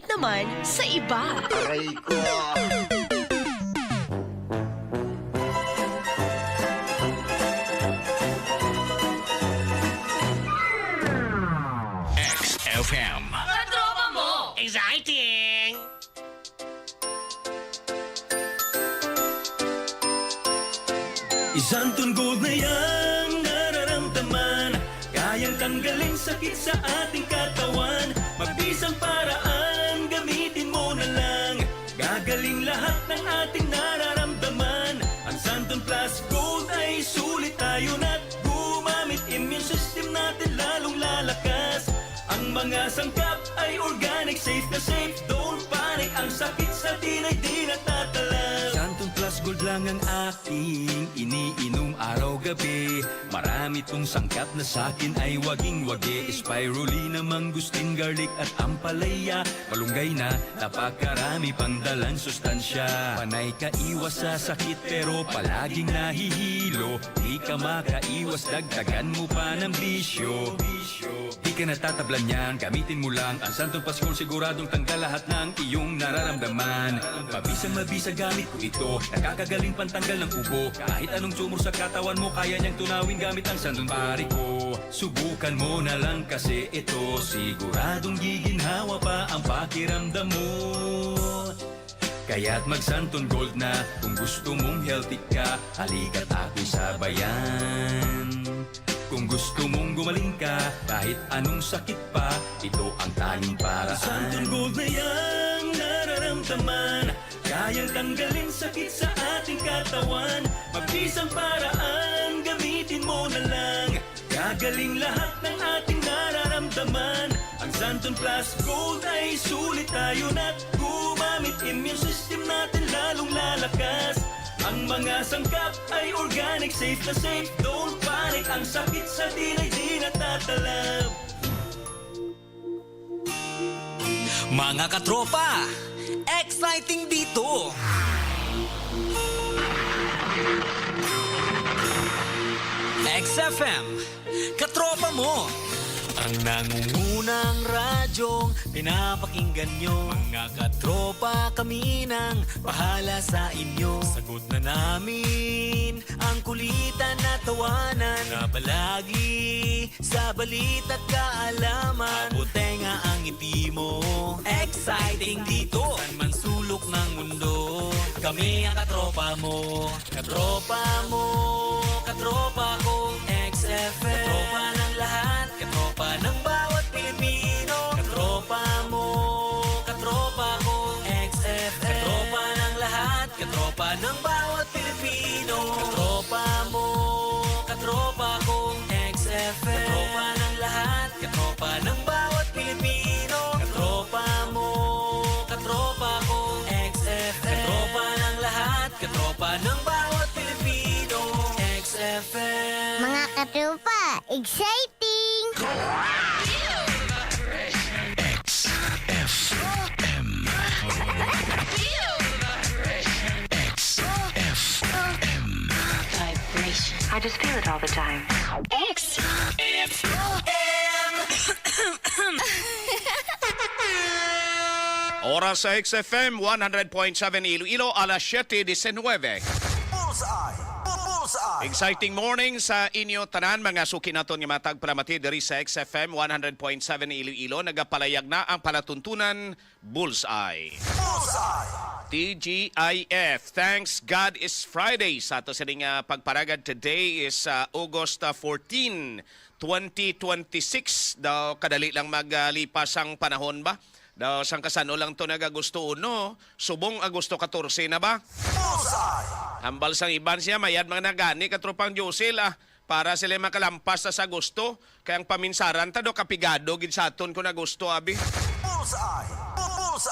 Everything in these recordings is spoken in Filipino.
Bakit naman sa iba? Aray ko! XFM. Katropa mo! Exciting! Isang tunggod na yang nararamdaman, kayang tanggalin sakit sa ating katawan. Mabisang paraan, gamitin mo na lang, gagaling lahat ng ating nararamdaman. Ang Santon Plus Gold ay sulit tayo na't gumamit, immune system natin lalong lalakas. Ang mga sangkap ay organic, safe na safe, don't panic. Ang sakit sa atin ay di natatalab. Santon Plus Gold lang ang aking iniinom araw-gabi. Marami tong sangkap na sakin ay waging-wagi. Spirulina, mangustin, garlic at ampalaya. Malunggay na, napakarami pang dalang sustansya. Panay ka iwas sa sakit pero palaging nahihilo. Di ka makaiwas, dagdagan mo pa ng bisyo. Di ka natatablan yan, gamitin mo lang ang Santon Plus Gold. Siguradong tanggal lahat ng iyong nararamdaman. Mabisa gamit ko ito, nakakagaling pantanggal ng ubo. Kahit anong tumor sa katawan mo, kaya niyang tunawin gamit ang Santon Pare ko. Subukan mo na lang kasi ito, siguradong giginhawa pa ang pakiramdam mo. Kaya't mag-Santon Gold na kung gusto mong healthy ka. Halika't ako'y sabayan. Kung gusto mong gumaling ka, kahit anong sakit pa, ito ang tanging paraan. Santon Gold na yang nararamdaman, kayang tanggalin sakit sa ating katawan. Mabisang paraan, gamitin mo na lang, gagaling lahat ng ating nararamdaman. Ang Santon Plus Gold ay sulit tayo na't gumamit, immune system natin lalong lalakas. Ang mga sangkap ay organic, safe na safe, don't panic. Ang sakit sa atin ay di natatalab. Mga katropa, exciting dito! XFM, katropa mo! Ang nangungunang radyong pinapakinggan nyo. Mga katropa, kami nang bahala sa inyo. Sagot na namin ang kulitan na tawanan, nabalagi sa balita at kaalaman. Butenga ang ngiti mo, exciting dito. San man sulok ng mundo, kami ang katropa mo. Katropa mo, katropa ko, XFM. Katropa ng lahat, katropa ng bawat Pilipino. Katropa mo, katropa ko, XFM. Katropa ng lahat, katropa ng bawat Pilipino. Katropa mo, katropa ko, XFM. Katropa ng lahat, katropa ng bawat Pilipino. Katropa mo, katropa ko, XFM. Katropa ng lahat, katropa ng bawat Pilipino. XFM. Mga katropa, exciting! XFM. XFM. Vibration. I just feel it all the time. Oras sa XFM 100.7 Iloilo, alas 7:19. Exciting morning sa inyo tanan mga suki naton nga matag palamati diri sa XFM 100.7 Iloilo. Nagapalayag na ang palatuntunan Bullseye. TGIF. Thanks God is Friday. Sa ato sa pagparagad today is August 14, 2026. Daw kadali lang maglipas ang panahon ba? Daw sang kasano lang to nagagusto uno. Subong Agosto 14 na ba? Hambal sang iban siya, mayad mga nagani katropang Josil para sila makalampas sa gusto. Kayang paminsaran ta do kapigado gid sa aton ko na gusto abi.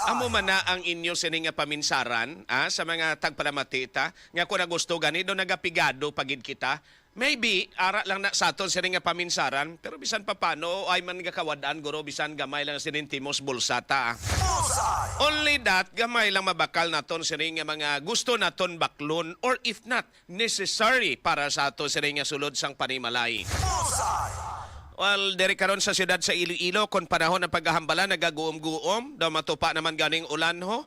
Amo man na ang inyo sining nga paminsaran sa mga tagpalamatita nga ko na gusto gani do nagapigado pagid kita. Maybe ara lang na sa aton sining nga paminsaran pero bisan pa paano ay man gakawadaan guro bisan gamay lang sinintimos bulsata. Only that gamay lang mabakal naton sining nga mga gusto naton baklon or if not necessary para sa aton sining nga sulod sang panimalay. Well, diri karon sa siyudad sa Iloilo kon panahon ng paghahambala nagaguom-guom, daw matupa naman ganing ulan ho.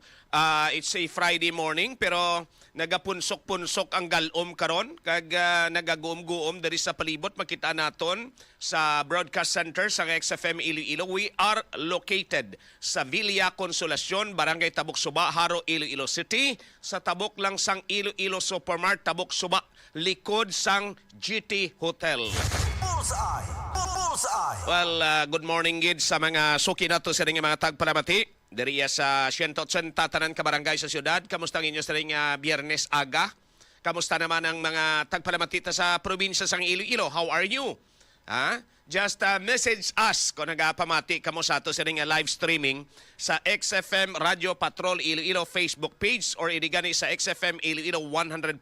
It's a Friday morning pero nagapunsok-punsok ang galom karon kag nagaguom-guom diri sa palibot makita naton sa broadcast center sa XFM Iloilo. We are located sa Villa Consolacion, Barangay Tabuk Suba, Haro, Iloilo City. Sa tabok lang sang Iloilo Supermart, Tabuk Suba, likod sang GT Hotel. Well, good morning gid sa mga suki nato sa ring mga tagpalamati. Diriya sa 180 tanan ka barangay sa syudad. Kamusta ang inyo sa ring Biyernes aga? Kamusta naman ang mga tagpalamati sa probinsya sang Iloilo? How are you? Just message us kung nagapamati kamo sa ato sa ring live streaming sa XFM Radio Patrol Iloilo Facebook page or idigani sa XFM Iloilo 100.7.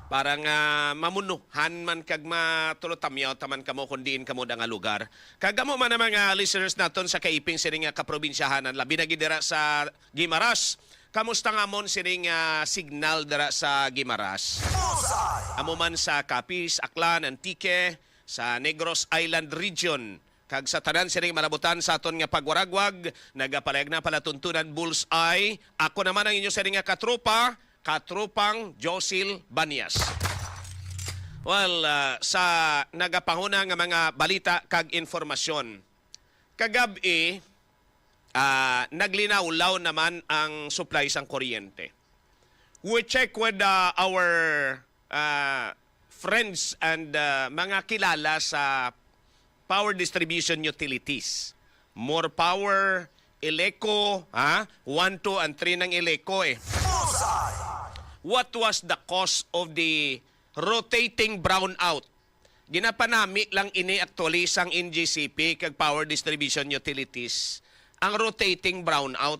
Parang mamunuhan man kag matulutamyaw taman kamo kundiin kamo da nga lugar. Kagamo man ang mga listeners naton sa kaiping sining kaprobinsyahanan labi na gidira sa Guimaras. Kamusta nga mon sining signal dira sa Guimaras? Amo man sa Capiz, Aklan, Antique, sa Negros Island region. Kag sa tanan sining malabutan sa aton nga pagwaragwag, nagapalayag na palatuntunan bullseye. Ako naman ang inyo sining Katropang Josil Banyas. Well, sa nagapanguna nga mga balita kag informasyon. Kagabi, naglinaw-law naman ang supply sang kuryente. We check with our friends and mga kilala sa power distribution utilities. More Power, Eleco, 1, 2, and 3 ng Eleco eh. What was the cause of the rotating brownout? Ginapanami lang ini actually sang NGCP kag Power Distribution Utilities ang rotating brownout.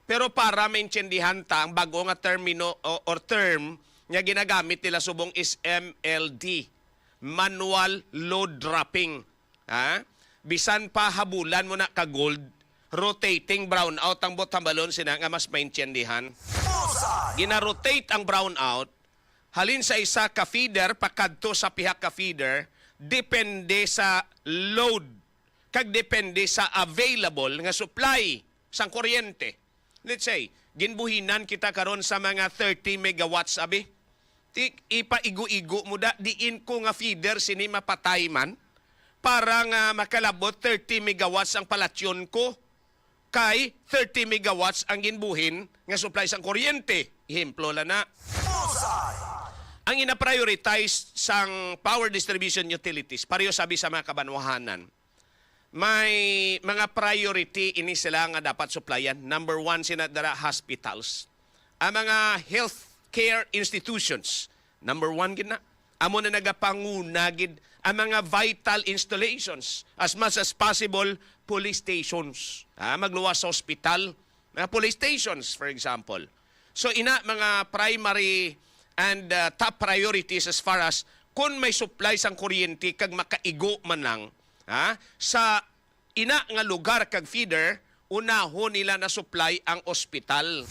Pero para maintindihan ta ang bago nga termino or term nga ginagamit nila subong is MLD, manual load dropping. Bisan pa habulan mo na ka gold, rotating brownout ang botambalon sina nga mas maintindihan. Gina-rotate ang brownout halin sa isa ka feeder pakadto sa pihak ka feeder depende sa load kag depende sa available nga supply sang kuryente. Let's say ginbuhinan kita karon sa mga 30 megawatts abi. Ipaigo-igo mo da diin ko nga feeder sini mapatay man para nga makalabot 30 megawatts ang palasyon ko kay 30 megawatts ang ginbuhin nga supply sang kuryente. Ihemplo la na. Ang ina-prioritize sang power distribution utilities, pareho sabi sa mga kabanwahanan, may mga priority ini sila nga dapat supplyan. Number 1, sinadara hospitals. Ang mga healthcare institutions, number 1 gid na. Amo na nagapangunagid ang mga vital installations. As much as possible, police stations. Magluwas sa hospital, mga police stations, for example. So ina mga primary and top priorities as far as kung may supply sang kuryente kag makaigo man lang sa ina nga lugar kag feeder, unahon nila na supply ang ospital.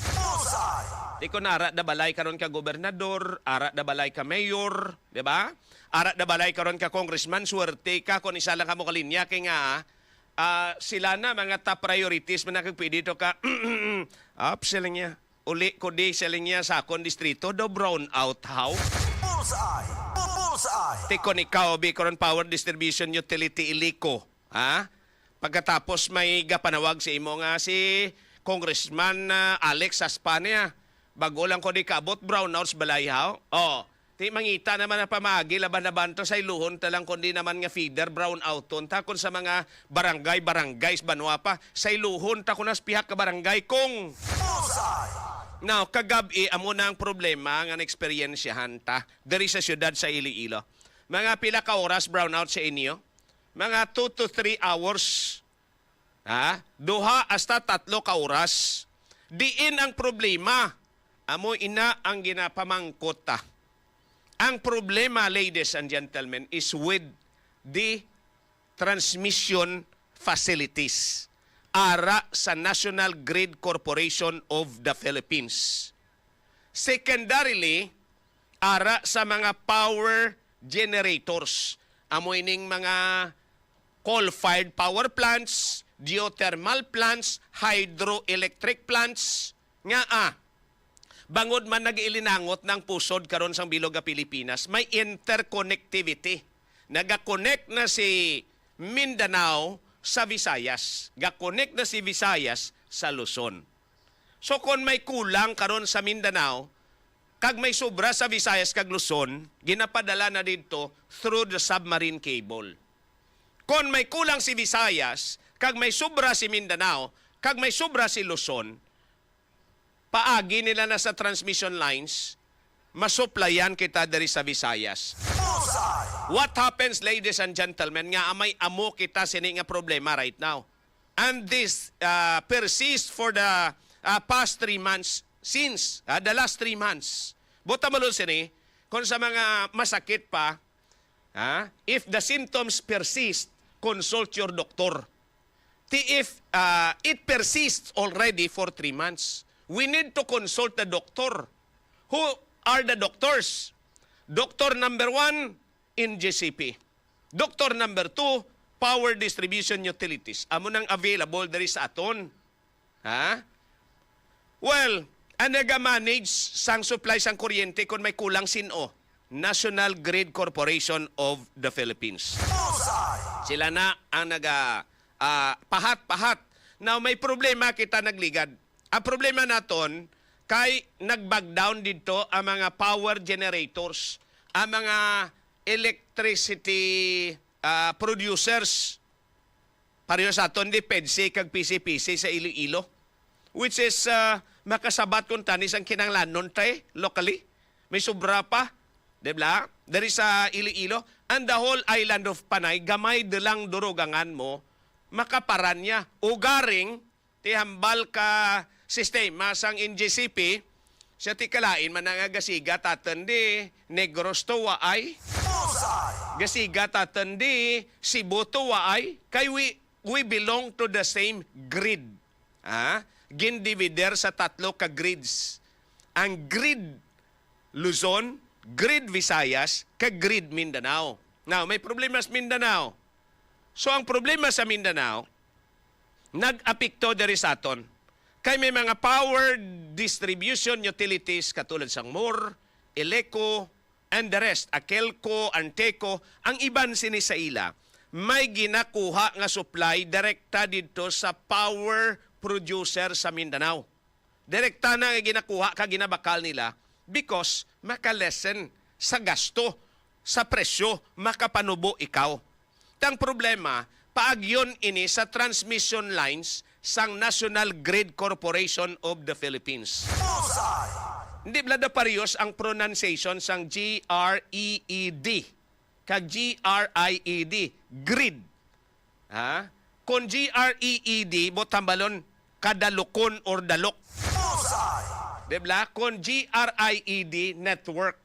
Di ko na ara da balay karon ka gobernador, ara da balay ka mayor, di ba? Ara da balay karon ka congressman, suwerte ka kung isa lang kamo kalinya kay nga sila na mga top priorities man nakagpwede dito ka up sila niya. Uli ko di sila niya sa akong distrito do brown out how? Tikon ikaw karon Power Distribution Utility Eleco. Pagkatapos may gapanawag si imo nga si Congressman Alex Aspania. Bago lang ko di kaabot brownouts balay how? Ti mangita naman na pamagi laban-laban to sa iluhon talang kundi naman nga feeder brownout ton ta kun sa mga barangays banwa pa sa iluhon ta kunas pihak ka barangay kung now kagabi amo na ang problema nga na-experiensyahan ta diri sa syudad sa Iloilo. Mga pila ka oras brownout sa inyo? Mga 2 to 3 hours. Duha hasta 3 ka oras. Diin ang problema. Amo ina ang ginapamangkot ta. Ang problema, ladies and gentlemen, is with the transmission facilities. Ara sa National Grid Corporation of the Philippines. Secondarily, ara sa mga power generators. amoy ning mga coal-fired power plants, geothermal plants, hydroelectric plants, nga bangod man nag-ilinangot ng pusod karon sang bilog nga Pilipinas, may interconnectivity. Naga-connect na si Mindanao sa Visayas. Ga-connect na si Visayas sa Luzon. So kung may kulang karon sa Mindanao, kag may sobra sa Visayas kag Luzon, ginapadala na dito through the submarine cable. Kung may kulang si Visayas, kag may sobra si Mindanao, kag may sobra si Luzon, paagi nila na sa transmission lines, masuplayan kita diri sa Visayas. What happens, ladies and gentlemen, nga amay amo kita sini nga problema right now. And this persists for the past 3 months, since the last 3 months. Buta malun sini, kung sa mga masakit pa, if the symptoms persist, consult your doctor. If it persists already for 3 months, we need to consult the doctor. Who are the doctors? Doctor number 1, in GCP. Doctor number 2, Power Distribution Utilities. Amo nang available diri sa aton. Well, ang nag-manage sang supply sang kuryente kung may kulang sino? National Grid Corporation of the Philippines. Sila na ang pahat-pahat. Now, may problema kita nagligad. Ang problema naton, kay nag-backdown dito ang mga power generators, ang mga electricity producers. Pareho sa aton, di PEDC kag PCPC sa Iloilo. Which is makasabat kung tanis ang kinanglanon tayo locally. May sobra pa. Diba? Dari sa Iloilo. And the whole island of Panay, gamay delang durugangan mo, makaparan niya. Ugaring, tihambal ka sistema sang NGCP, siya tikalain man nga gasiga tatandi, Negros to waay. Gasiga tatandi, Cebu to waay. Kay we belong to the same grid. Gindivider sa 3 ka grids. Ang grid Luzon, grid Visayas, kag grid Mindanao. Now, may problema sa Mindanao. So, ang problema sa Mindanao, nag-apekto diri sa aton. Kay may mga power distribution utilities katulad sang MOR, ELECO, and the rest, 𝐂𝐿CO, ANTECO, ang iban sini sa ila, may ginakuha nga supply direkta dito sa power producer sa Mindanao. Direkta na nga ginakuha ka ginabakal nila because makalesen sa gasto, sa presyo, makapanubo ikaw. Tang problema, paagyon ini sa transmission lines sang National Grid Corporation of the Philippines. Hindi blada parehas ang pronunciation sang GREED kag GRIED, grid. Kung GREED, botambalon, kadalukon or dalok. Diba? Kung GRIED, network.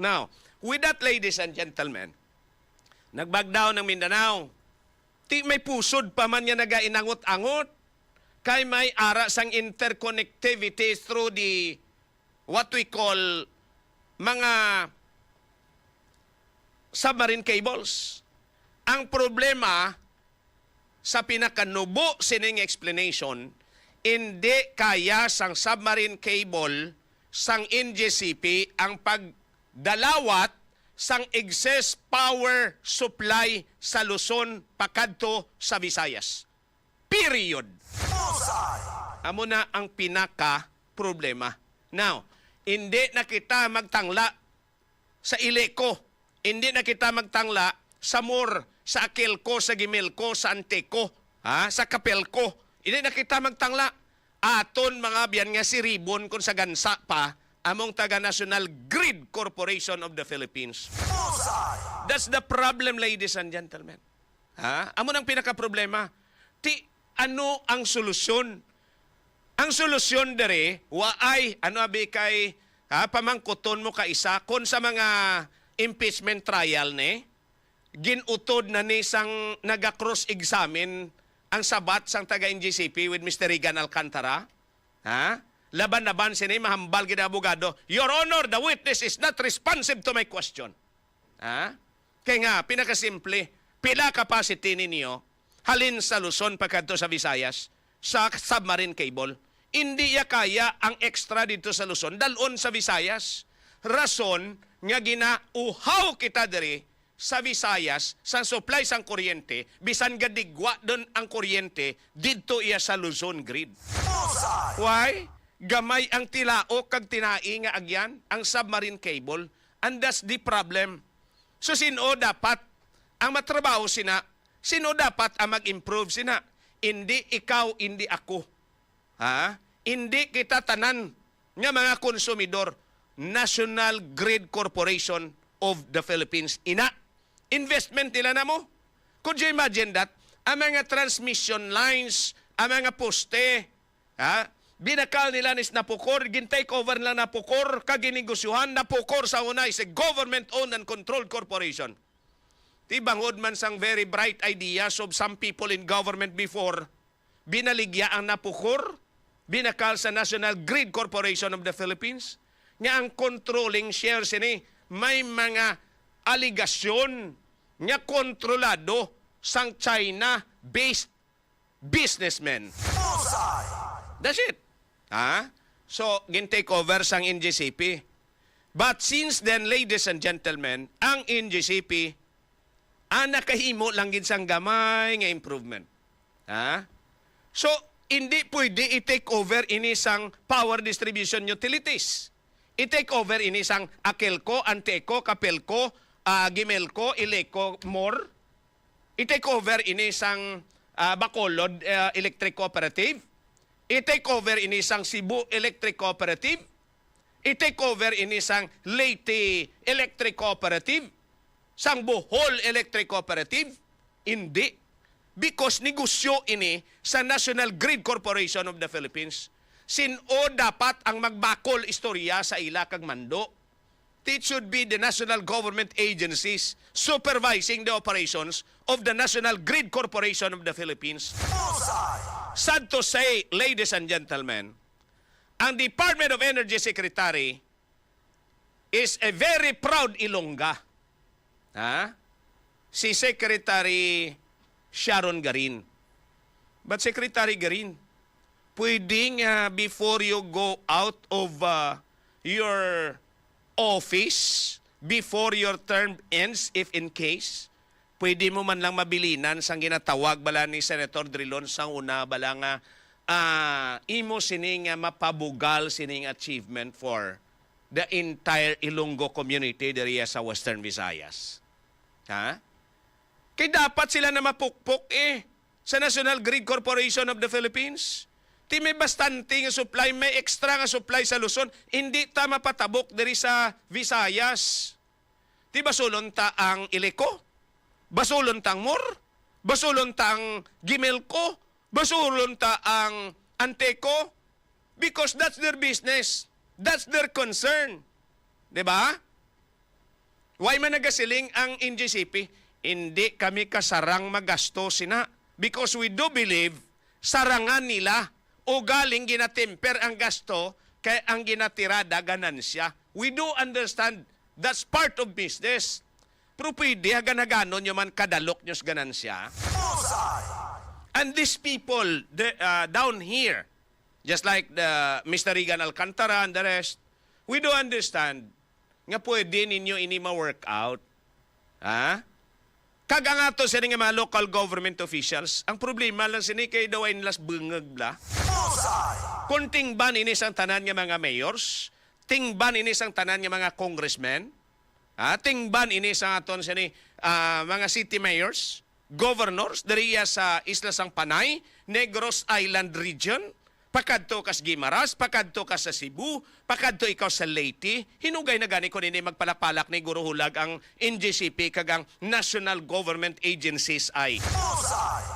Now, with that, ladies and gentlemen, nagbagdaw ng Mindanao. May pusod pa man niya nagainangot-angot. Kay may ara sang interconnectivity through the what we call mga submarine cables. Ang problema sa pinakanubo sining explanation, hindi kaya sang submarine cable sang NGCP ang pagdalawat sang excess power supply sa Luzon pakadto sa Visayas. Period. Amo na ang pinaka problema. Now, hindi na kita magtangla sa ELECO, hindi na kita magtangla sa MOR, sa 𝐂𝐿CO, sa 𝐷𝐬𝐿CO, sa ANTECO, sa 𝐶APELCO. Hindi na kita magtangla. Aton mga biyan nga si Ribon kung sa gansa pa, among taga-National Grid Corporation of the Philippines. That's the problem, ladies and gentlemen. Amo nang pinaka-problema. Ano ang solusyon? Ang solusyon dere, waay, kay pamangkuton mo ka isa, kung sa mga impeachment trial ne, ginutod na ni sang naga-cross-examine ang sabat sang taga-NGCP with Mr. Regan Alcantara. Laban-laban sini mahambal gid abogado. Your Honor, the witness is not responsive to my question. Kaya nga, pinakasimple, pila capacity ninyo, halin sa Luzon pagkadto sa Visayas, sa submarine cable. Hindi ya kaya ang extra dito sa Luzon, dalon sa Visayas. Rason nga ginauhaw kita diri sa Visayas, sa supply sang kuryente, bisan gadigwa doon ang kuryente, dito iya sa Luzon grid. Why? Gamay ang tilaok kag tinai nga agyan, ang submarine cable, and that's the problem. So sino dapat ang matrabaho sina? Sino dapat ang mag-improve sina? Hindi ikaw, hindi ako. Ha? Hindi kita tanan nga mga konsumidor. National Grid Corporation of the Philippines. Ina. Investment nila na mo. Could you imagine that? Ang mga transmission lines, ang mga poste, ha? Binakal nila nis napukor, gintake over nila napukor, kaginigusyuhan, napukor sa una is a government-owned and controlled corporation. Tibangod man sang very bright ideas of some people in government before, binaligya ang napukor, binakal sa National Grid Corporation of the Philippines, nga ang controlling shares ini may mga aligasyon nga kontrolado sang China-based businessmen. That's it. Ha? So, gin-take over sang NGCP. But since then, ladies and gentlemen, ang NGCP, nakahimo lang gid sang gamay nga improvement. Ha? So, hindi pwede i-take over ini sang power distribution utilities. I-take over ini sang 𝐊𝐿𝐭, 𝐷𝐬𝐭, 𝐷𝐵𝐿𝐭, 𝐺𝐚L𝐭, 𝐰𝐢𝐭𝐡, more. I-take over ini sang Bacolod Electric Cooperative. I-take over ini sang Cebu Electric Cooperative. I-take over ini sang Leyte Electric Cooperative. Sang Bohol Electric Cooperative. Hindi. Because negosyo ini sa National Grid Corporation of the Philippines. Sino dapat ang magbakol istorya sa ila kag mando? It should be the national government agencies supervising the operations of the National Grid Corporation of the Philippines. Sad to say, ladies and gentlemen, ang Department of Energy Secretary is a very proud Ilongga. Ha? Si Secretary Sharon Garin. But Secretary Garin, pwedeng before you go out of your office, before your term ends, if in case, pwede mo man lang mabilinan sang ginatawag bala ni Senator Drilon sang una bala nga imo sining mapabugal sining achievement for the entire Ilonggo community diriya sa Western Visayas. Ha? Kaya dapat sila na mapukpok sa National Grid Corporation of the Philippines. Ti may bastante nga supply, may extra nga supply sa Luzon, hindi ta mapatabok diri sa Visayas. Ti basulon ta ang 𝐊𝐿𝐭? Basulon ta ang Mor? Basulon ta ang 𝐺𝐚L𝐭? Basulon ta ang 𝐷𝐬𝐭? Because that's their business. That's their concern. Diba? Why man nagasiling ang NGCP? Hindi kami kasarang magasto sina. Because we do believe sarangan nila o galing ginatemper ang gasto kay ang ginatirada ganansya. We do understand that's part of business. Pero pwede hagan-haganon nyo man kadalok nyo sa ganansya. And these people down here, just like Mr. Regan Alcantara and the rest, we do understand nga pwede ninyo ini ma-work out. Ha? Kagangato sa nga mga local government officials, ang problema lang sini kay daw ay nilas bungag bla. Kunting ban ini sang tanan nga mga mayors, tingban ini sang tanan nga mga congressmen, tingban ini sang aton sini mga city mayors, governors diriya sa isla sang Panay, Negros Island region, pakadto kas Guimaras, pakadto kas sa Cebu, pakadto ikaw sa Leyte, hinugay na gani ko nini magpalapalak ni Guro Hulag ang NGCP kagang National Government Agencies ay.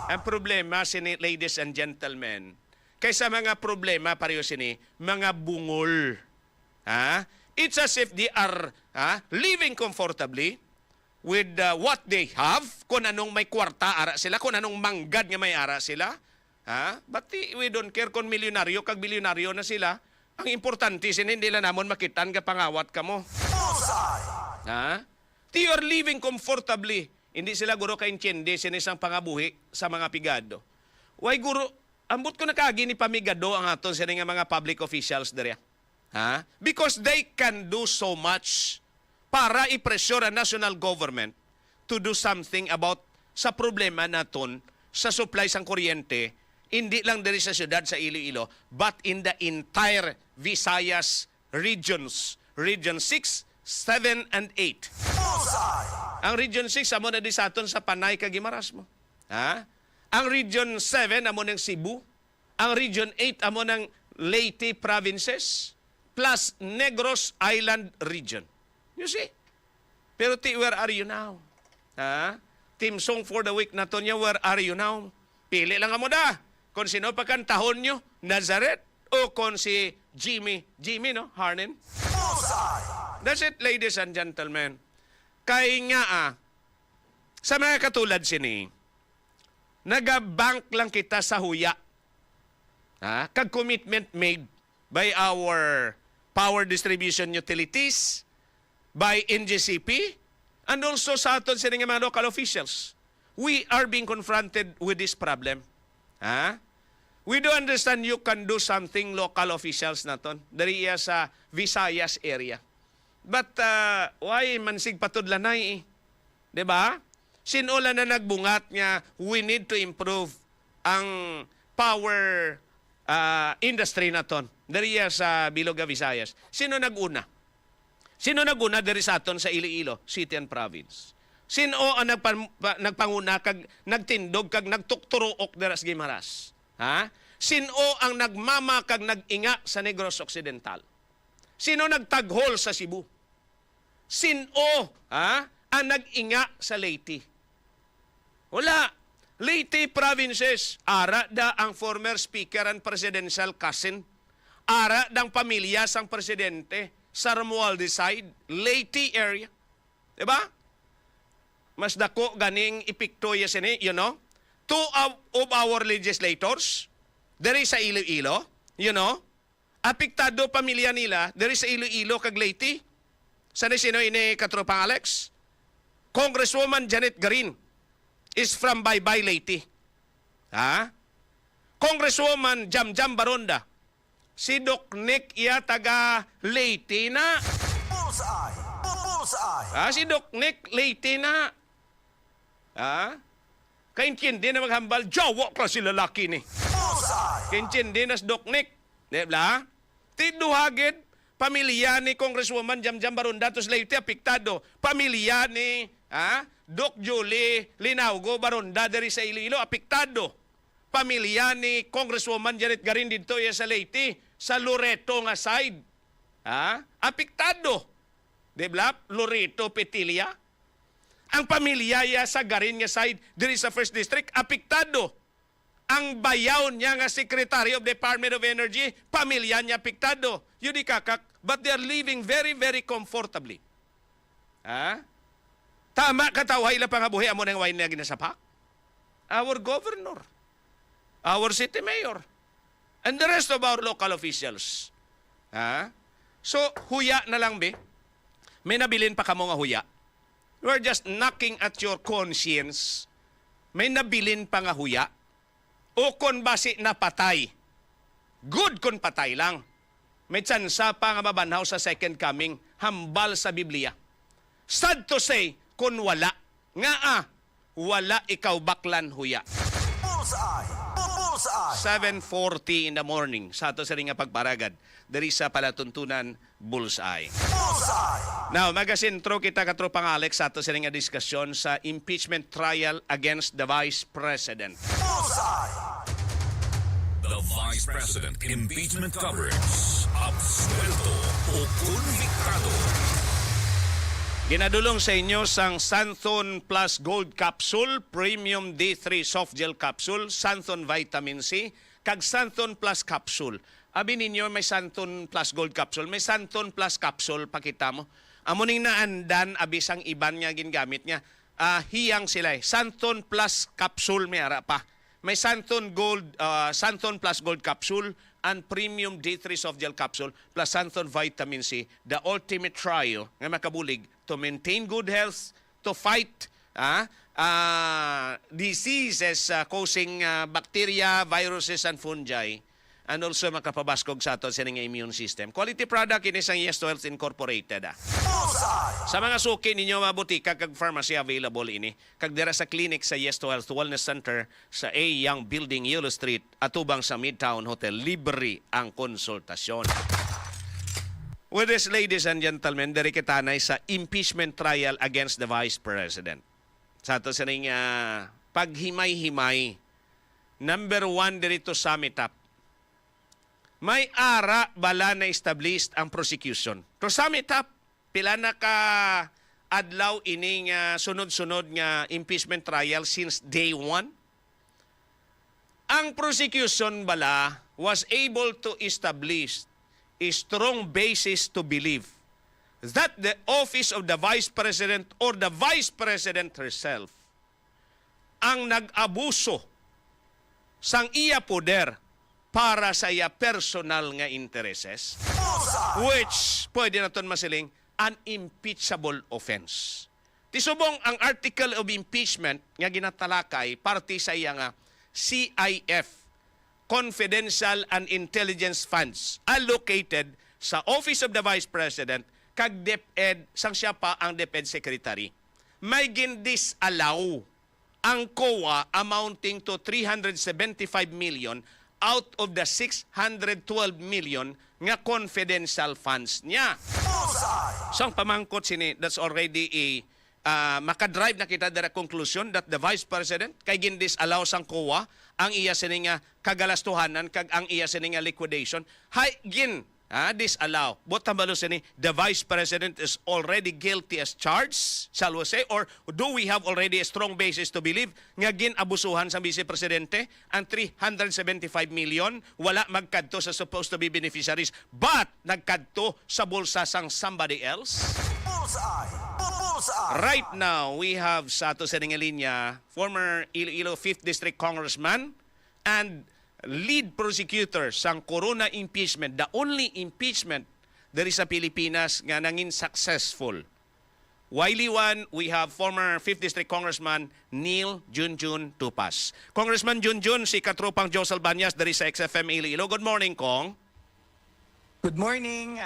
Ang problema sini, ladies and gentlemen, kaysa mga problema pareho sini, mga bungol. Ha? It's as if they are living comfortably with what they have, kung anong may kwarta ara sila, kung anong manggad nga may ara sila. But we don't care kung milyonaryo kag bilyonaryo na sila. Ang importante sin hindi lang namon makitan ka pangawat kamo. They are living comfortably. Hindi sila guro kaintindi sinisang pangabuhi sa mga pigado. Why guro, ambot ko nakagi ni pamigado ang aton sa nga mga public officials dere. Ha? Because they can do so much para i-pressure ang national government to do something about sa problema naton sa supply sang kuryente, hindi lang diri sa syudad sa Iloilo, but in the entire Visayas regions. Region 6, 7, and 8. Ang Region 6, amo na di sa aton sa Panay kag Guimaras mo. Ha? Ang Region 7, amo ng Cebu. Ang Region 8, amo ng Leyte provinces, plus Negros Island region. You see? Pero where are you now? Ha? Team song for the week na to niya, where are you now? Pili lang mo da. Kung sino pa kantahon nyo, Nazareth, o kung si Jimmy, no? Harnin. That's it, ladies and gentlemen. Kaya nga, sa mga katulad sini, nagabank lang kita sa huya. Ha? Kag commitment made by our power distribution utilities, by NGCP, and also sa aton sa mga local officials. We are being confronted with this problem. Ha? We do understand you can do something, local officials naton, dari sa Visayas area. But why mansig patudlanay eh? Diba? Sinola na nagbungat nga we need to improve ang power industry naton dari sa Biloga, Visayas. Sino naguna? Sino naguna diri sa aton sa Iloilo, City and Province? Sino ang nagpanguna kag nagtindog kag nagtukturuok diri sa Guimaras? Ha? Sino ang nagmama kag nag-inga sa Negros Occidental? Sino nagtaghol sa Cebu? Sino ang nag-inga sa Leyte? Wala. Leyte provinces, ara da ang former speaker and presidential cousin. Ara dang pamilya sang presidente sa Romualdez side, Leyte area. Diba? Mas dako ganing ipiktoya sini, you know? Two of our legislators, diri sa Iloilo, you know? Apektado pamilya nila, diri sa Iloilo kag Leyte. Sana sino ini katropang Alex? Congresswoman Janet Garin is from Baybay, Leyte. Ha? Congresswoman Jamjam Baronda, si Doc Nick iya taga Leyte na. Si Doc Nick Leyte na. Kaintindi na maghambal, jawa ka si lalaki ni. Kaintindi na si Doc Nick. Diba? Tiduhagid, pamilya ni Congresswoman Jamjam Baronda tos Leyte apektado. Pamilya ni Doc Julie Linaugo Baronda diri sa Iloilo apektado. Pamilya ni Congresswoman Janet Garin dito sa Leyte, sa Loreto nga side. Apektado. Diba? Loreto, Petilia. Ang pamilya sa Garin nga side, diri sa 1st District, apektado. Ang bayaw niya nga Secretary of Department of Energy, pamilya niya apektado. Yun kakak, but they are living very, very comfortably. Tama katawhay lang pangabuhi amo nang wine na ginasapak. Our governor, our city mayor, and the rest of our local officials. So, huya na lang, be. May nabilin pa kamo nga huya. We're just knocking at your conscience. May nabilin pa nga huya. O kon basi na patay. Good kon patay lang. May tsansa pa nga mabanhaw sa second coming. Hambal sa Biblia. Sad to say, kon wala. Wala ikaw baklan huya. 7:40 in the morning sa ato sa ring nga pagparagad diri sa palatuntunan Bullseye. Now, magasintro kita katropang Alex sa ato sa ring nga diskusyon sa impeachment trial against the Vice President. The Vice President impeachment coverage. Absuelto o konbiktado. Ginadulong sa inyo sang Santhon Plus Gold Capsule, Premium D3 Soft Gel Capsule, Santhon Vitamin C, kag Santhon Plus Capsule. Abi ninyo may Santhon Plus Gold Capsule, may Santhon Plus Capsule, pakita mo. Amuning naandan, abis ang iban niya gingamit niya. Hiyang sila eh. Santhon Plus Capsule may ara pa. May Santhon Plus Gold Capsule, and premium D3 soft gel capsule plus Santhon vitamin C, the ultimate trio nga makabulig to maintain good health, to fight diseases causing bacteria, viruses, and fungi, and also makapabaskog sa ato sa immune system. Quality product ini sang Yes to Health Incorporated. Sa mga suki ninyo mga butika kag pharmacy available ini, kag dira sa clinic sa Yes to Health Wellness Center sa A. Young Building, Yellow Street, atubang sa Midtown Hotel, libre ang konsultasyon. With this, ladies and gentlemen, diri kita na sa impeachment trial against the Vice President. Sa ato sa ning paghimay-himay, number 1 dito sa Summit Up. May ara bala na established ang prosecution. To Summit Up, pila na ka adlaw ining sunod-sunod nga impeachment trial since day 1. Ang prosecution bala was able to establish a strong basis to believe that the office of the Vice President or the Vice President herself ang nag-abuso sang iya poder para sa iya personal nga intereses, which pwede naton masiling unimpeachable offense. Tisubong ang article of impeachment nga ginatalakay parte sa iya nga CIF, Confidential and Intelligence Funds, allocated sa Office of the Vice President kag DepEd sang siya pa ang DepEd Secretary. May gin-disallow ang COA amounting to 375 million out of the 612 million nga confidential funds niya. So ang pamangkot sini, that's already makadrive na kita dira conclusion that the Vice President kay gin-disallow sang COA ang iya sini nga kagalastuhanan kag ang iya sini nga liquidation hay disallow. But tambalo sini, the Vice President is already guilty as charged, shall we say, or do we have already a strong basis to believe nga ginabusuhan sa Vice Presidente ang 375 million wala magkadto sa supposed to be beneficiaries but nagkadto sa bulsa sang somebody else? Right now, we have sa ato sa linya former Iloilo 5th District Congressman and lead prosecutor sang Corona impeachment, the only impeachment there is sa Pilipinas nga nangin successful. Wiley one, we have former 5th District Congressman Neil Junjun Tupas. Congressman Junjun, si katropang Josel Banyas dari sa XFM Iloilo. Good morning, Kong. Good morning,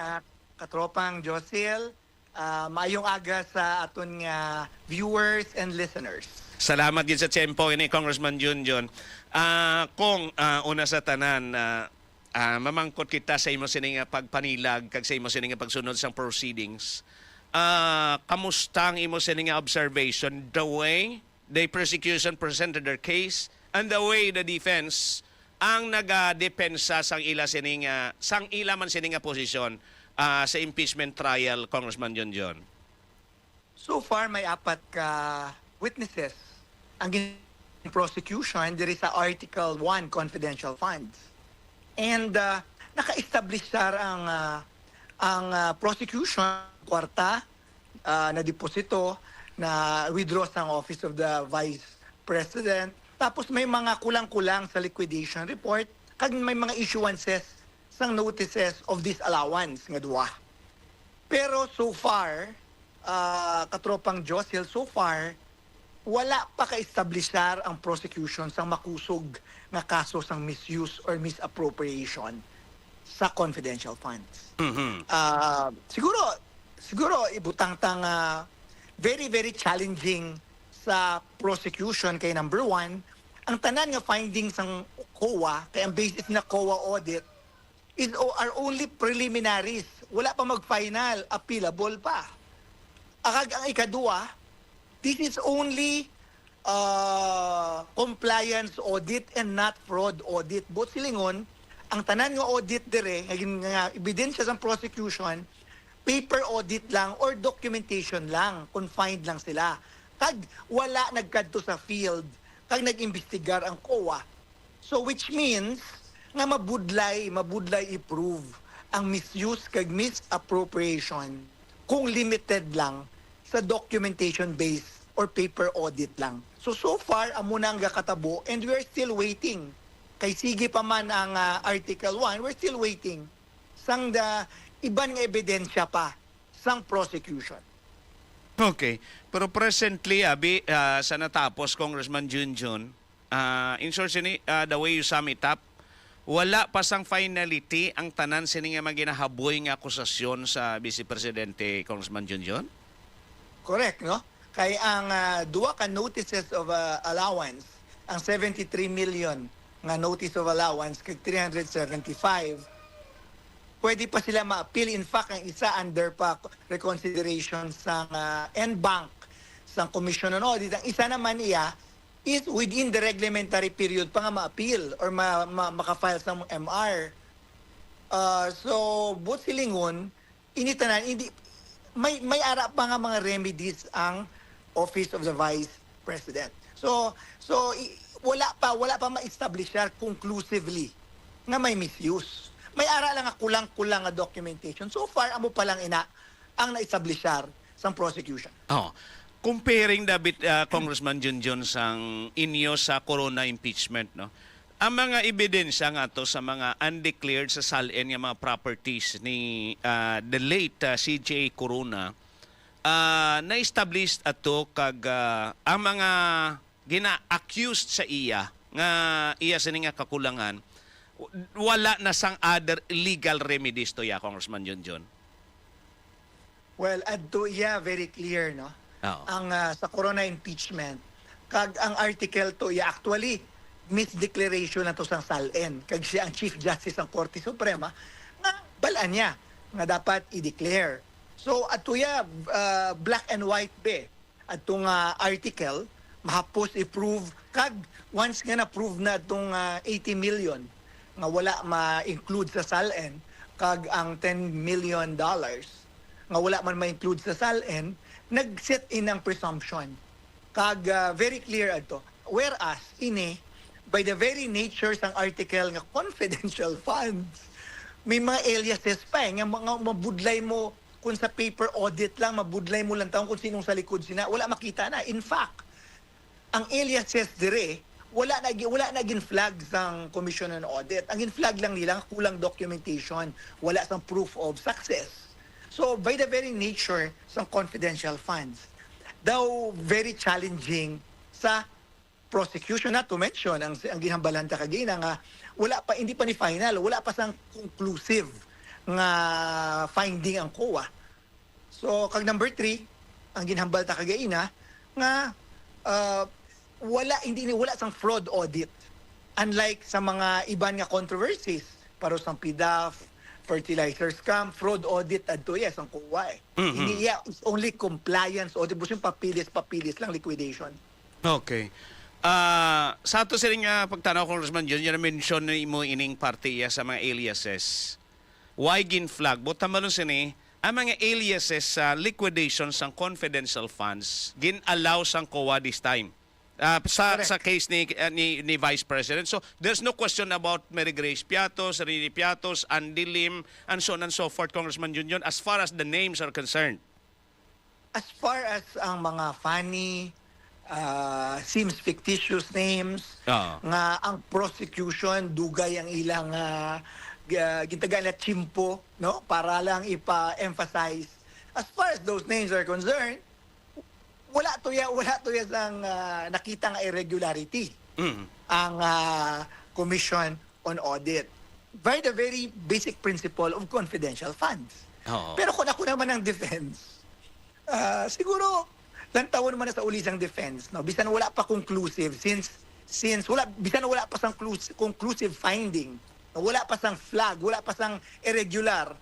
katropang Josel. Maayong aga sa aton nga viewers and listeners. Salamat gid sa tiyempo ini, Congressman Junjun. Kung una sa tanan, mamangkot kita sa imo sining pagpanilag kag sa imo sining pagsunod sang proceedings. Kamusta ang imo sining observation, the way the prosecution presented their case and the way the defense ang nagadepensa sang ila sining sang ila man sining posisyon sa impeachment trial, Congressman Junjun? So far may 4 ka witnesses ang prosecution diri sa Article 1 confidential funds. And naka-establish sar ang prosecution kwarta na deposito na withdraw sa Office of the Vice President. Tapos may mga kulang-kulang sa liquidation report kag may mga issuances sang notices of disallowance nga duwa. Pero so far, katropang Josel, so far wala pa ka-establishar ang prosecution sang makusog nga kaso sang misuse or misappropriation sa confidential funds. Siguro ibutang very very challenging sa prosecution kay number 1 ang tanan nga findings sang COA kay ang basis na COA audit are only preliminaries. Wala pa mag-final, appealable pa. Ang ikaduwa, this is only compliance audit and not fraud audit. Both silingon, ang tanan nga audit dire, nga ebidensya sa prosecution, paper audit lang or documentation lang, confined lang sila. Kag wala nagkadto sa field, kag nag-imbestigar ang COA. So which means, nga mabudlay i-prove ang misuse kag misappropriation kung limited lang sa documentation based or paper audit lang. So far amo na ang gakatabo and we are still waiting kay sige pa man ang Article 1, we're still waiting sang iban nga ebidensya pa sang prosecution. Okay. Pero presently, abi, sa natapos, Congressman Junjun, in short, the way you sum it up, wala pa sang finality ang tanan sini nga maginahaboy nga akusasyon sa Vice Presidente Congressman Junjun? Correct, no? Kay ang duwa ka notices of allowance, ang 73 million nga notice of allowance kay 375, pwede pa sila ma-appeal. In fact, ang isa under pa reconsideration sa NBank, sa Commission on Audit. Ang isa naman iya is within the reglementary period pa nga ma-appeal or makafile sa MR. So, both silingon, initanan, may ara pa nga mga remedies ang Office of the Vice President. So wala pa ma-establish conclusively nga may misuse. May ara lang nga kulang-kulang nga documentation. So far, amo pa lang ang na-establish sa prosecution. Oh. Comparing David Congressman Junjun sang inyo sa corona impeachment, no? Ang mga ebidensya nga to sa mga undeclared sa SALN nga mga properties ni the late CJ Corona, na-establish ato kag ang mga gina-accused sa iya nga iya sini nga kakulangan, wala na sang other legal remedies to ya, Congressman Junjun. Well, adto iya very clear, no? Oo. Ang sa corona impeachment, kag ang article to iya actually misdeclaration na to sang SALN, kag siya ang Chief Justice ng Korte Suprema, nga balaan niya nga dapat i-declare. So ato ya black and white be atong article mahapos i-prove, kag once nga na-prove na itong 80 million nga wala ma-include sa SALN, kag ang $10 million nga wala man ma-include sa SALN, nag-set in ang presumption. Kag very clear ato. Whereas, by the very nature sang article nga confidential funds, may mga aliases pa nga mga mabudlay mo kung sa paper audit lang, mabudlay mo lang taon kung sinong sa likod sina, wala makita na. In fact, ang aliases dire, wala naging flag sang Commission on Audit. Ang in-flag lang nila, kulang documentation, wala sang proof of success. So, by the very nature sang confidential funds, daw very challenging sa prosecution, not to mention ang ginhambalan ta kagina nga hindi pa ni final, wala pa sang conclusive nga finding ang COA. So kag number 3, ang ginhambal ta kagina nga wala sang fraud audit, unlike sa mga iban nga controversies para sa PDAF, fertilizer scam, fraud audit adto yes ang COA. Hindi it's only compliance audit, busing papilis lang liquidation. Okay. Sa ato siling pagtanaw, Congressman John, yun na-mention mo ining partiya sa mga aliases. Why gin-flag? Buta malun sini, ang mga aliases sa liquidation sang confidential funds, gin-allow sang COA this time. Sa case ni Vice President. So, there's no question about Mary Grace Piatos, Rini Piatos, Andy Lim, and so on and so forth, Congressman Junjun, as far as the names are concerned. As far as ang mga funny, seems fictitious names, nga ang prosecution dugay ang ilang gintagaan na chimpo, no, para lang ipa-emphasize. As far as those names are concerned, wala to ya sang nakita nga irregularity ang Commission on Audit by the very basic principle of confidential funds. Pero kung ako naman ang defense, siguro lantawan naman na sa ulisang defense, no? Bisan wala pa conclusive since bisan wala pa sang conclusive finding, no? Wala pa sang flag, wala pa sang irregular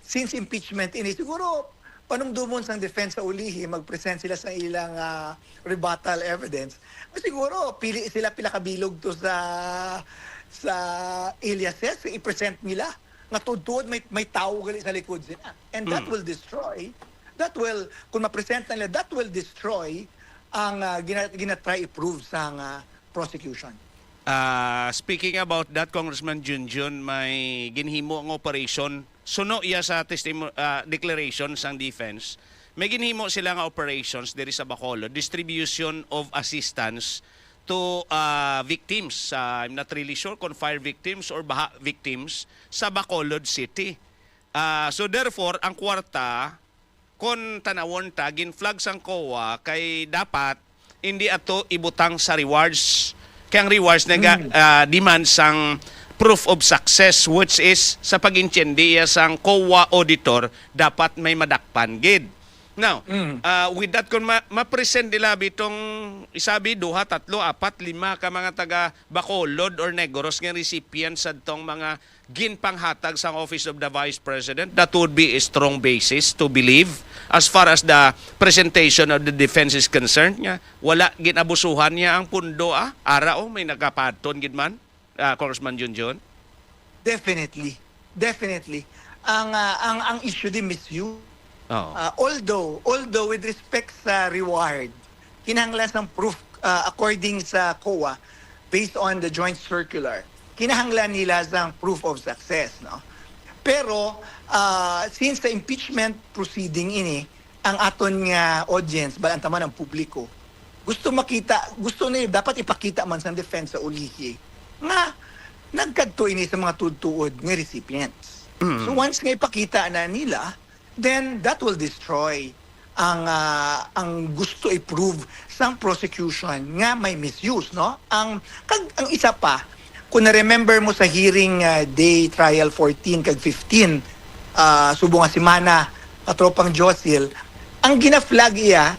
since impeachment siguro panumdumon sang defense sa ulihi, mag-present sila sa ilang rebuttal evidence. Siguro pili sila pila kabilog to sa aliases, i-present nila nga tudtod may tao gali sa likod sila, and that will destroy, kung ma-present nila, that will destroy ang ginatry i-prove sa prosecution. Speaking about that, Congressman Junjun, may ginhimo ang operation. Suno iya sa declaration sang defense. May ginhimo sila nga operations diri sa Bacolod, distribution of assistance to victims. I'm not really sure kung fire victims or baha victims sa Bacolod City. So therefore, ang kwarta, kung tanawon ta, gin-flag sang COA, kay dapat hindi ato ibutang sa rewards. Kaya ang rewards demand sang proof of success, which is sa pag-intindi sang COA auditor, dapat may madakpan gid. Now, with that, kung ma-present nila bitong isabi, 2, 3, 4, 5 ka mga taga Bacolod or Negros nga recipients sa itong mga ginpanghatag sa Office of the Vice President, that would be a strong basis to believe as far as the presentation of the defense is concerned. Wala ginabusuhan niya ang pundo. Ara may nagapaton gid man, Congressman Junjun. Definitely. Ang issue din misuse. Although with respect sa reward, kinahanglan ng proof according sa COA based on the joint circular, kinahanglan nila ng proof of success, no? Pero since the impeachment proceeding ini, ang aton nga audience, balantaman ng publiko, gusto nila dapat ipakita man sa defense sa ulihi nga nagkadto ini sa mga tudtuod nga recipients. So once nga ipakita na nila, then that will destroy ang gusto i-prove sa prosecution nga may misuse, no? Ang isa pa, kung na-remember mo sa hearing day trial 14 kag 15, subong nga semana katropang Josil, ang gina-flag iya,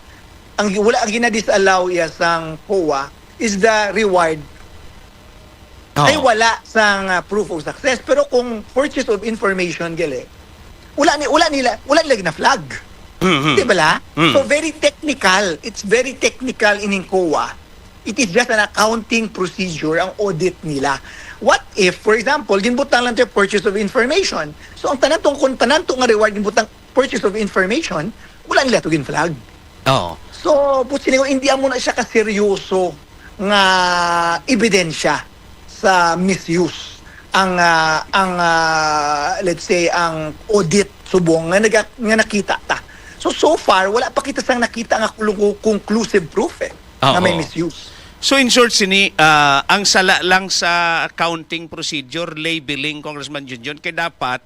ang gina-disallow iya sang COA is the reward ay wala sang proof of success. Pero kung purchase of information wala nila gina-flag. Di ba la? So very technical. It's very technical in COA. It is just an accounting procedure ang audit nila. What if, for example, ginbutang lang tayo purchase of information. So ang kung tanantong nga reward ginbutang purchase of information, wala nila ito gin-flag. So, hindi mo na siya kaseryoso nga ebidensya sa misuse let's say ang audit subong nga nakita ta. So far wala pa kita sang nakita nga conclusive proof na may misuse. So in short sini ang sala lang sa accounting procedure labeling, Congressman Junjun, kay dapat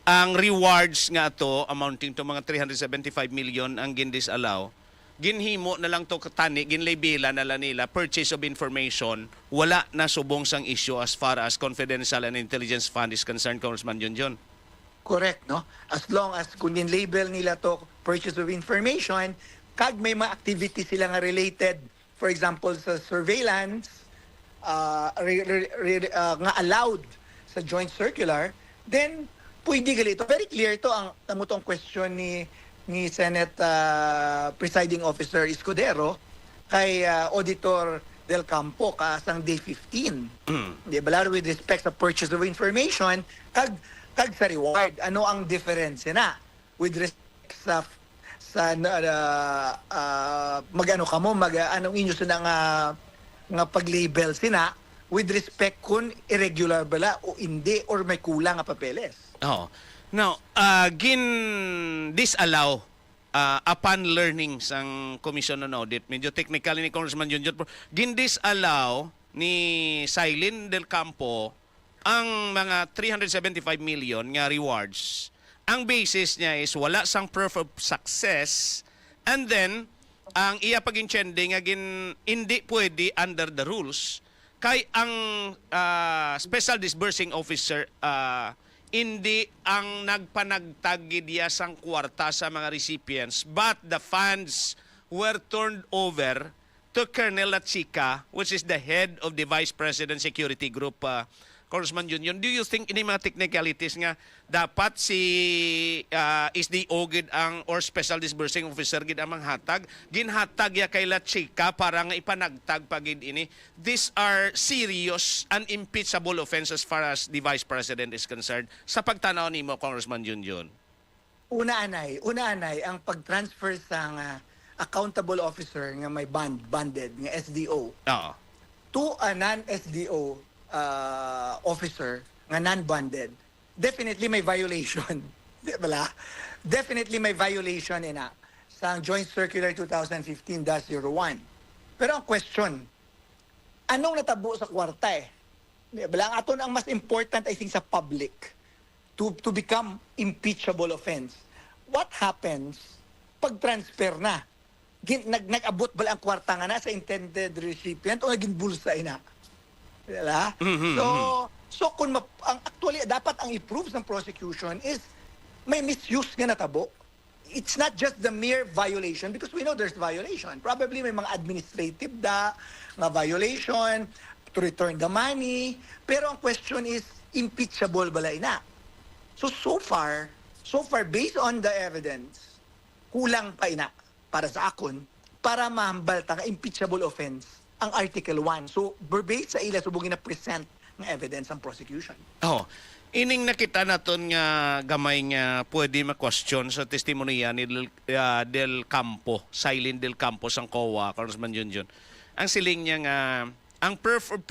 ang rewards nga ato amounting to mga 375 million ang gin-disallow, ginhimo na lang to katani, ginlabela na lang nila purchase of information, wala na subong sang issue as far as confidential and intelligence fund is concerned, Congressman Junjun. Correct, no? As long as kung label nila to purchase of information, kag may mga activity sila nga related, for example sa surveillance, nga allowed sa joint circular, then pwede galito. Very clear to ang tamutong question ni Senate Presiding Officer Escudero kay Auditor Del Campo kasang day 15. Di ba? With respect sa purchase of information, kag sa reward, ano ang difference na with respect sa anong inyo sila nga pag-label sina with respect kung irregular bala o hindi or may kulang nga papeles. Now, disallow upon learning sang Commission on Audit, medyo technical ni Congressman Junjun, disallow ni Silene Del Campo ang mga 375 million nga rewards. Ang basis niya is wala sang proof of success, and then ang iya pag-intindi nga hindi pwede under the rules kay ang special disbursing officer hindi ang nagpanagtagid diya sang kwarta sa mga recipients, but the funds were turned over to Colonel Lachica, which is the head of the Vice President Security Group, Congressman Junjun. Do you think ini mga technicalities nga dapat si SDO gid ang or Special Disbursing Officer gid ang manghatag, ginhatag ya kay Lachica para nga ipanagtag pagid ini? These are serious and impeachable offense as far as the Vice President is concerned. Sa pagtanaw nimo, Congressman Junjun. Una-anay ang pag-transfer sa accountable officer nga may banded nga SDO to a non-SDO officer nga non-banded, definitely may violation. Di ba? Definitely may violation sa Joint Circular 2015-01. Pero ang question, anong natabo sa kwarta eh. Di ba? Ang aton ang mas important I think sa public to become impeachable offense. What happens pag transfer na? Nag-abot ba ang kwarta nga na sa intended recipient o naging bulsa ina? Diba? So kung actually dapat ang i-prove ng prosecution is may misuse nga natabo. It's not just the mere violation because we know there's violation. Probably may mga administrative nga violation to return the money. Pero ang question is, impeachable bala ina? So far, based on the evidence, kulang pa ina para sa akon para mahambal ta impeachable offense ang Article 1. So, based sa ila, subugin na present ng evidence ang prosecution. Ining nakita naton nga gamay nga pwede ma-question sa testimonya ni Del Campo, Silent Del Campo sang COA, Congressman Junjun. Ang siling niya nga ang proof of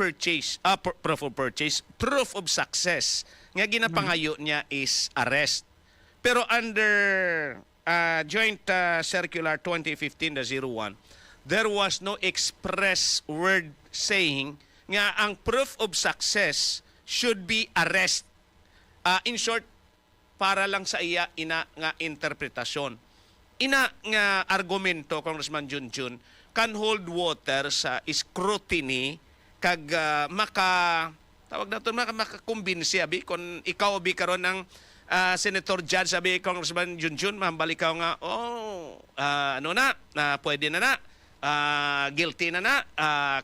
success nga ginapangayo niya is arrest. Pero under Joint Circular 2015-01, there was no express word saying nga ang proof of success should be arrest. In short, para lang sa iya ina nga interpretasyon. Ina nga argumento, Congressman Junjun, can hold water sa scrutiny kag makakumbinsi abi kung ikaw abi karon ng Senator Judge sabi Congressman Junjun, mahambal ikaw nga pwede na guilty na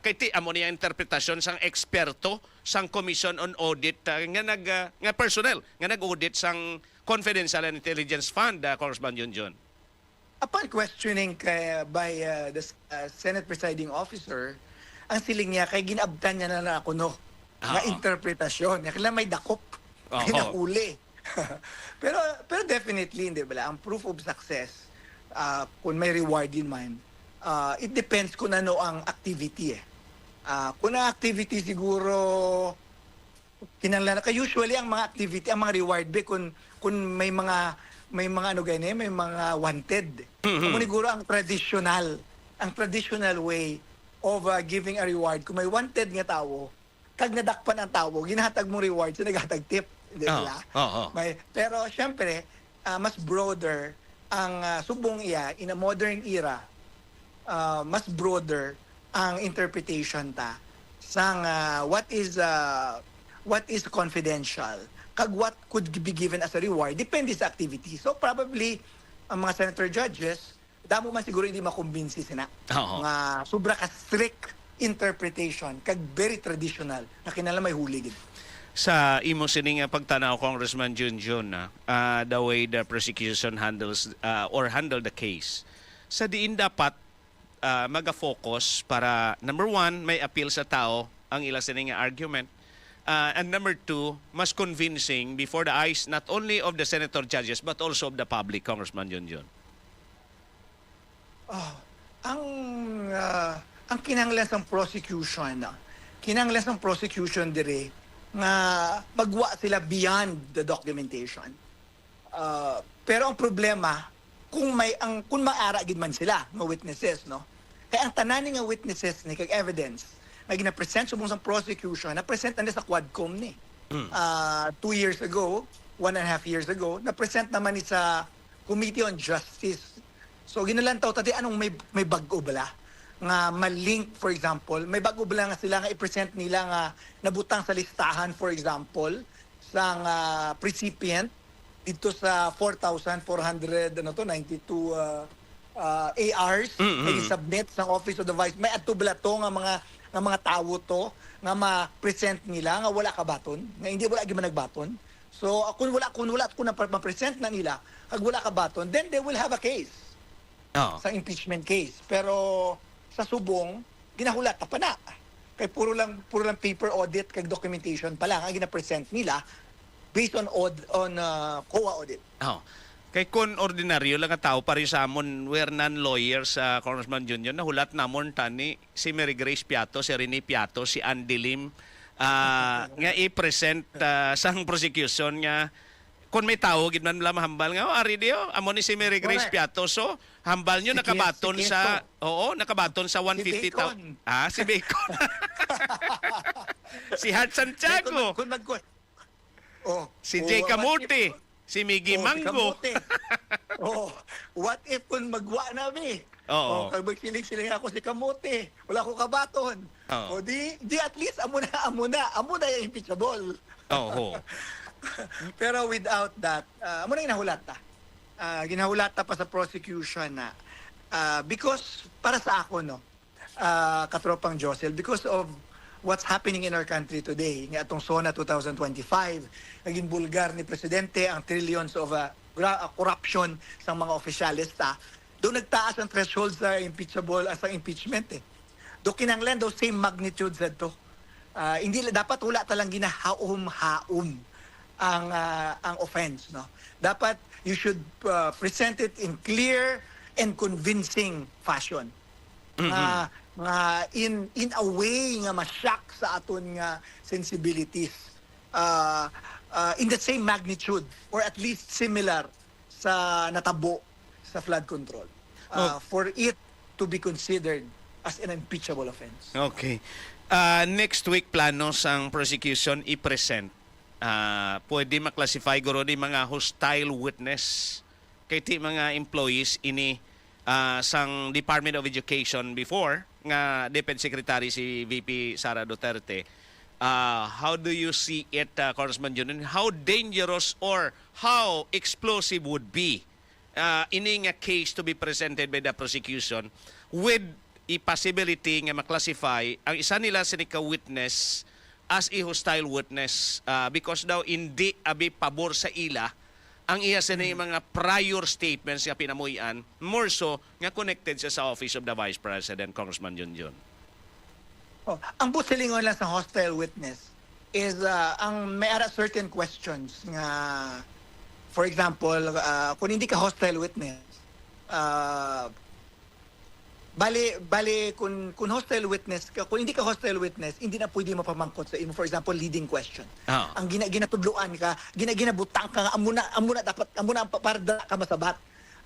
kay ti amo niya interpretasyon sang eksperto sang Commission on Audit nga personnel nga nag-audit sang Confidential and Intelligence Fund, Congressman Junjun. Upon questioning by the Senate Presiding Officer, ang siling niya kay ginabtan niya na ako nga interpretasyon. Kaya may dakop, ginahuli. pero definitely, hindi ba? Ang proof of success, kung may reward din man, it depends kung ano ang activity eh. Kung ang activity siguro kinanglan ka usually ang mga activity, ang mga reward be kung may mga may mga wanted. Kung siguro ang traditional way of giving a reward, kung may wanted nga tao, kag nadakpan ang tao, ginahatag mo reward, so naghatag tip. Di ba? Pero syempre, mas broader ang subong iya in a modern era, mas broader ang interpretation ta sang what is confidential kag what could be given as a reward depende sa activity. So probably ang mga senator judges damo man siguro hindi makumbinsi sina nga sobra ka strict interpretation kag very traditional na kinala may huli gid. Sa imo sining pagtanaw, Congressman Junjun, the way the prosecution handles or handle the case, sa diin dapat maga-focus para number one, may appeal sa tao ang ila sining argument, and number two, mas convincing before the eyes not only of the senator judges but also of the public, Congressman Junjun. Ang kinahanglan sa prosecution dire nga magwa sila beyond the documentation. Pero ang problema kung maara gid man sila nga witnesses, no? Kaya ang tanan nga witnesses ni kag evidence na gina-present subong sa prosecution, na-present na sa Quadcom ni. 2 years ago, 1.5 years ago, na-present naman ni sa Committee on Justice. So ginalantaw tati anong may bag-o bala nga malink, for example, may bago bala nga sila nga i-present nila nga nabutang sa listahan, for example, sang recipient dito sa 4,492 ARs na i-submit sa Office of the Vice. May adto bala to nga mga tawo to nga ma-present nila nga wala ka baton, nga hindi wala gyud nagbaton. So kung wala na ma-present na nila kag wala ka baton, then they will have a case. Sa impeachment case. Pero sa subong ginahulat pa na. Kay puro lang paper audit kag documentation pa lang ang gina-present nila based on COA audit. Kay kun ordinaryo lang nga tao pari sa amon we're non-lawyers, Congressman Junior, nahulat namon tani si Mary Grace Piato, si Rene Piato, si Andy Lim nga i-present sang prosecution nga kung may tao gid man lam hambal nga ari dio amo ni si Mary Grace Correct. Piatoso hambal nyo Si nakabaton si sa Keto. nakabaton sa 150,000. Bacon. Si Bacon. Si Hart Santiago, Kung oh, si oh, Jay what Kamuti, if- si Miggy oh, Mango. si Kamuti. Oh, what if kung magwa na mi? Oo. Kag magsiling-siling ako si Kamuti. Wala ko kabaton. Oo. O di at least amo na yung impeachable. Oo. Pero without that, amo na ginahulata. Ginahulata pa sa prosecution na because para sa ako no, katropang Josel, because of what's happening in our country today, nga atong SONA 2025, naging bulgar ni Presidente ang trillions of corruption sa mga opisyalista, doon nagtaas ang threshold sa impeachable as ang impeachment eh. Do kinanglan daw same magnitude sa to. Hindi dapat wala talang ginahaom-haom ang offense no. Dapat you should present it in clear and convincing fashion. Nga in a way nga ma-shock sa aton nga sensibilities in the same magnitude or at least similar sa natabo sa flood control for it to be considered as an impeachable offense. Okay. Next week plano sang prosecution i-present. Pwede maklasify guro ni mga hostile witness kay ti mga employees ini sang Department of Education before nga Defense Secretary si VP Sara Duterte. How do you see it, Congressman Junon? How dangerous or how explosive would be ini nga case to be presented by the prosecution with a possibility nga maklasify ang isa nila sinika witness as a hostile witness because daw hindi abi pabor sa ila ang iya sa mga prior statements nga pinamuyan, more so nga connected siya sa Office of the Vice President, Congressman Junjun. Oh, ang busilingon lang sa hostile witness is ang may ara certain questions nga, for example, kung hindi ka hostile witness, bali kung hostile witness ka, kung hindi ka hostile witness, hindi na pwede mapamangkot sa imo, for example, leading question. Ang ginatudloan ka, ginabutang ka, amuna dapat amuna parda ka masabat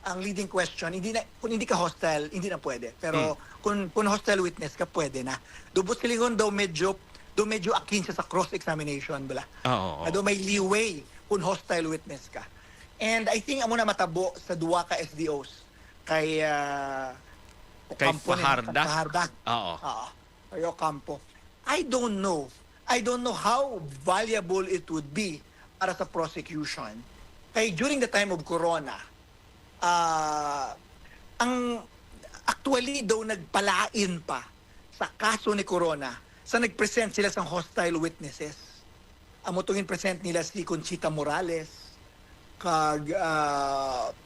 ang leading question. Kung hindi ka hostile, hindi na pwede. Pero kung hostile witness ka, pwede na. Dubot silingon daw medyo akin siya sa cross-examination bala. Do may leeway kung hostile witness ka. And I think amo na matabo sa duwa ka SDOs kay Fajarda? Fajarda. Oo. Kay Ocampo. I don't know how valuable it would be para sa prosecution. Kay during the time of Corona, ang actually daw nagpalain pa sa kaso ni Corona sa nagpresent sila sa hostile witnesses. Amo tungin present nila si Conchita Morales, kag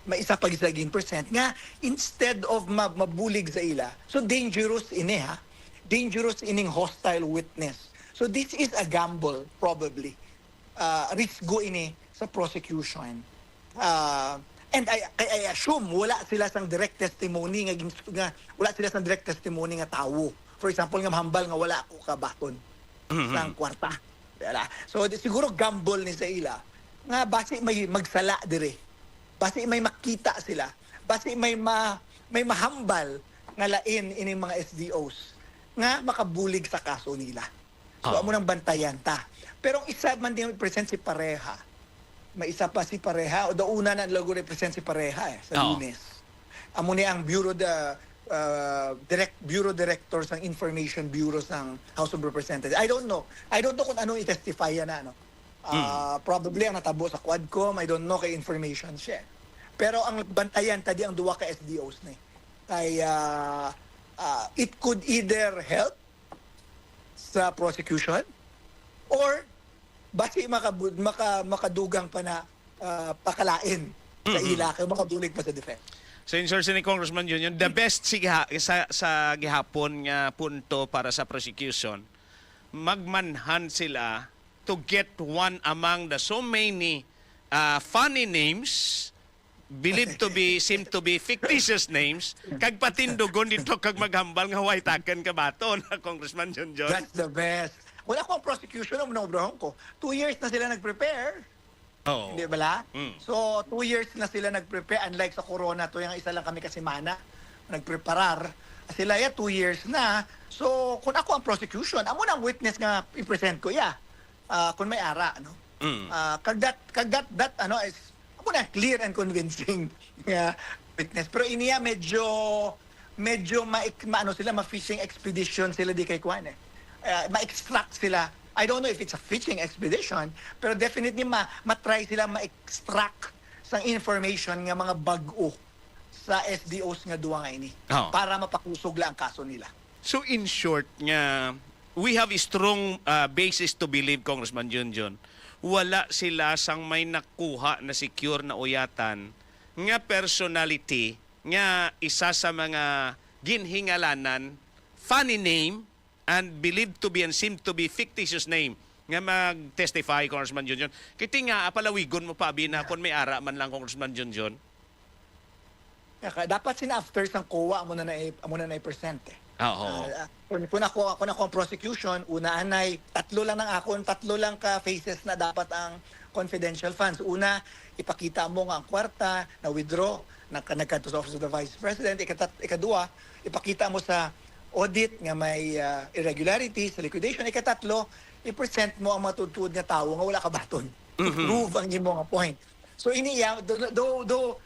may isa pa gisaging percent nga instead of mabulig sa ila, so dangerous ining hostile witness. So this is a gamble probably, risgo ini sa prosecution, and I assume wala sila sang direct testimony nga wala sila sang direct testimony nga tawo, for example nga mahambal nga wala ako kabaton sang kwarta. So siguro gamble ni sa ila nga basi may magsala dire, basi may makita sila, basi may mahambal nga lain ining mga SDOs nga makabulig sa kaso nila. So amo nang bantayan ta. Pero ang isa man din present si Pareha. May isa pa si Pareha, o dauna na logo represent si Pareha sa Lunes. Amo ni ang Bureau Director ng Information Bureau ng House of Representatives. I don't know kung anong i-testify na no. Probably ang natabo sa Quadcom, I don't know kay information siya. Pero ang bantayan tadi ang duwa ka SDOs ni. Kaya it could either help sa prosecution or basi makadugang pa na pakalain sa ila kay makabulig pa sa defense. So insursi ni Congressman Union, the best sa gihapon nga punto para sa prosecution, magmanhan sila to get one among the so many funny names seem to be fictitious names kag patindogon dito kag maghambal nga huway taken ka baton Congressman John John. That's the best. Wala ko ang prosecution ang naobrahon ko. 2 years na sila nag-prepare. Oh. Hindi ba? Mm. So, 2 years na sila nag-prepare. Unlike sa corona, to yung isa lang kami kasi mana, nagpreparar. Sila 2 years na. So, kung ako ang prosecution, amo na ang witness nga i-present ko, kung may ara, no? Kagdat, is, amo na, clear and convincing witness. Pero iniya medyo ma-fishing expedition sila di kay Kwan ma-extract sila. I don't know if it's a fishing expedition, pero definitely ma-try sila ma-extract sa information nga mga bag-o sa SDOs nga duwa nga ini para mapakusog lang ang kaso nila. So in short nga, we have a strong basis to believe, Congressman Junjun, wala sila sang may nakuha na secure na uyatan nga personality nga isa sa mga ginhingalanan, funny name, and believed to be and seemed to be fictitious name nga mag-testify, Congressman Junjun. Kiti nga, apalawigon mo pa, na kung may ara man lang, Congressman Junjun. Dapat after sang COA amo na i-present Oo. Kung ako ang prosecution, una tatlo lang ka phases na dapat ang confidential funds. Una, ipakita mo nga ang kwarta na withdraw nagkadto sa Office of the Vice President. Ikadua, ipakita mo sa audit nga may irregularities sa liquidation. Ikatatlo, i-present mo ang matutuod nga tao nga wala ka baton. To prove ang imo nga point. So iniya, do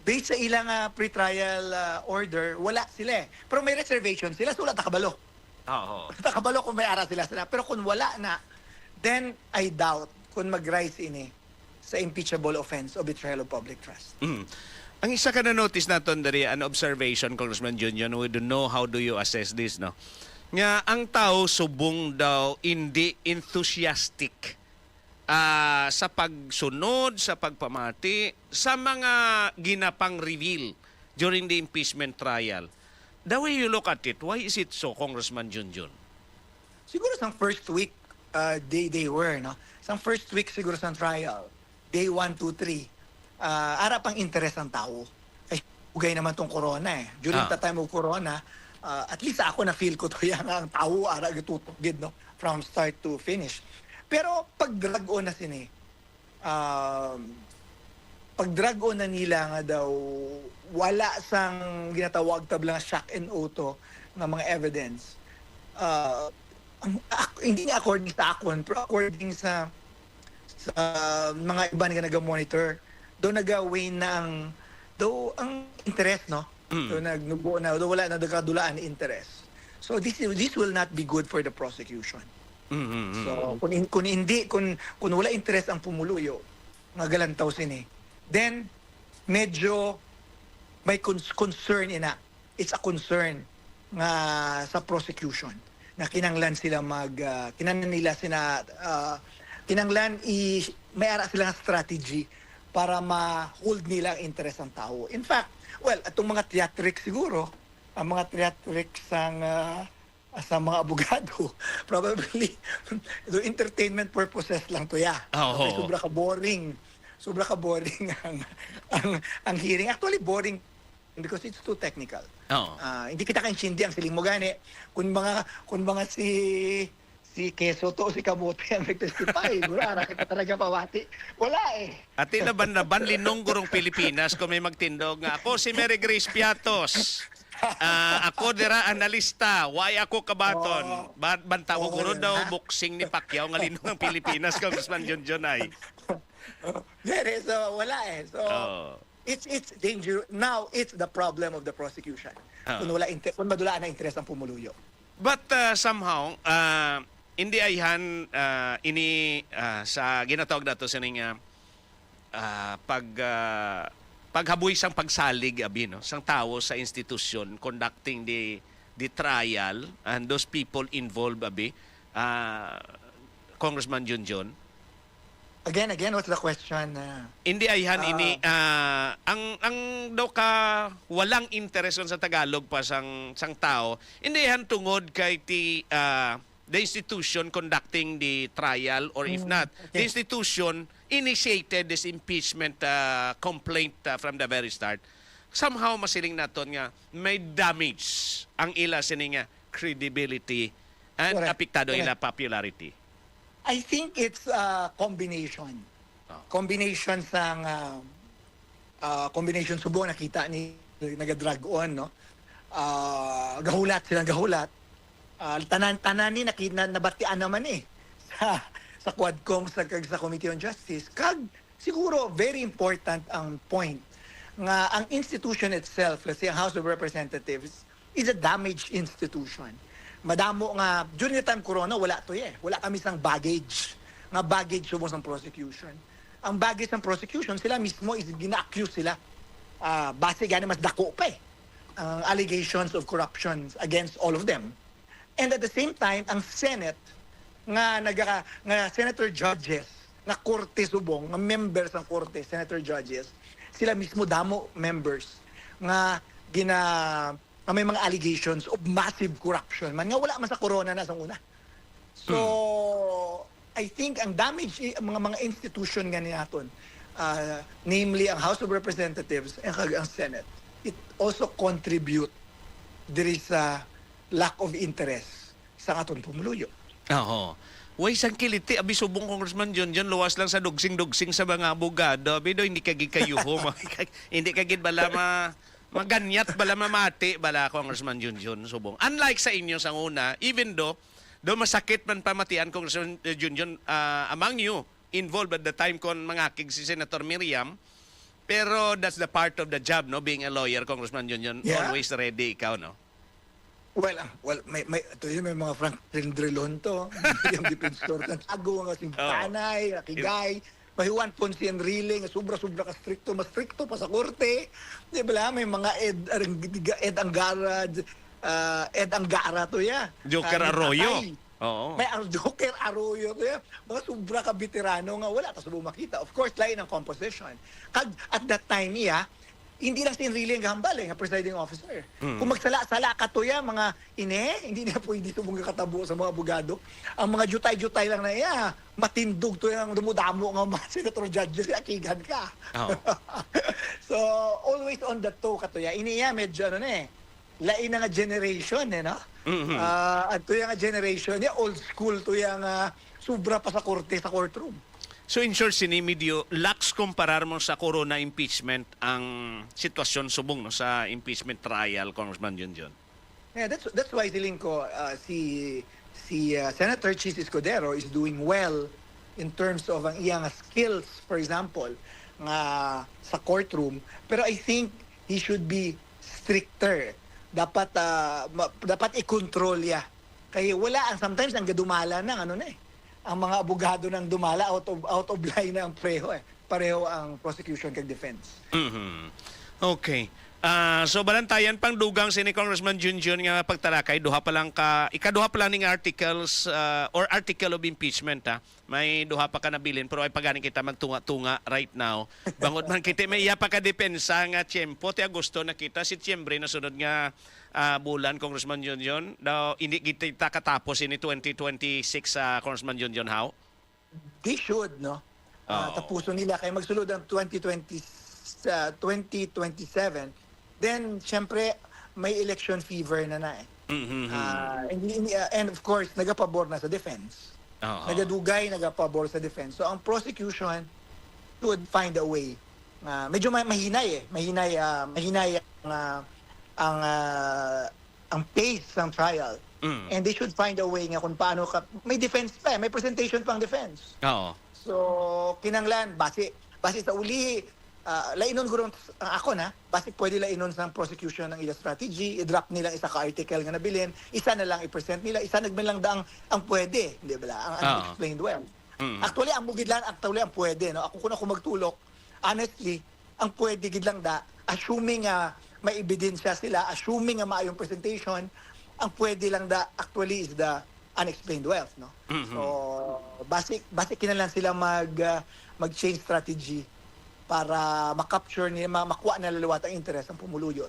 based sa ilang pre-trial order, wala sila Pero may reservation sila, so wala takabalo. Oo. Takabalo kung may ara sila. Pero kung wala na, then I doubt kung mag-rise ini sa impeachable offense o betrayal of public trust. Ang isa ka na notice naton dari an observation, Congressman Junjun, we don't know how do you assess this, no? Nga ang tao subong daw hindi enthusiastic sa pagsunod, sa pagpamati, sa mga ginapang reveal during the impeachment trial. The way you look at it, why is it so, Congressman Junjun? Siguro sa first week, they were, no? Sa first week siguro sa trial, day 1, 2, 3, arap ang interes ng tao. Ay, ugay naman tong corona During the time of corona, at least ako na feel ko to yan ang tao, ara gitutugid, no? From start to finish. Pero pag drag-on na sini, pag drag-on na nila nga daw, wala sang ginatawag tablang shock and auto ng mga evidence. Hindi nga according sa akon, pero according sa mga iba na nag-monitor, doon nag-wane na ang interest, no? Doon nagnubo na, doon wala na nagkadulaan interest. So this will not be good for the prosecution. So kung wala interest ang pumuluyo, nga galantaw sini, then medyo may concern ina. It's a concern nga sa prosecution na kinanglan sila kinanglan may ara silang strategy para ma-hold nila ang interest ng tao. In fact, atong mga theatrics siguro, ang mga theatrics sa mga abogado, probably do entertainment purposes lang to Okay, sobra ka boring ang hearing. Actually boring because it's too technical. Hindi kita kaintindi ang siling mo gani kung mga si Keso to, si Kamote ang nag-testify. Gurara kita talaga pawati. Wala At laban linong gurong Pilipinas kung may magtindog nga ako si Mary Grace Piatos. Ako dira analista, why ako kabaton? Banta ko guro daw boxing ni Pacquiao nga linong ang Pilipinas, Congressman Junjun ay. So wala So it's dangerous. Now it's the problem of the prosecution. Kung madulaan na interes ang pumuluyo. But somehow hindi ayhan sa ginatawag nato sa ning paghaboy sang pagsalig abi no sang tao sa institusyon conducting the trial and those people involved abi Congressman Junjun. Again, what's the question? Hindi ayhan ang daw ka walang interes sa Tagalog pa sang tao. Hindi ayhan tungod kay the institution conducting the trial or if not, the institution initiated this impeachment complaint from the very start. Somehow masiling naton nga may damage ang ila sining credibility and apektado ila popularity. I think it's a combination. combination sang combination subo nakita ni naga-drag on, no? Gahulat silang gahulat. Tanan ni nakita nabatian naman sa Quadcom sa Committee on Justice. Kag siguro very important ang point nga ang institution itself, let's say ang House of Representatives, is a damaged institution. Madamo nga during the time corona wala to wala kami sang baggage subong sang prosecution. Ang baggage ng prosecution sila mismo is gina-accuse sila base gani mas dako pa allegations of corruption against all of them. And at the same time ang Senate nga senator judges na korte subong, nga members ng korte, senator judges, sila mismo damo members nga may mga allegations of massive corruption man nga wala man sa corona na sa una. So I think ang damage mga institution nga naton, namely ang House of Representatives and ang Senate, it also contribute there is a lack of interest sa aton pumuluyo. Oo. Way sang kiliti abi subong Congressman John luwas lang sa dugsing-dugsing sa mga abogado. Bido hindi kagid kayuho, hindi kagid bala maganyat bala mamati bala Congressman John subong. Unlike sa inyo sa una, even though masakit man pamatian Congressman John among you involved at the time kon mangakig si Senator Miriam, pero that's the part of the job, no, being a lawyer, Congressman John. Yeah. Always ready ikaw, no. Well, may mga Franklin Drilon to, yung defensor ng tago, ang Tanay, Akigay, Mahiwan Ponce Enrile, nga sobra-sobra ka stricto, mas stricto pa sa korte. Di ba, may mga Ed Angara to Joker Arroyo. Oo. May Joker Arroyo to mga sobra ka veterano nga wala ta sa makita. Of course, lain ang composition. Kag at that time hindi lang si Enrile ang gahambal nga presiding officer. Kung magsala-sala ka to mga hindi na pwede subong katabo sa mga abogado. Ang mga jutay-jutay lang na matindog to yung dumudamo nga mga senator judges, akigan ka. Oh. So, always on the toe ka to medyo lain na nga generation no? At to yung generation old school to yung sobra pa sa korte, sa courtroom. So in short, Sinimidio, laks comparar mo sa corona impeachment ang sitwasyon subong no, sa impeachment trial, Congressman John. Yeah, that's why feeling ko si Senator 𝐁𝐔𝐋𝐿 Escudero is doing well in terms of ang iyang skills, for example, nga sa courtroom. Pero I think he should be stricter. Dapat i-control Kaya wala sometimes ang gadumala ng ang mga abogado ng dumala out of line na ang pareho ang prosecution kag defense. Okay. So balantayan pang dugang si ni Congressman Junjun nga pagtalakay ikaduha pa lang ning articles or article of impeachment May duha pa ka nabilin pero ay pagani kita magtunga-tunga right now. Bangod man kita may iya pa ka depensa nga tiyempo ti Agosto nakita si Tiyembre na sunod nga bulan Congressman Junjun. Daw hindi kita katapos ini 2026 Congressman Junjun how? They should tapuson nila kay magsulod ang 2027. Then, syempre, may election fever na and of course, nagapabor na sa defense. Nagadugay, nagapabor sa defense. So, ang prosecution should find a way. Medyo mahinay ang pace ng trial. And they should find a way nga kung paano may defense pa, may presentation pang defense. So, kinanglan, base sa uli, lainon gurong ako base pwede lainon sa prosecution ng ila strategy, i-drop nila isa ka article nga nabilin, isa na lang i-present nila, isa nagman lang ang pwede, di ba? Ang explained well. Actually, ang bugidlan, ang pwede, no? Ako magtulok, honestly, ang pwede gidlang assuming may ebidensya sila, assuming maayong presentation, ang pwede lang actually is the unexplained wealth, no? So, basic kinalang sila mag-change strategy para ma-capture nila, makuha na laliwat ang interest ng pumuluyo.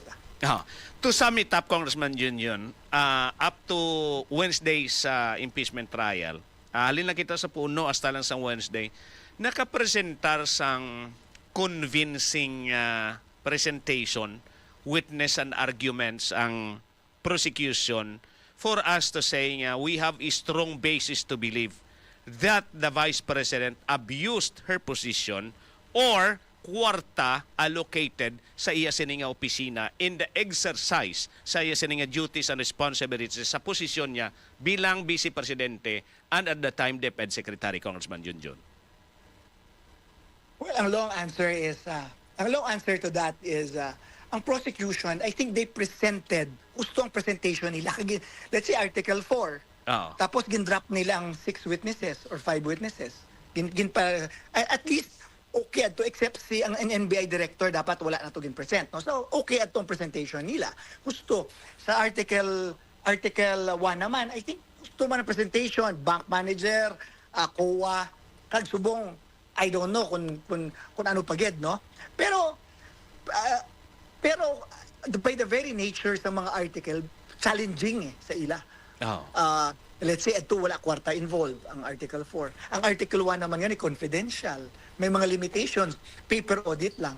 To sum it up, Congressman Junjun, up to Wednesday's impeachment trial, halin lang kita sa puno hasta lang sa Wednesday, nakapresentar sang convincing presentation, witness and arguments ang prosecution for us to say we have a strong basis to believe that the Vice President abused her position or kwarta allocated sa iya sininga opisina in the exercise sa iya sininga duties and responsibilities sa posisyon niya bilang Vice Presidente and at the time DepEd Secretary, Congressman Junjun? Well, ang long answer to that is, ang prosecution, I think they presented, gusto ang presentation nila. Let's say Article 4. Oo. Tapos gin-drop nila ang 6 witnesses or 5 witnesses. At least, okay to except si ang NBI director, dapat wala na to gin-present. No? So, okay at ang presentation nila. Gusto. Sa Article 1 naman, I think gusto man ang presentation, bank manager, COA, kagsubong, I don't know kung ano pagid, no? Pero by the very nature sa mga article, challenging sa ila. Oo. Let's say, ito wala kwarta involved, ang Article 4. Ang Article 1 naman yan, confidential. May mga limitations, paper audit lang.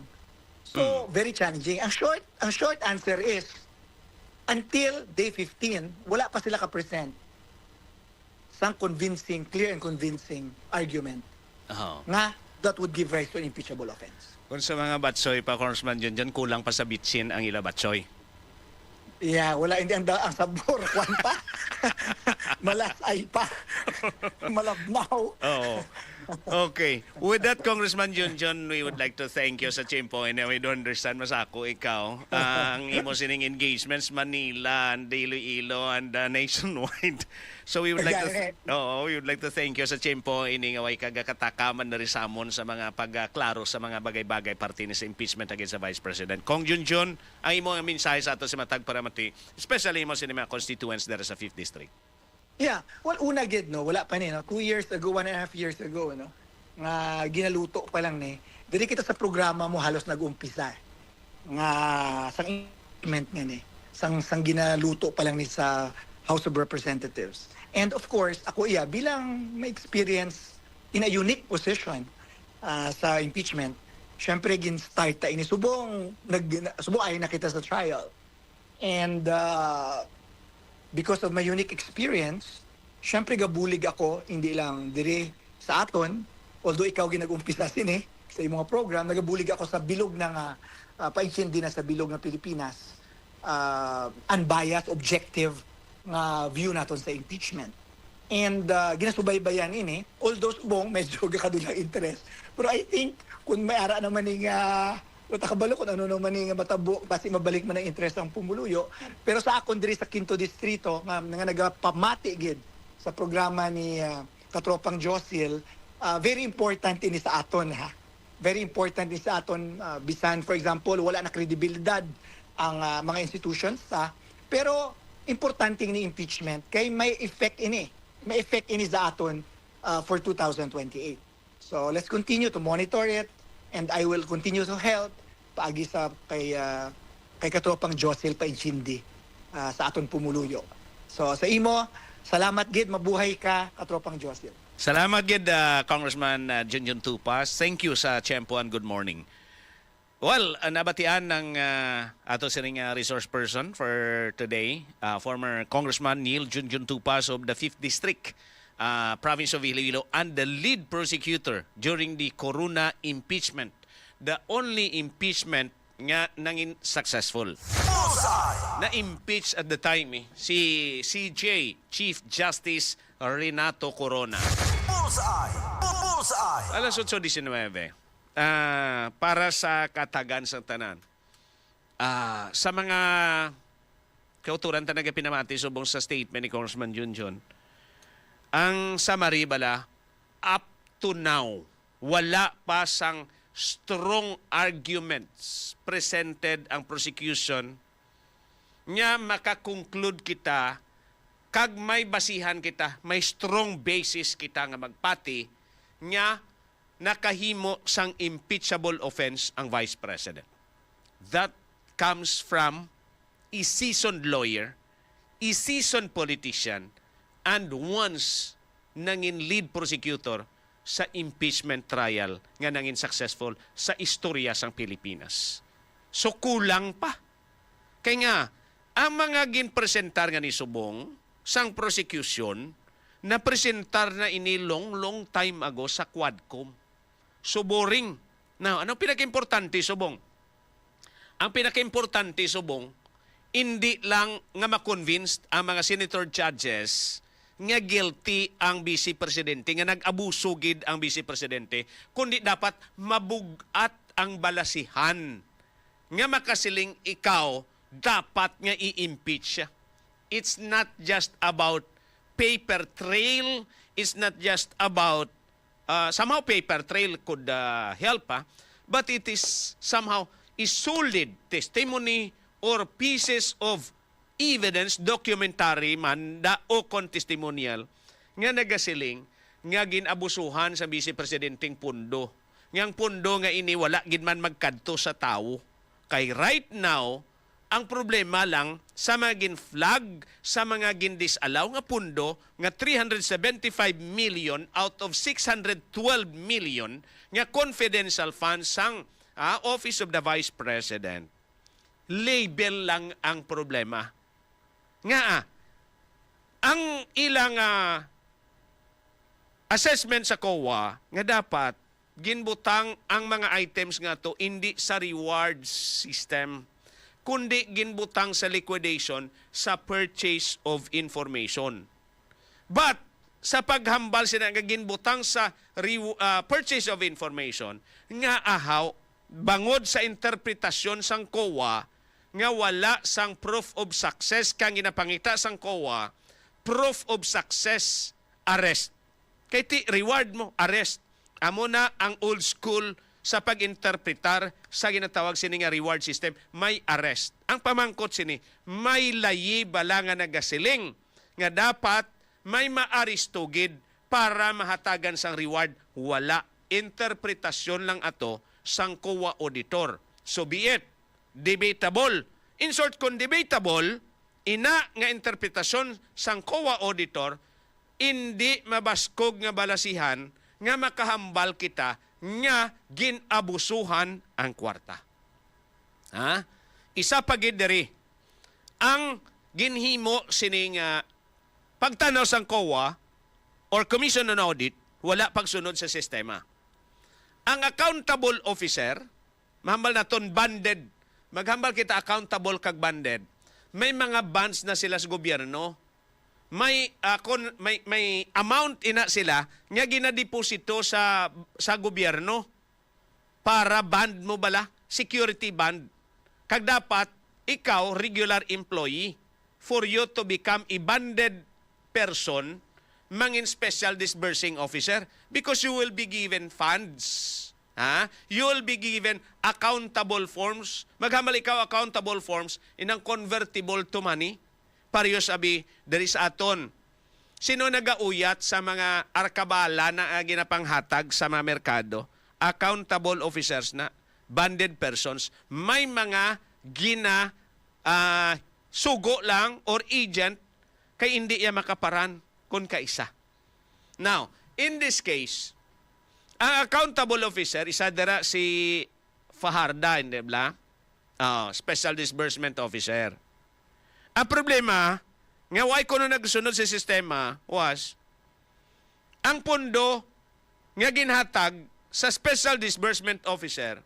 So, very challenging. Ang short answer is, until day 15, wala pa sila ka-present sa clear and convincing argument Oo. nga that would give rise to an impeachable offense. Kung sa mga batsoy pa, Congressman Junjun, kulang pa sa bitsin ang ila batsoy. Yeah, wala, hindi ang sabor, kwan pa. Malasay pa. Malabnaw. Oo. Okay. With that, Congressman Junjun, we would like to thank you sa Chimpo and we don't understand masako ikaw. Ang imo sining engagements Manila and Iloilo and nationwide. So we would like to we would like to thank you sa Chimpo ini nga way kagakatakaman na risamon sa mga pagklaro sa mga bagay-bagay parte ni sa impeachment against the Vice President. Kong Junjun, ang imo nga mensahe sa ato si matag paramati, especially imo sa mga constituents there sa 5th District. Yeah, well, una gid, no, wala pa ni, no? 2 years ago, 1.5 years ago, no? Nga ginaluto pa lang ni. Diri kita sa programa mo halos nag-umpisa. Nga sang implement nga ni. Sang ginaluto pa lang ni sa House of Representatives. And of course, ako bilang may experience in a unique position sa impeachment, syempre gin-start ta ini subong ay nakita sa trial. And because of my unique experience, syempre gabulig ako, hindi lang diri sa aton, although ikaw ginag-umpisa sini sa imong mga program, nagabulig ako sa bilog ng painsyindi na sa bilog ng Pilipinas, unbiased, objective nga view naton sa impeachment. And ginasubaybayan ini, although subong medyo gakadulang interest, pero I think kung may ara naman nga kabalo kung ano naman nga matabo kasi mabalik man ang interest ang pumuluyo. Pero sa akon diri sa 5th Distrito nga nagapamati gid sa programa ni Katropang Josil, very important ini sa aton ha. Very important ini sa aton bisan for example wala na kredibilidad ang mga institutions pero importante ni impeachment kay may effect ini. May effect ini sa aton for 2028. So let's continue to monitor it. And I will continue to help paagi sa kay Katropang Josil Painchindi sa aton pumuluyo. So sa imo, salamat gid, mabuhay ka Katropang Josil. Salamat gid Congressman Junjun Tupas. Thank you sa Chempo and good morning. Well, nabatian ng ato sining resource person for today, former Congressman Neil Junjun Tupas of the 5th District, province of Iloilo, and the lead prosecutor during the Corona impeachment. The only impeachment nga nangin successful. Na-impeach at the time si CJ, Chief Justice Renato Corona. Alas 8:19. Para sa katagan sa tanan. Sa mga kauturan talaga pinamati subong sa statement ni Congressman Junjun, ang summary bala, up to now, wala pa sang strong arguments presented ang prosecution nga makakonclude kita kag may basihan kita, may strong basis kita nga magpati nga nakahimo sang impeachable offense ang Vice President. That comes from a seasoned lawyer, a seasoned politician, and once nangin lead prosecutor sa impeachment trial nga nangin successful sa istorya sang Pilipinas. So kulang pa. Kaya nga, ang mga ginpresentar nga ni Subong sang prosecution napresentar na ini long time ago sa Quadcom. So boring. Now, anong pinaka-importante, Subong? Ang pinaka-importante, Subong, hindi lang nga ma-convince ang mga senator judges nga guilty ang vice presidente, nga nag-abuso gid ang vice presidente, kundi dapat mabugat ang balasihan nga makasiling ikaw dapat nga i-impeach siya. It's not just about paper trail, it's not just about somehow paper trail could help, but it is somehow a solid testimony or pieces of evidence, documentary man da o testimonial nga nagasiling nga ginabusuhan sa vice presidenteng pundo. Ngang pundo nga ini wala gid man magkadto sa tawo. Kay right now, ang problema lang sa mga gin-flag, sa mga gin-disalaw nga pundo nga 375 million out of 612 million nga confidential funds sang Office of the Vice President. Label lang ang problema. Nga ang ilang assessment sa COA nga dapat ginbutang ang mga items nga to hindi sa reward system, kundi ginbutang sa liquidation sa purchase of information. But sa paghambal sila nga ginbutang sa purchase of information, nga ahaw, bangod sa interpretasyon sang COA, nga wala sang proof of success kang ginapangita sang COA, proof of success, arrest. Kay ti reward mo, arrest. Amo na ang old school sa pag-interpretar sa ginatawag sini nga reward system, may arrest. Ang pamangkot sini, may layi bala nga nagasiling nga dapat may maaristugid para mahatagan sang reward. Wala. Interpretasyon lang ato sang COA auditor. So be it. Debatable. In short, kung debatable, ina nga interpretasyon sang COA auditor, hindi mabaskog nga balasihan nga makahambal kita nga ginabusuhan ang kwarta. Isa pa gid diri ang ginhimo sining pagtanaw sang COA or Commission on Audit, wala pagsunod sa sistema. Ang accountable officer, mahambal naton banded. Maghambal kita accountable kag banded. May mga bonds na sila sa gobyerno. May amount ina sila nga ginadeposito sa gobyerno para band mo bala, security band. Kag dapat ikaw regular employee for you to become a banded person, mangin special disbursing officer, because you will be given funds. You will be given accountable forms. Maghamal ikaw accountable forms inang convertible to money. Pariyo sabi, dari sa aton. Sino nagauyat sa mga arkabala na ginapanghatag sa mga merkado? Accountable officers na, banded persons. May mga sugo lang or agent kay hindi iya makaparan kung kaisa. Now, in this case, ang accountable officer, isa dara si Fajarda, hindi ba? Special Disbursement Officer. Ang problema, nga why ko na nagsunod sa sistema was, ang pondo nga ginhatag sa Special Disbursement Officer,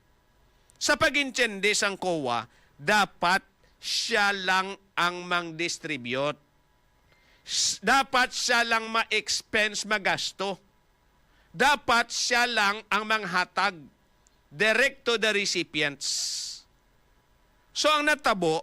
sa pag-intindi sang COA, dapat siya lang ang mang-distribute. Dapat siya lang ma-expense, magasto. Dapat siya lang ang manghatag direct to the recipients. So ang natabo,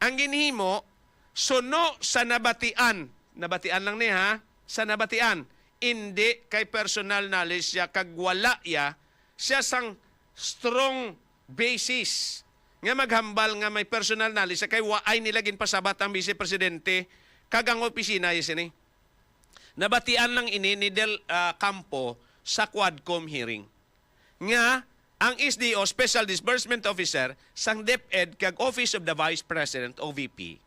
ang ginhimo, suno sa nabatian. Nabatian lang niya, sa nabatian. Hindi kay personal knowledge siya, kag wala siya sang strong basis nga maghambal nga may personal knowledge siya, kay waay nila ginpasabat ang Vice Presidente kag ang opisina yun. Nabatian lang ini ni Del Campo sa Quadcom hearing. Nga, ang SDO, Special Disbursement Officer, sang DepEd kag Office of the Vice President, OVP,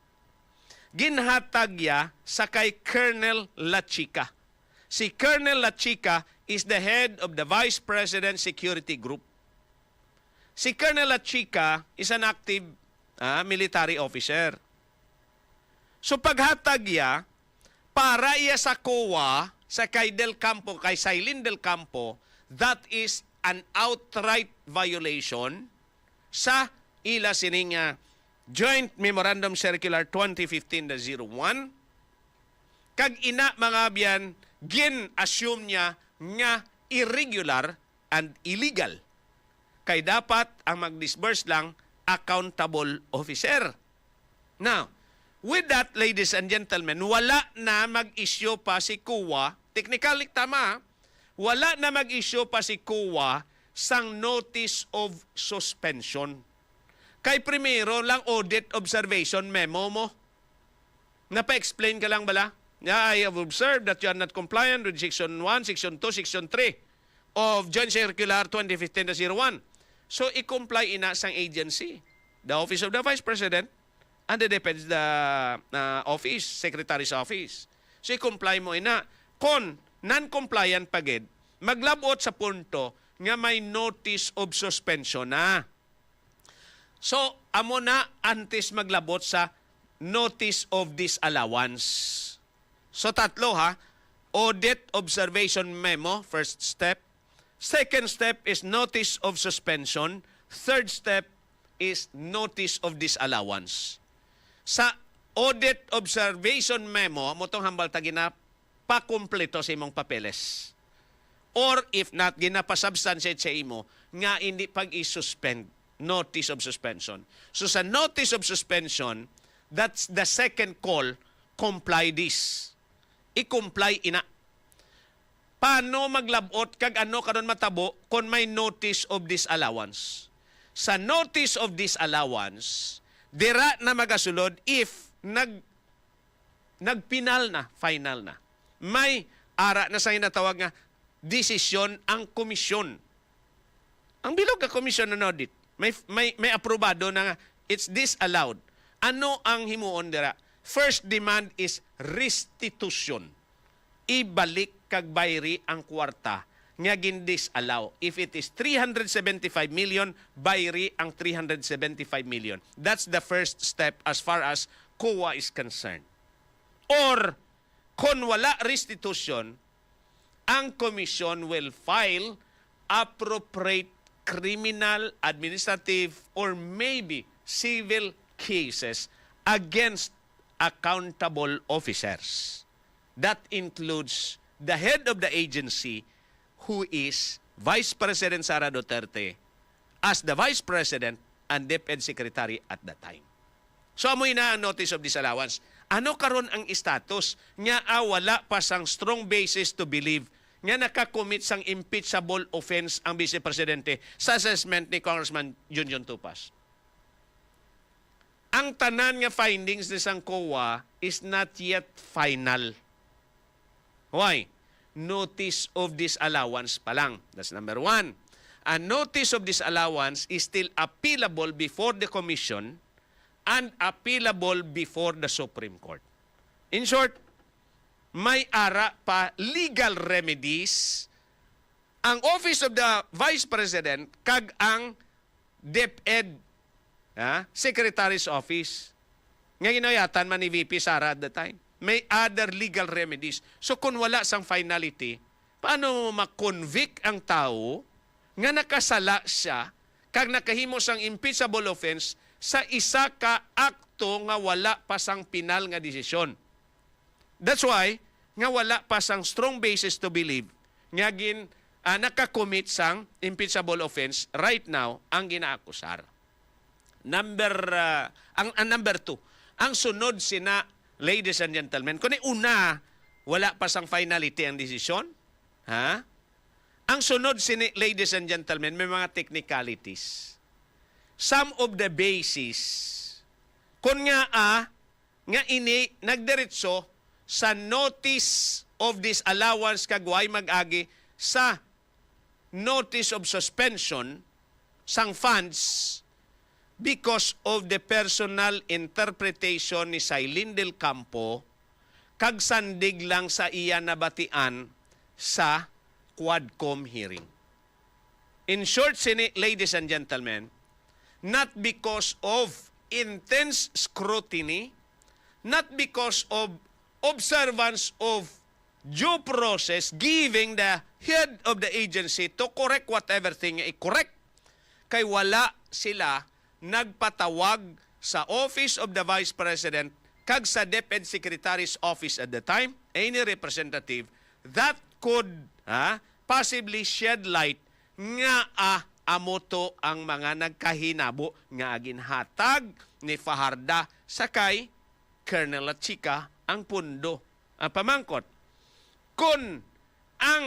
ginhatag sa kay Colonel Lachica. Si Colonel Lachica is the head of the Vice President Security Group. Si Colonel Lachica is an active military officer. So paghatag para iya sa COA, sa kay Del Campo, kay Sailin Del Campo, that is an outright violation sa ila sining Joint Memorandum Circular 2015-01. Kag ina mga biyan, gin-assume niya nga irregular and illegal. Kay dapat ang mag-disburse lang accountable officer. Now, with that, ladies and gentlemen, wala na mag-issue pa si COA, technically tama, wala na mag-issue pa si COA sang notice of suspension. Kay primero lang audit observation memo mo. Napa-explain ka lang bala? I have observed that you are not compliant with Section 1, Section 2, Section 3 of Joint Circular 2015-01. So, i-comply ina sang agency, the Office of the Vice President, and the depends the office, Secretary's office. So, i-comply mo ina. Kung non-compliant pagid, maglabot sa punto nga may notice of suspension na. So, amo na antes maglabot sa notice of disallowance. So, tatlo ha. Audit observation memo, first step. Second step is notice of suspension. Third step is notice of disallowance. Sa audit observation memo, motong hambal ta pakumpleto sa imong papeles. Or if not, ginapasubstantiate sa imo, nga hindi pag-i-suspend, notice of suspension. So sa notice of suspension, that's the second call, comply this. I-comply ina. Paano maglabot kag ano karon matabo kung may notice of disallowance? Sa notice of disallowance, dira na magasulod if nagpinal na, final na. May ara na sa hinatawag nga desisyon ang komisyon. Ang bilog ka komisyon na audit. May aprobado na nga, it's disallowed. Ano ang himuon dira? First demand is restitution. Ibalik kag bayri ang kwarta nga gin-disallow. If it is 375 million, bayri ang 375 million. That's the first step as far as COA is concerned. Or, kung wala restitution, ang commission will file appropriate criminal, administrative, or maybe civil cases against accountable officers. That includes the head of the agency, who is Vice President Sara Duterte, as the Vice President and DepEd Secretary at that time. So amoy na ang notice of disallowance. Ano karon ang status nga wala pa sang strong basis to believe nga nakakommit sang impeachable offense ang Vice Presidente sa assessment ni Congressman Junjun Tupas? Ang tanan nga findings ni sang COA is not yet final. Why? Notice of disallowance pa lang. That's number one. A notice of disallowance is still appealable before the Commission and appealable before the Supreme Court. In short, may ara pa legal remedies ang Office of the Vice President kag ang DepEd Secretary's Office. Nga ginayatan man ni VP Sara at the time. May other legal remedies. So kung wala sang finality, paano makonvict ang tao nga nakasala siya kag nakahimo sang impeachable offense sa isa ka akto nga wala pa sang pinal nga desisyon? That's why nga wala pa sang strong basis to believe nga nakakommit sang impeachable offense right now ang ginaakusar. Number two, ang sunod sina, ladies and gentlemen, kung una, wala pa sang finality ang desisyon, ha? Ang sunod sini, ladies and gentlemen, may mga technicalities. Some of the basis, kung nga ini nagdiretso sa notice of disallowance kagway mag-agi sa notice of suspension sang funds because of the personal interpretation ni Sailin Del Campo kag sandig lang sa iya nabatian sa Quadcom hearing. In short, ladies and gentlemen, not because of intense scrutiny, not because of observance of due process, giving the head of the agency to correct whatever thing i-correct. Kay wala sila nagpatawag sa Office of the Vice President kag sa DepEd Secretary's Office at the time, any representative that could possibly shed light nga amoto ang mga nagkahinabo nga ginhatag ni Fajarda sakay Colonel at Chika ang pundo. Pamangkot, kung ang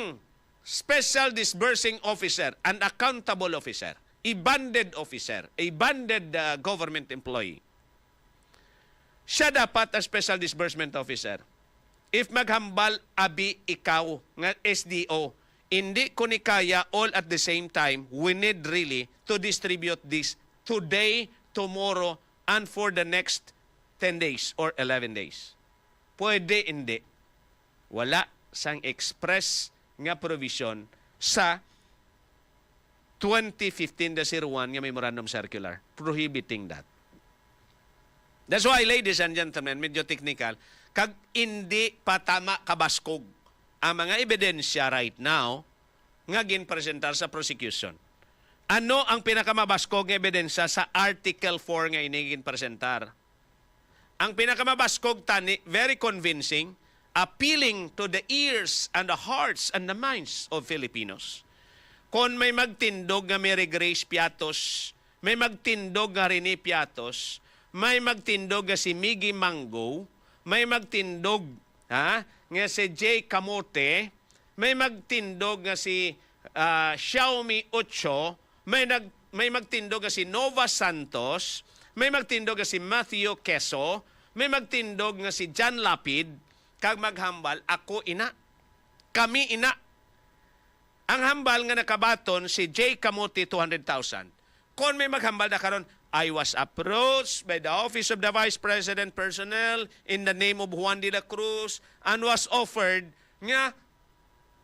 Special Disbursing Officer, an accountable officer, a banded officer, a banded government employee, siya dapat ang Special Disbursement Officer. If maghambal, abi ikaw nga SDO, hindi ko ni kaya all at the same time, we need really to distribute this today, tomorrow, and for the next 10 days or 11 days. Pwede, hindi. Wala sang express nga provision sa 2015-01 nga Memorandum Circular prohibiting that. That's why, ladies and gentlemen, medyo technical, kag hindi patama kabaskog ang mga ebidensya right now nga ginpresentar sa prosecution. Ano ang pinakamabaskog nga ebidensya sa Article 4 nga inigin presentar? Ang pinakamabaskog tani, very convincing, appealing to the ears and the hearts and the minds of Filipinos. Kung may magtindog nga Mary Grace Piatos, may magtindog nga Rene Piatos, may magtindog nga si Miggy Mango, may magtindog nga si 𝐁𝐔𝐿𝐿, may magtindog nga si 𝐊𝐚𝐕𝐄, may magtindog nga si Nova Santos, may magtindog nga si 𝐷𝐻𝐿𝐿𝐿, may magtindog nga si John Lapid, kag maghambal, ako ina, kami ina. Ang hambal nga nakabaton si 𝐁𝐘𝐒 200,000. Kung may maghambal na karon, I was approached by the Office of the Vice President personnel in the name of Juan de la Cruz and was offered nga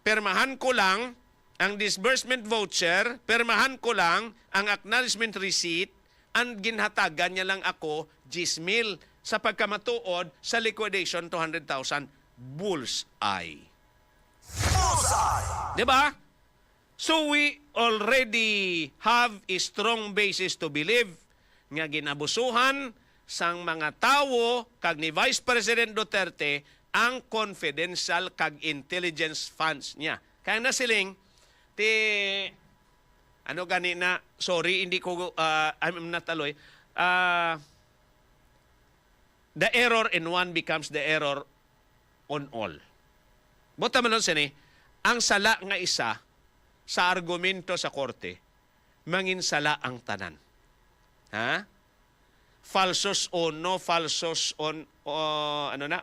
permahan ko lang ang disbursement voucher, permahan ko lang ang acknowledgement receipt, and ginhatagan niya lang ako 10,000 sa pagkamatuod sa liquidation 200,000. Bullseye. Diba? So we already have a strong basis to believe nga ginabusuhan sang mga tawo kag ni Vice President Duterte ang confidential kag intelligence funds niya. Kaya nasiling, ano ganina, sorry, hindi ko, I'm not aloy, the error in one becomes the error on all. Bota man nun sini, ang sala nga isa sa argumento sa korte, mangin sala ang tanan. Falsos uno, falsos ano na,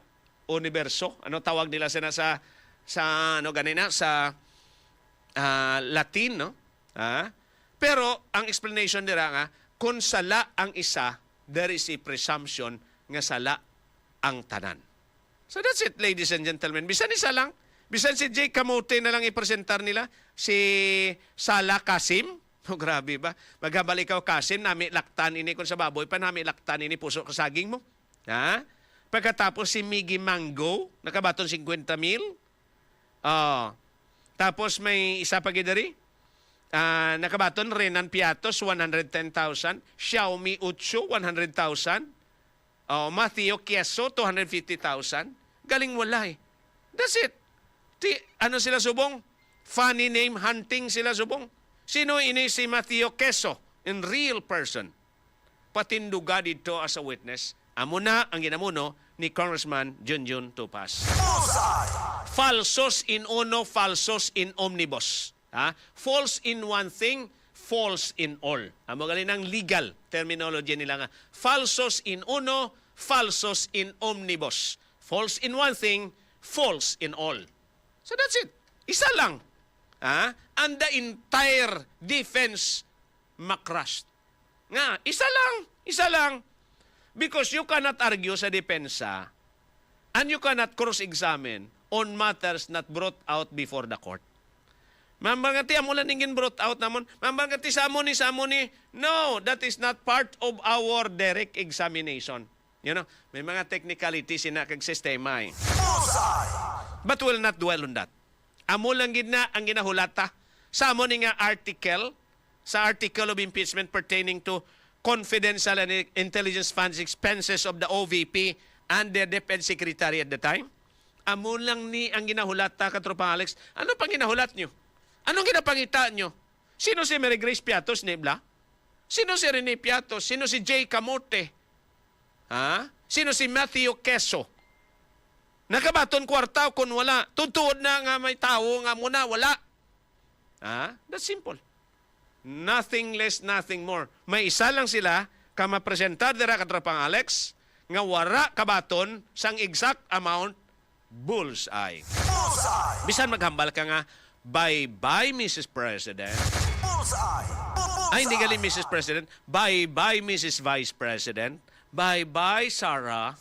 universo. Ano tawag nila sa ano ganina, sa Latin, no? Pero ang explanation nila nga, kung sala ang isa, there is a presumption nga sala ang tanan. So that's it, ladies and gentlemen. Bisan isa lang, bisan si 𝐁𝐘𝐿𝐿 na lang ipresentar nila, si Sala Kasim. Oh, grabe ba? Maghambal ikaw, Kasim, nami laktan ini kung sa baboy pa, nami laktan ini puso kasaging mo. Pagkatapos si Miggy Mango, nakabaton 50,000. Tapos may isa pa gidari, nakabaton Renan Piatos, 110,000. 𝐊𝐚𝐕𝐄, 100,000. 𝐷𝐻𝐿𝐿𝐿, 250,000. Galing wala eh. That's it. Ano sila subong? Funny name hunting sila subong. Sino ini si 𝐷𝐻𝐿𝐿 in real person? Patinduga dito as a witness. Amo na ang ginamuno ni Congressman Junjun Tupas. Falsos in uno, falsos in omnibus. False in one thing, false in all. Amo galing ng legal terminology nila nga. Falsos in uno, falsos in omnibus. False in one thing, false in all. So that's it. Isa lang. And the entire defense makrashed. Nga, isa lang. Because you cannot argue sa depensa and you cannot cross-examine on matters not brought out before the court. Mambangati amo lang ningin brought out namon. Mambangati sa amo ni. No, that is not part of our direct examination. You know, may mga technicalities na kag sistema eh. But we'll not dwell on that. Amo lang gid na ang ginahulata sa amo ni nga article, sa article of impeachment pertaining to confidential and intelligence funds expenses of the OVP and the Defense Secretary at the time. Amo lang ni ang ginahulata, Katropang Alex. Ano pang ginahulat nyo? Anong ginapangita nyo? Sino si Mary Grace Piatos, Nebla? Sino si Rene Piatos? Sino si 𝐁𝐔𝐋𝐿? Ha? Sino si Matthew Quezon? Nakabaton kwartaw kung wala. Tutuod na nga may tao nga muna, wala. Ha? That's simple. Nothing less, nothing more. May isa lang sila ka mapresentar dira, Katropang Alex, nga wara kabaton sang exact amount bullseye. Bisan maghambal ka nga, bye-bye, Mrs. President. Ay, hindi galing Mrs. President. Bye-bye, Mrs. Vice President. Bye-bye, Sarah.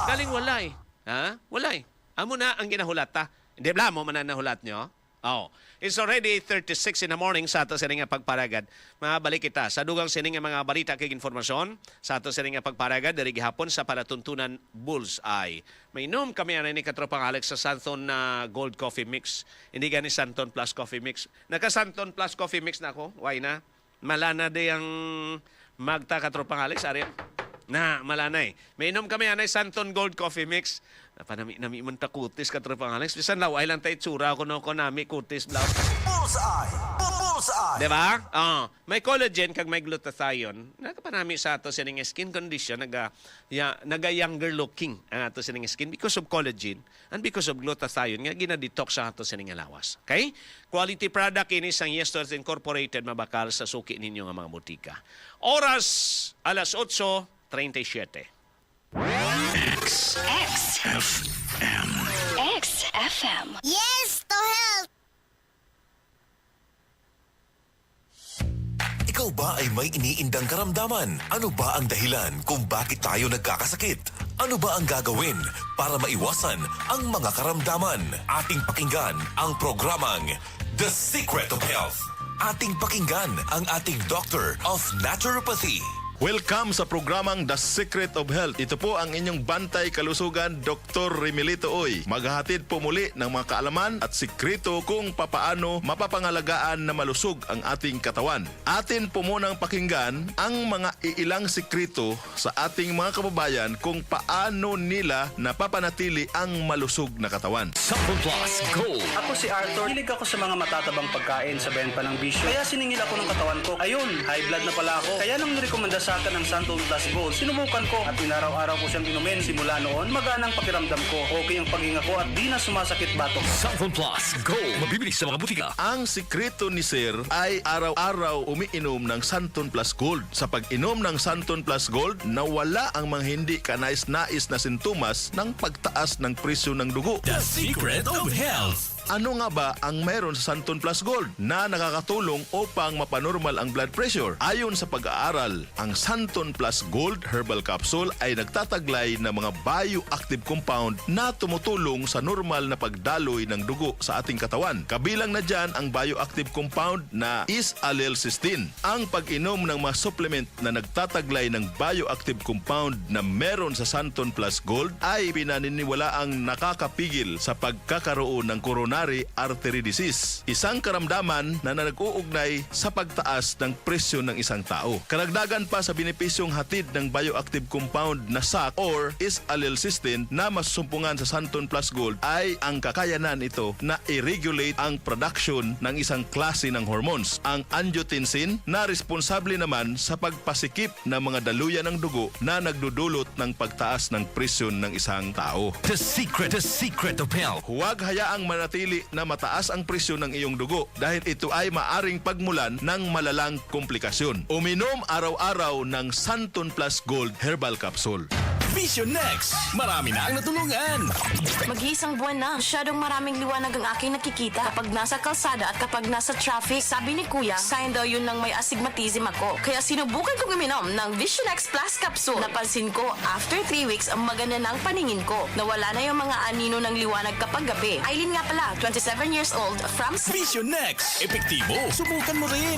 Galing wala eh. Ha? Wala eh. Amo na ang ginahulata. Hindi ba mo man nahulat nyo? Oh. It's already 8:36 in the morning sa ato sining nga pagparagad. Mabalik kita sa dugang sining nga mga balita kay informasyon sa ato sining nga pagparagad diri gihapon sa palatuntunan Bullseye. Mainom kami ani ni Katropang Alex sa Santon na Gold Coffee Mix. Hindi gani Santon Plus Coffee Mix. Naka Santon Plus Coffee Mix na ako. Why na? Malana de ang magta, Katropang Alex ari. Na malana eh. Mainom kami anay Santon Gold Coffee Mix. Nami man ta kutis, Katropang Alex. Bisan laway lang tayo tsura ko nami kutis law. Bullseye! Diba? May collagen kag may glutathione. Nakapanami sa ato sining skin condition naga-younger looking ang ato sining skin because of collagen and because of glutathione nga gina-detox sa ato sining lawas. Okay? Quality product ini sang Yestors Incorporated mabakal sa suki ninyo nga mga butika. Oras alas 8:37. XFM. Yes to health! Ikaw ba ay may iniindang karamdaman? Ano ba ang dahilan kung bakit tayo nagkakasakit? Ano ba ang gagawin para maiwasan ang mga karamdaman? Ating pakinggan ang programang The Secret of Health. Ating pakinggan ang ating Doctor of Naturopathy. Welcome sa programang The Secret of Health. Ito po ang inyong bantay kalusugan, Dr. Remilito Oy. Maghahatid po muli ng mga kaalaman at sikreto kung papaano mapapangalagaan na malusog ang ating katawan. Atin po munang pakinggan ang mga iilang sikreto sa ating mga kababayan kung paano nila napapanatili ang malusog na katawan. Sample Plus Gold. Ako si Arthur. Hilig ako sa mga matatabang pagkain sa benta ng bisyo. Kaya siningil ako ng katawan ko. Ayun, high blood na pala ako. Kaya nang nirekomenda sa akin ng Santon Plus Gold, sinubukan ko at inaraw-araw ko siyang inumin. Simula noon, magaan ang pakiramdam ko. Okay ang paghinga ko at di na sumasakit batok. Sample Plus Gold. Mabibili sa mga butika. Ang sikreto ni Sir ay araw-araw umiinom ng Santon Plus Gold. Sa pag-inom ng Santon Plus Gold, nawala ang mga hindi kanais-nais na sintomas ng pagtaas ng presyo ng dugo. The Secret of Health. Ano nga ba ang mayroon sa Santon Plus Gold na nakakatulong upang mapanormal ang blood pressure? Ayon sa pag-aaral, ang Santon Plus Gold Herbal Capsule ay nagtataglay ng mga bioactive compound na tumutulong sa normal na pagdaloy ng dugo sa ating katawan. Kabilang na dyan ang bioactive compound na 𝐰𝐢𝐭𝐡. Ang pag-inom ng mga supplement na nagtataglay ng bioactive compound na meron sa Santon Plus Gold ay pinaniniwalaang nakakapigil sa pagkakaroon ng coronary artery disease, isang karamdaman na nag-uugnay sa pagtaas ng presyo ng isang tao. Karagdagan pa sa benepisyong hatid ng bioactive compound na SAC or 𝐰𝐢𝐭𝐡 na masusumpungan sa Santon Plus Gold ay ang kakayanan ito na i-regulate ang production ng isang klase ng hormones, ang angiotensin, na responsable naman sa pagpasikip ng mga daluyan ng dugo na nagdudulot ng pagtaas ng presyon ng isang tao. The Secret of Health. Huwag hayaang manatili na mataas ang presyon ng iyong dugo dahil ito ay maaring pagmulan ng malalang komplikasyon. Uminom araw-araw ng Santon Plus Gold Herbal Capsule. Vision Next. Marami na ang natulungan. Mag-iisang buwan na. Masyadong maraming liwanag ang aking nakikita kapag nasa kalsada at kapag nasa traffic. Sabi ni Kuya, sign daw yun ng may astigmatism ako. Kaya sinubukan kong uminom ng Vision X Plus Capsule. Napansin ko, after 3 weeks, ang maganda na ang paningin ko. Nawala na yung mga anino ng liwanag kapag gabi. Aileen nga pala, 27 years old, from... Vision Next. Epektibo. Subukan mo rin.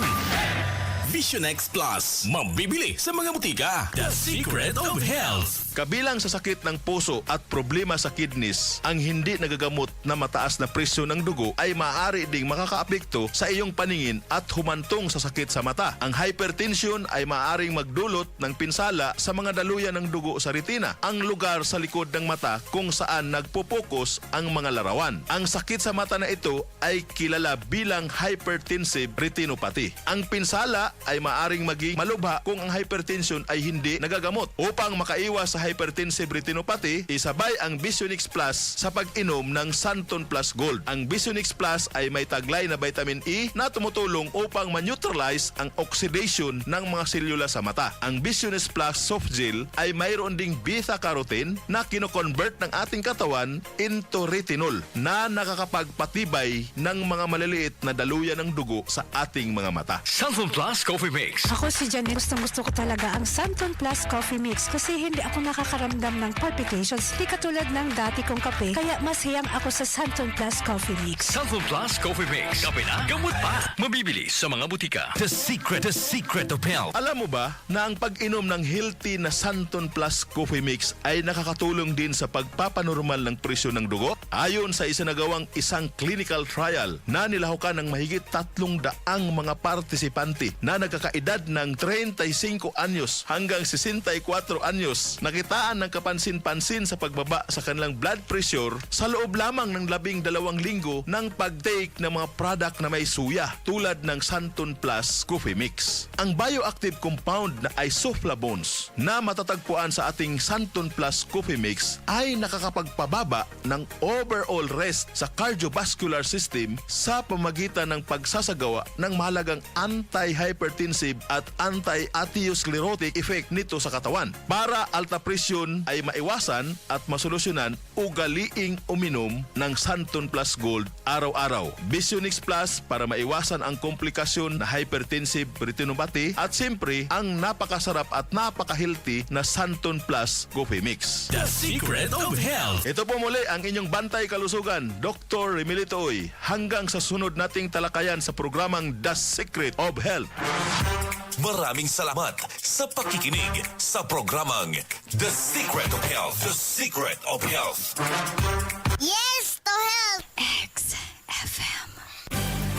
Vision X Plus. Mabibili sa mga butika. The Secret of Health. Kabilang sa sakit ng puso at problema sa kidneys, ang hindi nagagamot na mataas na presyo ng dugo ay maaari ding makakaapekto sa iyong paningin at humantong sa sakit sa mata. Ang hypertension ay maaaring magdulot ng pinsala sa mga daluyan ng dugo sa retina, ang lugar sa likod ng mata kung saan nagpopokus ang mga larawan. Ang sakit sa mata na ito ay kilala bilang hypertensive retinopathy. Ang pinsala ay maaaring maging malubha kung ang hypertension ay hindi nagagamot. Upang makaiwas sa hypertensive retinopathy, isabay ang Visionix Plus sa pag-inom ng Santon Plus Gold. Ang Visionix Plus ay may taglay na vitamin E na tumutulong upang ma-neutralize ang oxidation ng mga selula sa mata. Ang Visionix Plus Soft Gel ay mayroon ding beta-carotene na kino-convert ng ating katawan into retinol na nakakapagpatibay ng mga maliliit na daluyan ng dugo sa ating mga mata. Santon Plus Coffee Mix. Ako si Janet, gusto ko talaga ang Santon Plus Coffee Mix kasi hindi ako nakakaramdam ng palpitations. Di katulad ng dati kong kape, kaya mas hiyang ako sa Santon Plus Coffee Mix. Santon Plus Coffee Mix. Kape na, gamot pa. Mabibili sa mga butika. The secret of health. Alam mo ba na ang pag-inom ng healthy na Santon Plus Coffee Mix ay nakakatulong din sa pagpapanormal ng presyo ng dugo? Ayon sa isinagawang isang clinical trial na nilahukan ng mahigit 300 mga partisipante na nagkakaedad ng 35 anyos hanggang 64 anyos, nakitaan ng kapansin-pansin sa pagbaba sa kanilang blood pressure sa loob lamang ng 12 linggo ng pag-take ng mga product na may suya tulad ng Santon Plus Coffee Mix. Ang bioactive compound na isoflavones na matatagpuan sa ating Santon Plus Coffee Mix ay nakakapagpababa ng overall rest sa cardiovascular system sa pamagitan ng pagsasagawa ng mahalagang anti-hypertensive at anti-atherosclerotic effect nito sa katawan. Para alta presyon ay maiwasan at masolusyonan, ugaliing uminom ng Santon Plus Gold araw-araw. Visionix Plus para maiwasan ang komplikasyon na hypertensive retinopathy at siyempre ang napakasarap at napaka-healthy na Santon Plus Coffee Mix. The secret of health. Ito po muli ang inyong bantay kalusugan, Dr. Remilito Oy. Hanggang sa sunod nating talakayan sa programang The Secret of Health. Maraming salamat sa pakikinig sa programang The Secret of Health. The Secret of Health. Yes to health! XFM.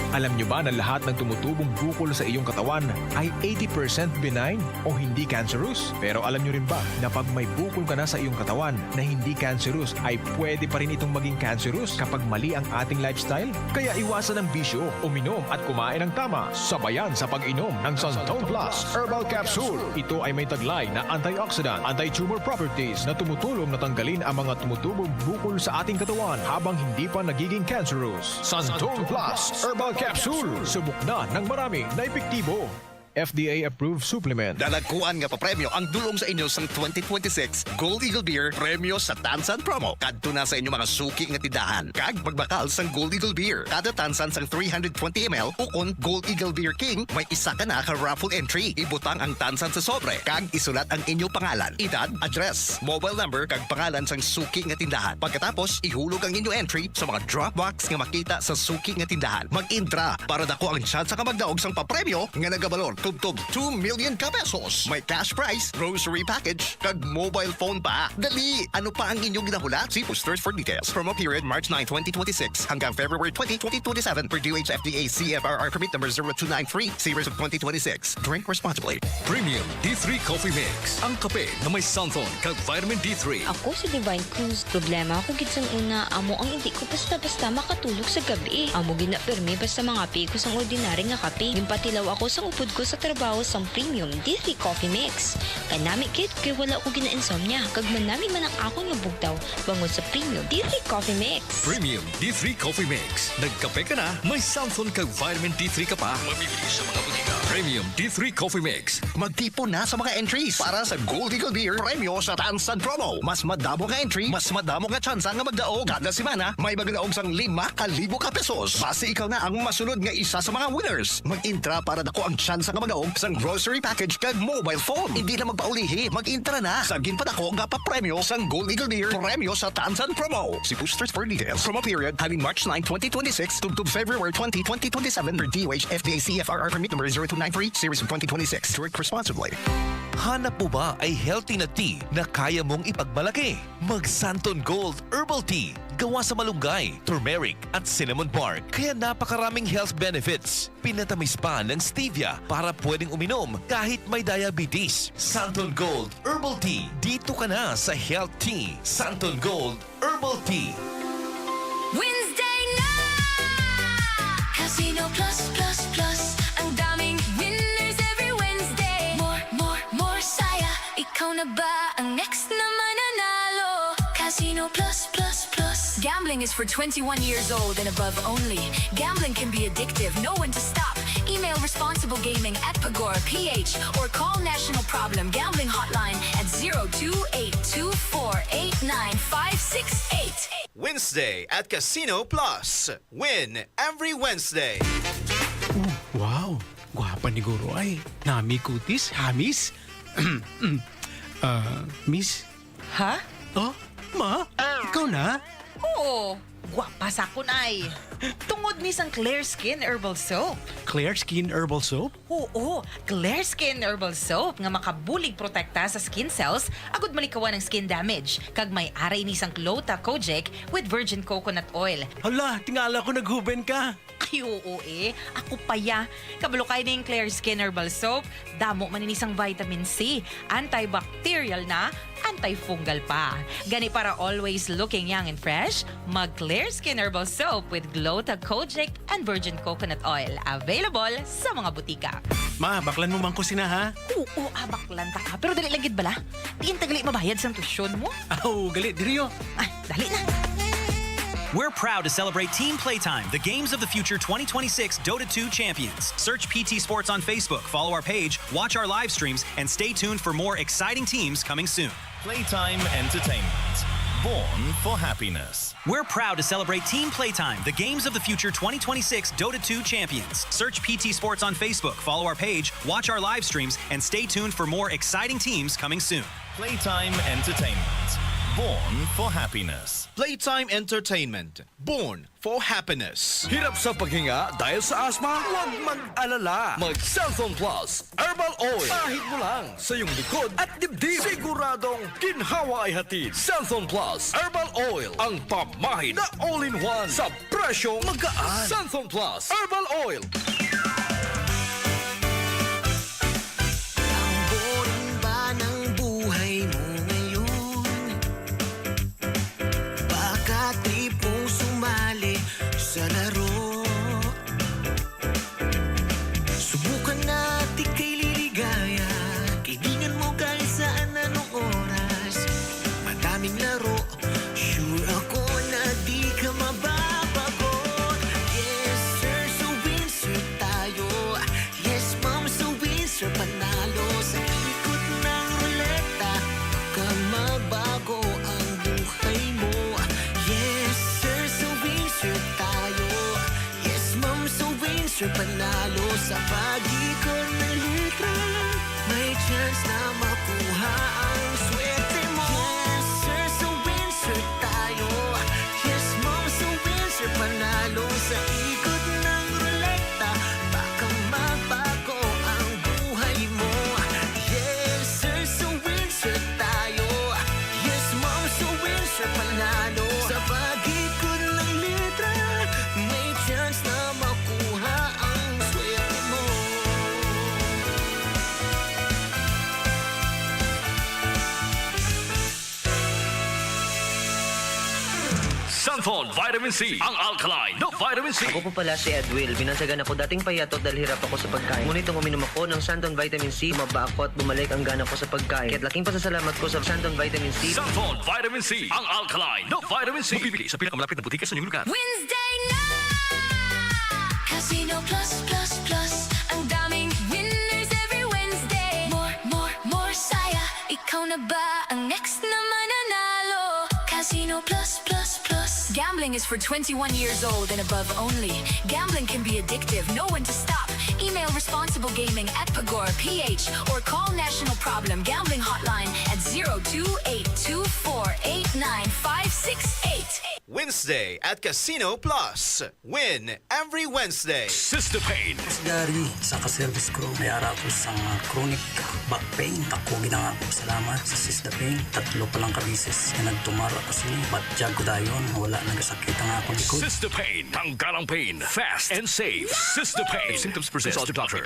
Alam nyo ba na lahat ng tumutubong bukol sa iyong katawan ay 80% benign o hindi cancerous? Pero alam nyo rin ba na pag may bukol ka na sa iyong katawan na hindi cancerous ay pwede pa rin itong maging cancerous kapag mali ang ating lifestyle? Kaya iwasan ang bisyo, uminom at kumain ng tama. Sabayan sa pag-inom ng Santon Plus Herbal Capsule. Ito ay may taglay na antioxidant, anti-tumor properties na tumutulong na tanggalin ang mga tumutubong bukol sa ating katawan habang hindi pa nagiging cancerous. Santon Plus Herbal Capsule. Subok na ng marami na epektibo. FDA-approved supplement. Dalagkuan nga papremyo ang dulong sa inyo sa 2026 Gold Eagle Beer Premyo sa Tansan Promo. Kadto na sa inyo mga suki nga tindahan. Kag magbakal sang Gold Eagle Beer. Kada tansan sang 320 ml ukon Gold Eagle Beer King, may isa ka na ka raffle entry. Ibutang ang tansan sa sobre. Kag isulat ang inyo pangalan, edad, address, mobile number, kag pangalan sang suki nga tindahan. Pagkatapos, ihulog ang inyo entry sa mga drop box nga makita sa suki nga tindahan. Mag-intra para dako ang chance ka magdaog sang papremyo nga nagabalor tubtob 2 million ka pesos. May cash prize, grocery package, kag mobile phone pa. Dali! Ano pa ang inyong ginahula? See posters for details. Promo period March 9, 2026 hanggang February 20, 2027 per DOH-FDA CFRR permit number 0293 series of 2026. Drink responsibly. Premium D3 Coffee Mix. Ang kape na may Santon kag vitamin D3. Ako si Divine Cruz. Problema ako gitsang una, amo ang hindi ko basta-basta makatulog sa gabi. Amo ginapermi basta mga pi ko sang ordinary nga kape. Gimpatilaw ako sang upod ko sa trabaho sang Premium D3 Coffee Mix. Kanami kit kay wala ko gina-insomnia. Kag manami man ang ako nga bugtaw bangod sa Premium D3 Coffee Mix. Premium D3 Coffee Mix. Nagkape ka na, may Santon kag vitamin D3 ka pa. Mabibili sa mga butika. Premium D3 Coffee Mix. Magtipon na sa mga entries para sa Gold Eagle Beer Premyo sa Tansan Promo. Mas madamo nga entry, mas madamo nga tsansa nga magdaog. Kada semana, may magdaog sang 5,000 ka pesos. Base ikaw na ang masunod nga isa sa mga winners. Mag-intra para dako ang tsansa nga na magaog sang grocery package kag mobile phone. Hindi na magpaulihi, mag-intra na. Sagin pa ako nga pa-premyo sang Gold Eagle Beer, premyo sa Tansan Promo. See boosters for details. Promo period having March 9, 2026 to February 20, 2027 per DOH FDA CFRR permit number 0293 series of 2026. Drink responsibly. Hanap mo ba ay healthy na tea na kaya mong ipagmalaki? Mag-Santon Gold Herbal Tea. Gawa sa malunggay, turmeric at cinnamon bark. Kaya napakaraming health benefits. Pinatamis pa ng stevia para pwedeng uminom kahit may diabetes. Santon Gold Herbal Tea. Dito ka na sa Health Tea. Santon Gold Herbal Tea. Wednesday na! Casino Plus Plus Plus. Ang daming winners every Wednesday. More saya. Ikaw na ba ang next na mananalo? Casino Plus Plus Plus. Gambling is for 21 years old and above only. Gambling can be addictive. Know when to stop. Email responsible gaming at Pagora PH or call National Problem Gambling Hotline at 0282489568. Wednesday at Casino Plus. Win every Wednesday. Wow, gwapa ni Guro ay. Nami kutis, hamis. Miss? Ha? Oh, ma? Ikaw na? Oo, gwapa sa kun ay. Tungod ni sang Clear Skin Herbal Soap. Clear Skin Herbal Soap? Oo, Clear Skin Herbal Soap nga makabulig protekta sa skin cells agud malikawan ng skin damage. Kag may aray ni sang 𝐊𝐴𝐿 with virgin coconut oil. Hala, tingala ko naghuben ka. Ay, oo Ako paya. Kabalo kay ning Clear Skin Herbal Soap. Damo maninisang vitamin C. Antibacterial na, antifungal pa. Gani para always looking young and fresh, mag Clear Skin Herbal Soap with 𝐊𝐴𝐿 and virgin coconut oil. Available sa mga butika. Ma, baklan mo man ko sina ha? Oo, baklan ta ka. Pero dali lang gid bala. Diin tagali mabayad sa tusyon mo. Aw, gali diriyo. Ay, dali na. We're proud to celebrate Team Playtime, the Games of the Future 2026 Dota 2 champions. Search PT Sports on Facebook, follow our page, watch our live streams, and stay tuned for more exciting teams coming soon. Playtime Entertainment. Born for happiness. We're proud to celebrate Team Playtime, the Games of the Future 2026 Dota 2 champions. Search PT Sports on Facebook, follow our page, watch our live streams, and stay tuned for more exciting teams coming soon. Playtime Entertainment. Born for happiness. Playtime Entertainment. Born for happiness. Hirap sa paghinga dahil sa asma? Huwag mag-alala. Mag-Cellphone Plus Herbal Oil. Kahit mo lang sa iyong likod at dibdib. Siguradong ginhawa ay hatid. Cellphone Plus Herbal Oil. Ang pamahid na all-in-one sa presyong magaan. Cellphone Plus Herbal Oil. Ang boring ba ng buhay mo ngayon? Baka tipong sumali sa laro. Subukan natin kay liligaya. Kaibigan mo kahit saan anong oras. Madaming laro, sure ako na di ka mababagot. Yes sir, so winner tayo. Yes ma'am, so winner panalo. Sa ikot ng ruleta, kang magbago ang buhay mo. Yes sir, so winner tayo. Yes ma'am, so winner panalo. Sa pag-ikot ng litra, may chance na makuha ang swerte mo. Yes sir, so winner tayo. Yes ma'am, so winner panalo. Sa ikot ng ruleta, baka magbago ang buhay mo. Yes sir, so winner tayo. Yes ma'am, so winner panalo. Sa pag-ikot ng litra, may chance na makuha ang swerte mo. Santon Vitamin C. Ang alkaline na Vitamin C. Ako po pala si Edwil. Binansagan ako dating payatot dahil hirap ako sa pagkain. Ngunit nung uminom ako ng Santon Vitamin C, tumaba ako at bumalik ang gana ko sa pagkain. Kaya't laking pasasalamat ko sa Santon Vitamin C. Santon Vitamin C. Ang alkaline na Vitamin C. Mabibili sa pinakamalapit na butika sa inyong lugar. Wednesday na! Casino Plus Plus Plus. Ang daming winners every Wednesday. More saya. Ikaw na ba ang next na mananalo? Casino Plus Plus Plus. Gambling is for 21 years old and above only. Gambling can be addictive. Know when to stop. Email responsible gaming at Pagora PH or call National Problem Gambling Hotline at 02-824-89568. Wednesday at Casino Plus. Win every Wednesday. Sister Pain. Gary, sa ka-service ko, may ara ko sa chronic back pain. Ako ginangako salamat sa Sister Pain. 3 pa lang kabisis na nagtumara ko sini. But jag ko dayon, wala nagasakit ang akong likod. Sister Pain. Tanggalang pain. Fast and safe. Sister Pain. If symptoms persist, consult your doctor.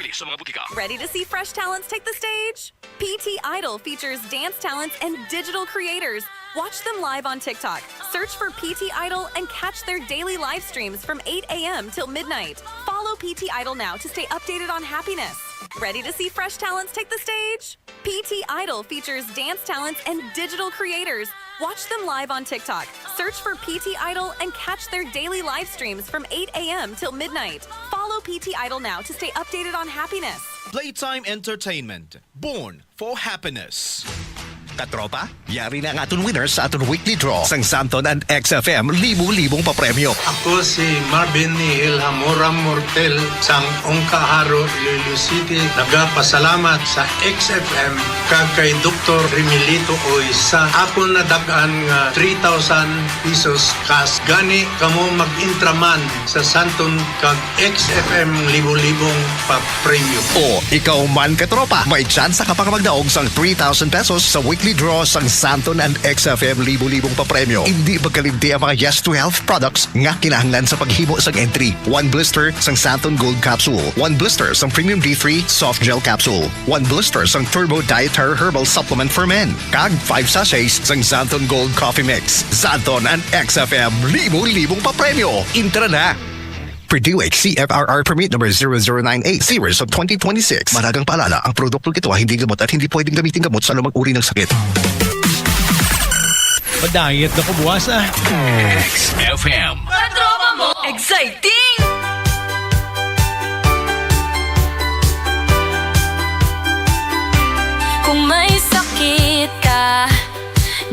Ready to see fresh talents take the stage? PT Idol features dance talents and digital creators. Watch them live on TikTok. Search for PT Idol and catch their daily live streams from 8 a.m. till midnight. Follow PT Idol now to stay updated on happiness. Ready to see fresh talents take the stage? PT Idol features dance talents and digital creators. Watch them live on TikTok. Search for PT Idol and catch their daily live streams from 8 a.m. till midnight. Follow PT Idol now to stay updated on happiness. Playtime Entertainment. Born for happiness. Katropa, yari na ang aton winner sa aton weekly draw sang Santon and XFM libo-libong papremyo. Ako si Marvin Nihil Hamoram Mortel sang Ongkaharo, Iloilo City. Nagapasalamat sa XFM kag kay Dr. Rimilito Oisa. Ako nadagan nga 3,000 pesos cash. Gani kamo mag-intraman sa Santon kag XFM libo-libong papremyo. O, ikaw man katropa, may chance ka pang magdaog sang 3,000 pesos sa weekly draw sang Santon and XFM libo-libong papremyo. Hindi magkalimti ang mga Yes to Health products nga kinahanglan sa paghimo sang entry. 1 blister sang Santon Gold Capsule, 1 blister sang Premium D3 Soft Gel Capsule, 1 blister sang Turbo Dietary Herbal Supplement for Men, kag 5 sachets sang Santon Gold Coffee Mix. Santon and XFM libo-libong papremyo. Intra na! Purdue CFRR Permit Number 0098 Series of 2026. Maragang paalala, ang produktong ito ay hindi gamot at hindi pwedeng gamitin gamot sa lumang uri ng sakit. Padayat na ko buwas XFM. Katropa mo! Exciting! Kung may sakit ka,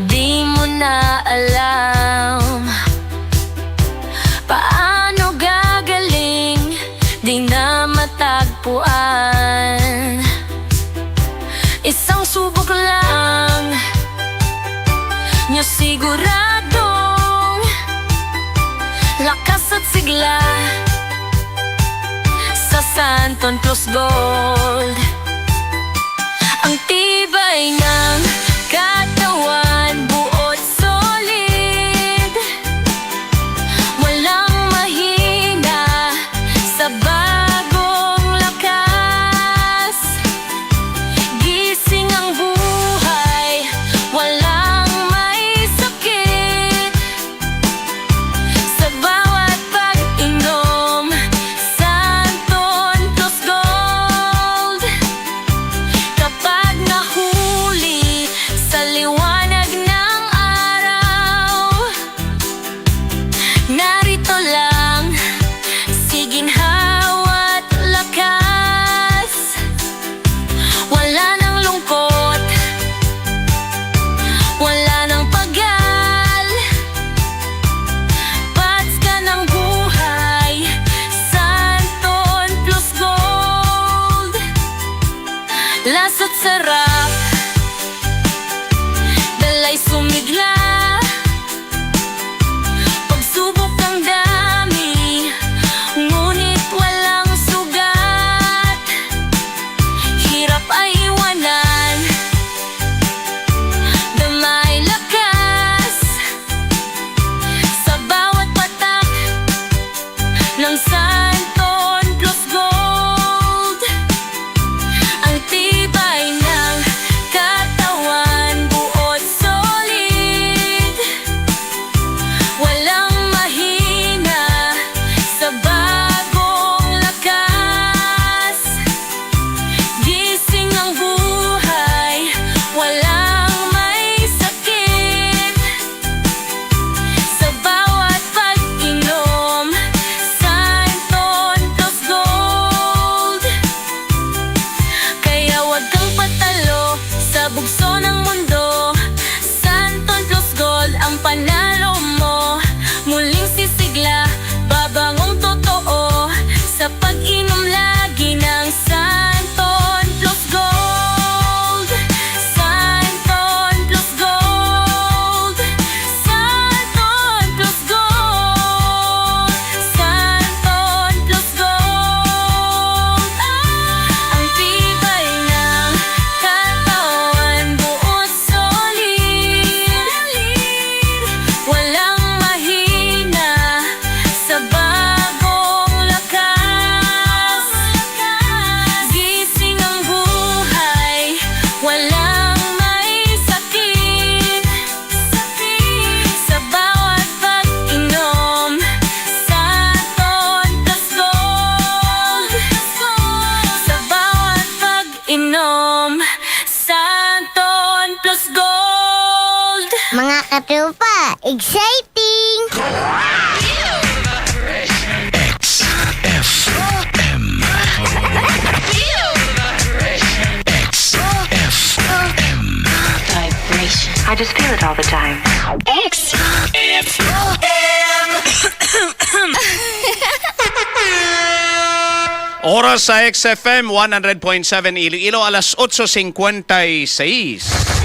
di mo na alam paano gagaling, di na matagpuan. Isang subok lang, nyo siguradong lakas at sigla sa Santon Plus Gold. Ang tibay ng katawan, buot solid, walang mahina sa bagong lakas. Gising ang buhay, walang may sakit sa bawat pag-inom. Santon Plus Gold, kapag nahuli sa liwanag ng araw, narito lang siginhawa't lakas. Wala nang lungkot, wala nang pagal, pats ka ng buhay. Santon Plus Gold, lasa't sarap, dalay sumigla, pagsubok ng dami, ngunit walang sugat. Hirap ay iwanan, damay lakas sa bawat patak ng Santon Plus Gold. Ang tibay ng uminom Santon plus Gold. Mga katropa, exciting! XFM. XFM. Vibration. I just feel it all the time. Oras sa XFM 100.7 Iloilo, alas 8:56.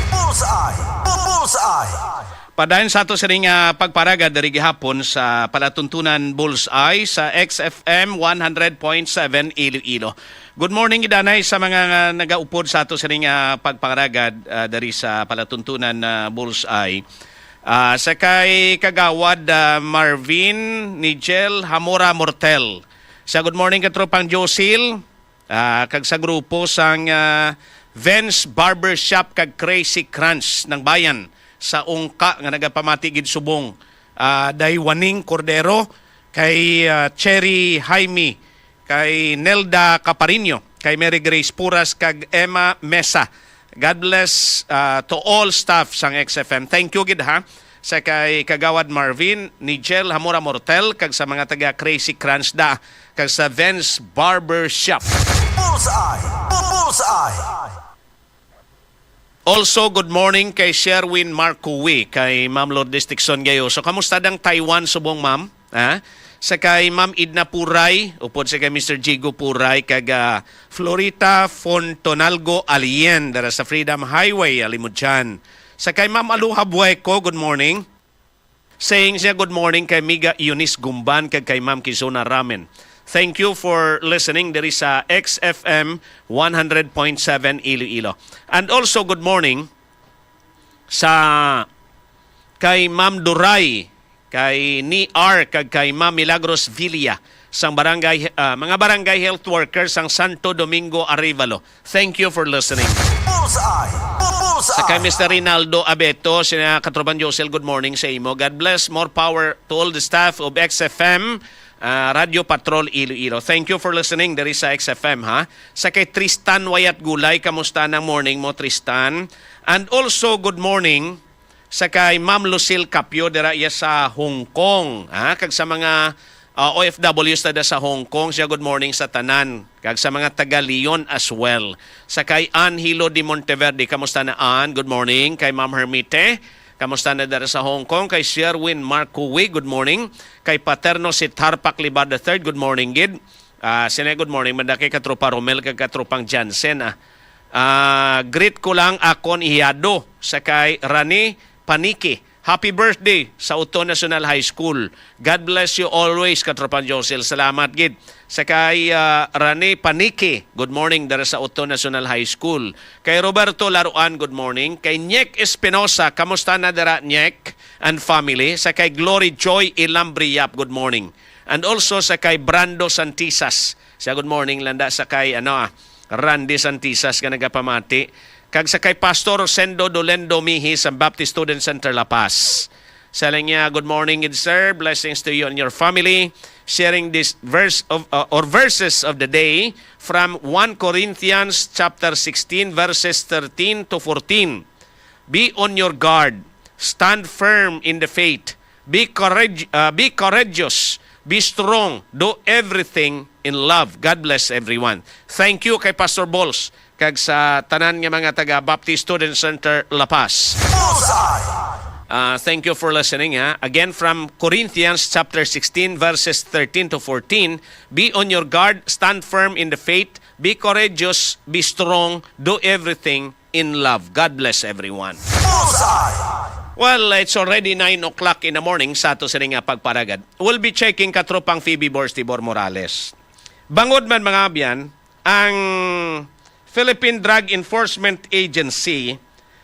Bullseye! Bullseye! Padayon sa ato sa ring pagparaga dari gihapon sa palatuntunan Bullseye sa XFM 100.7 Iloilo. Good morning idanay sa mga nagaupod sa ato sa ring pagparagad dari sa palatuntunan Bullseye. Sa kay kagawad Marvin Nigel Hamora Mortel. Sa good morning katropang Josil, kag sa grupo sang Vance Barbershop kag Crazy Crunch ng bayan sa ungka nga nagapamatigid subong. Daywaning Cordero, kay Cherry Jaime, kay Nelda Caparino, kay Mary Grace Puras kag Emma Mesa. God bless to all staff sang XFM. Thank you gid ha. Sa kay kagawad Marvin Nigel Hamora Mortel kag sa mga taga Crazy Crunch da kag sa Vance Barbershop. Bullseye! Bullseye! Also, good morning kay Sherwin Marcowi, kay Ma'am Lourdes Dixon Gayo. So, kamusta dang Taiwan subong, ma'am? Ha? Sa kay Ma'am Idna Puray, upod sa kay Mr. Jigo Puray, kag Florita Fontonalgo Alien, dara sa Freedom Highway, Alimudjan. Sa kay Ma'am Aluha Bueco, good morning. Saying siya good morning kay Miga Eunice Gumban, kag kay Ma'am Kizona Ramen. Thank you for listening. There is sa XFM 100.7 Iloilo. And also good morning sa kay Ma'am Duray, kay Ni R, kag kay Ma'am Milagros Villa sang barangay mga barangay health workers sang Santo Domingo Arevalo. Thank you for listening. Bullseye! Bullseye! Sa kay Mr. Rinaldo Abeto, sina Katroban Josel, good morning sa imo. God bless, more power to all the staff of XFM Radio Patrol Iloilo. Thank you for listening. There is sa XFM ha. Sa kay Tristan Wayat Gulay, kamusta ng morning mo Tristan? And also good morning sa kay Ma'am Lucille Capio dira iya sa Hong Kong. Ha? Kag sa mga OFWs tada sa Hong Kong, siya good morning sa tanan. Kag sa mga taga Leon as well. Sa kay Angelo de Monteverde, kamusta na Ann? Good morning. Kay Ma'am Hermite, kamusta na dara sa Hong Kong? Kay Sherwin Marcowi, good morning. Kay Paterno si Tarpak Libad III, good morning gid. Sina good morning madaki katropa Romel kag katropang Jansen. Greet ko lang akon ihado sa kay Rani Paniki. Happy birthday sa Uto National High School. God bless you always, Katropan Josel. Salamat, gid. Sa kay Rani Paniki, good morning dara sa Uto National High School. Kay Roberto Laruan, good morning. Kay Nyek Espinosa, kamusta na dara Nyek and family? Sa kay Glory Joy Ilambriap, good morning. And also sa kay Brando Santisas. Sa good morning landa sa kay Randy Santisas ka nagapamati. Kag sa kay Pastor Sendo Dolendo Mihi sa Baptist Student Center La Paz. Saling niya, good morning, good sir. Blessings to you and your family. Sharing this verse of or verses of the day from 1 Corinthians chapter 16 verses 13 to 14. Be on your guard. Stand firm in the faith. Be courageous. Be strong. Do everything in love. God bless everyone. Thank you kay Pastor Bols kag sa tanan nga mga taga Baptist Student Center La Paz. Thank you for listening ha. Again from Corinthians chapter 16 verses 13 to 14. Be on your guard, stand firm in the faith, be courageous, be strong, do everything in love. God bless everyone. Well, it's already 9 o'clock in the morning sa ato sa nga pagparagad. We'll be checking katropang Phoebe Borstibor Morales. Bangod man mga abyan, ang Philippine Drug Enforcement Agency,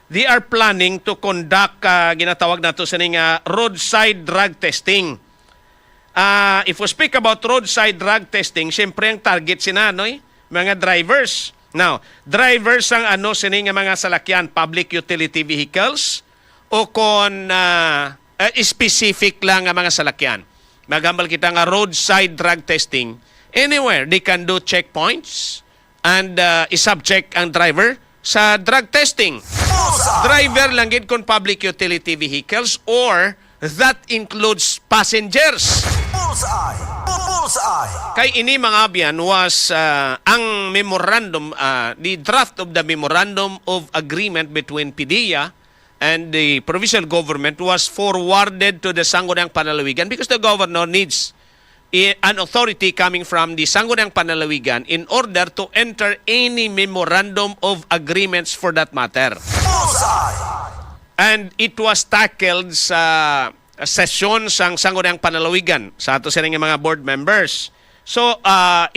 they are planning to conduct ginatawag nato sa nga roadside drug testing. If we speak about roadside drug testing, syempre ang target sinanoy mga drivers. Now, drivers ang sa nga mga salakyan, public utility vehicles o kon specific lang ang mga salakyan. Magambal kita nga roadside drug testing. Anywhere they can do checkpoints. and isubject ang driver sa drug testing. Driver lang gid kon public utility vehicles or that includes passengers. Kay ini mga biyan was ang memorandum, the draft of the memorandum of agreement between PDEA and the provincial government was forwarded to the Sangguniang Panlalawigan because the governor needs an authority coming from the Sangguniang Panlalawigan in order to enter any memorandum of agreements for that matter. And it was tackled sa sesyon sang Sangguniang Panlalawigan sa ato sining mga board members. So,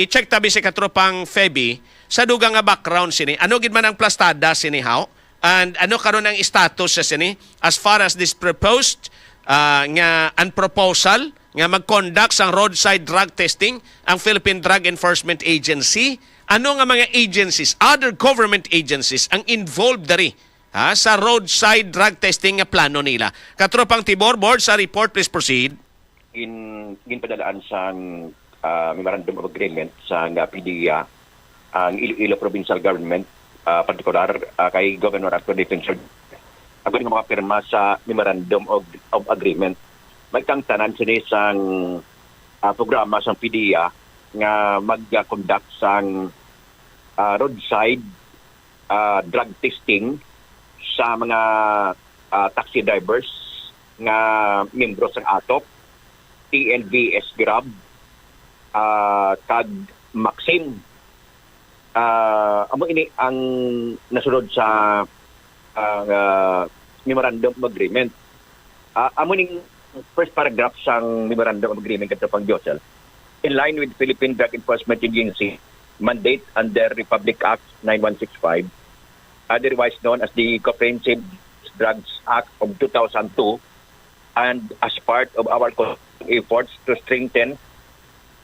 i-check tabi si katropang Feby sa dugang nga background sini. Ano gid man ang plastada sini how? And ano karon ang status sa sini as far as this proposed nga an proposal nga mag-conduct sang roadside drug testing ang Philippine Drug Enforcement Agency. Ano nga mga agencies, other government agencies ang involved dari sa roadside drug testing nga plano nila. Katropang Tibor, board sa report, please proceed. Ginpadalaan sang memorandum of agreement sa PDEA ang Iloilo Provincial Government, particular kay Governor Arthur Defensor. Ako yung mga pirma sa memorandum of agreement. May kang tanan sini sang programa sang PDEA nga mag-conduct sang roadside drug testing sa mga taxi drivers nga membro sang ATOP, TNVS Grab, kag Maxim. Amo ini ang nasunod sa memorandum of agreement. Amo ning first paragraph sang memorandum of agreement kadto pang Josel. In line with Philippine Drug Enforcement Agency mandate under Republic Act 9165, otherwise known as the Comprehensive Drugs Act of 2002, and as part of our efforts to strengthen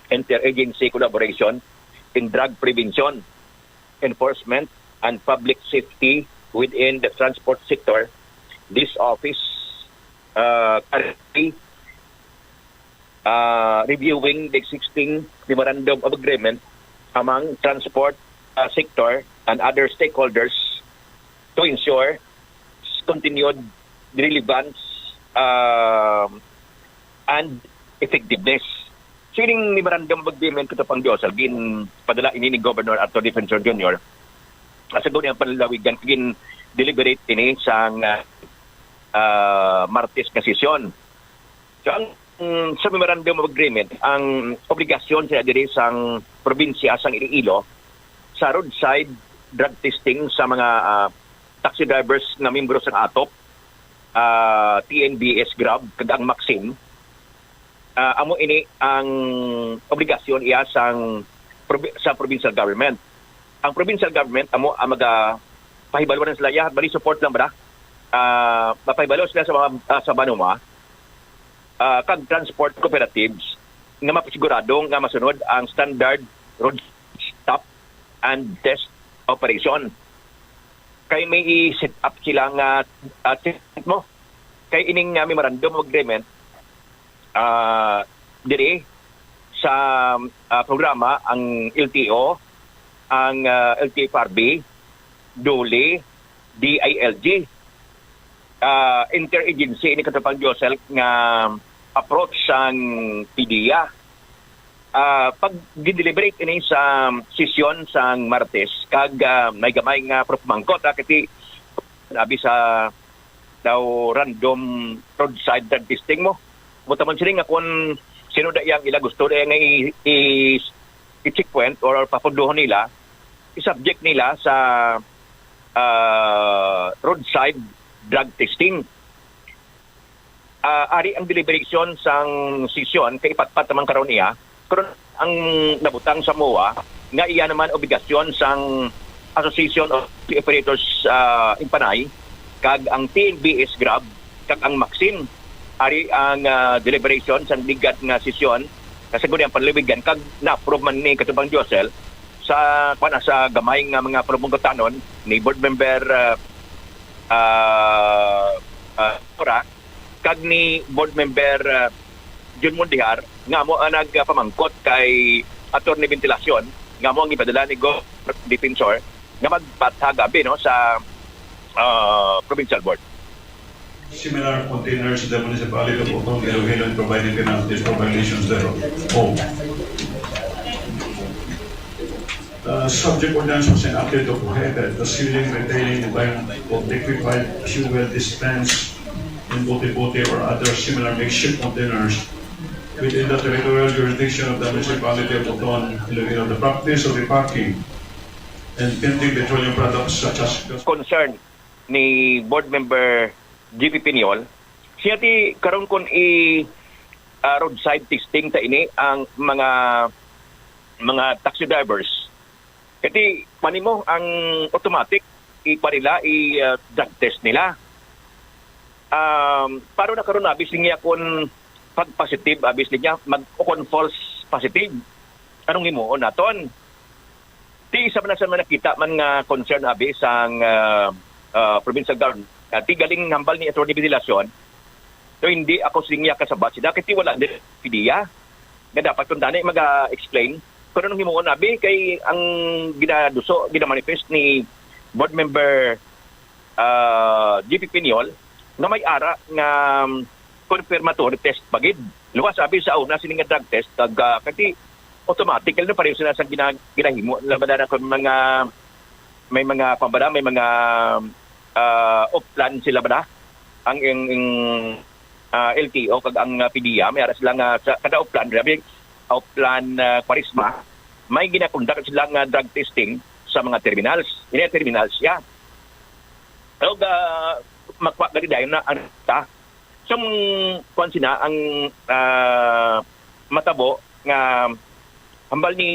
interagency collaboration in drug prevention, enforcement, and public safety within the transport sector, this office currently reviewing the existing memorandum of agreement among transport sector and other stakeholders to ensure continued relevance and effectiveness. So yung memorandum of agreement ko pang Diyos, padala ini ni Governor Arthur Defensor Jr. Sa gawin ang panlalawigan, gin deliberate ini sa Martes na sesyon. So ang sa memorandum of agreement, ang obligasyon sa diri sang probinsya sang Iloilo sa roadside drug testing sa mga taxi drivers na membro sa ATOP, TNBS Grab, kag ang Maxim. Amo ini ang obligasyon iya sa provincial government. Ang provincial government amo ang pahibaluan sila ya, bali support lang ba? Mapahibalo sila sa mga sa Banuma, kag transport cooperatives nga mapasiguradong nga masunod ang standard road stop and test operation. Kay may i-set up sila nga mo kay ining memorandum of agreement diri sa programa ang LTO, ang LTFRB, DOLE, DILG, interagency ni katapang Josel nga approach sang PDEA. Pag gideliberate ini sa sesyon sang Martes, kag may gamay nga propmangkot kiti abi sa daw random roadside drug testing mo. Mutaman sila nga kung sino da yang ila gusto da nga i-checkpoint or papunduhon nila, i-subject nila sa roadside drug testing. Ari ang deliberation sang sesyon kay ipatpat naman karon niya. Karon ang nabutang sa MOA nga iya naman obligasyon sang Association of Operators in Panay kag ang TNBS Grab kag ang Maxim. Ari ang deliberation sang ligat nga sesyon sa gudi ang panlibigan kag na-approve man ni katubang Josel sa sa gamay nga mga promulgatanon ni board member kag ni board member Jun Mundihar nga mo nagpamangkot kay Attorney Ventilasyon nga mo ang ipadala ni Go Defensor nga magpatagabi no sa provincial board. Similar containers the municipality of Otong, Iloilo, and providing penalties for violations thereof. Subject ordinance was enacted to prohibit the selling, retailing, and buying of liquefied fuel dispense in bote-bote or other similar makeshift containers within the territorial jurisdiction of the municipality of Otong, Iloilo. The practice of reparking and pending petroleum products such as concern ni board member GP Pinyol, siya ti karon kon roadside testing ta ini ang mga taxi drivers. Kati manimo ang automatic iparila drug test nila. Paro na karon abis niya kon pag positive abis niya mag-on false positive. Anong himuon naton? Ti isa man sa nakita man nga concern abis ang provincial government. Ti galing hambal ni Atty. Ventilasyon, so hindi ako singya kasabat sila kasi wala din pidiya nga dapat kung dani mag-explain kung anong himuon nabi kay ang ginamanifest ni board member GP Pinyol na may ara nga confirmatory test bagid. Luwas sabi sa una sining drug test kasi automatic na pareho sila sa ginahimo laban na kung may mga pambada, may mga off-plan sila ba na? Ang LTO kag ang PDEA, may ara sila nga kada off-plan, off-plan Kwarisma, may ginakondak sila nga drug testing sa mga terminals. Ini terminals ya. Pero makwa gali dayon na ano ta. So kung sina ang matabo nga hambal ni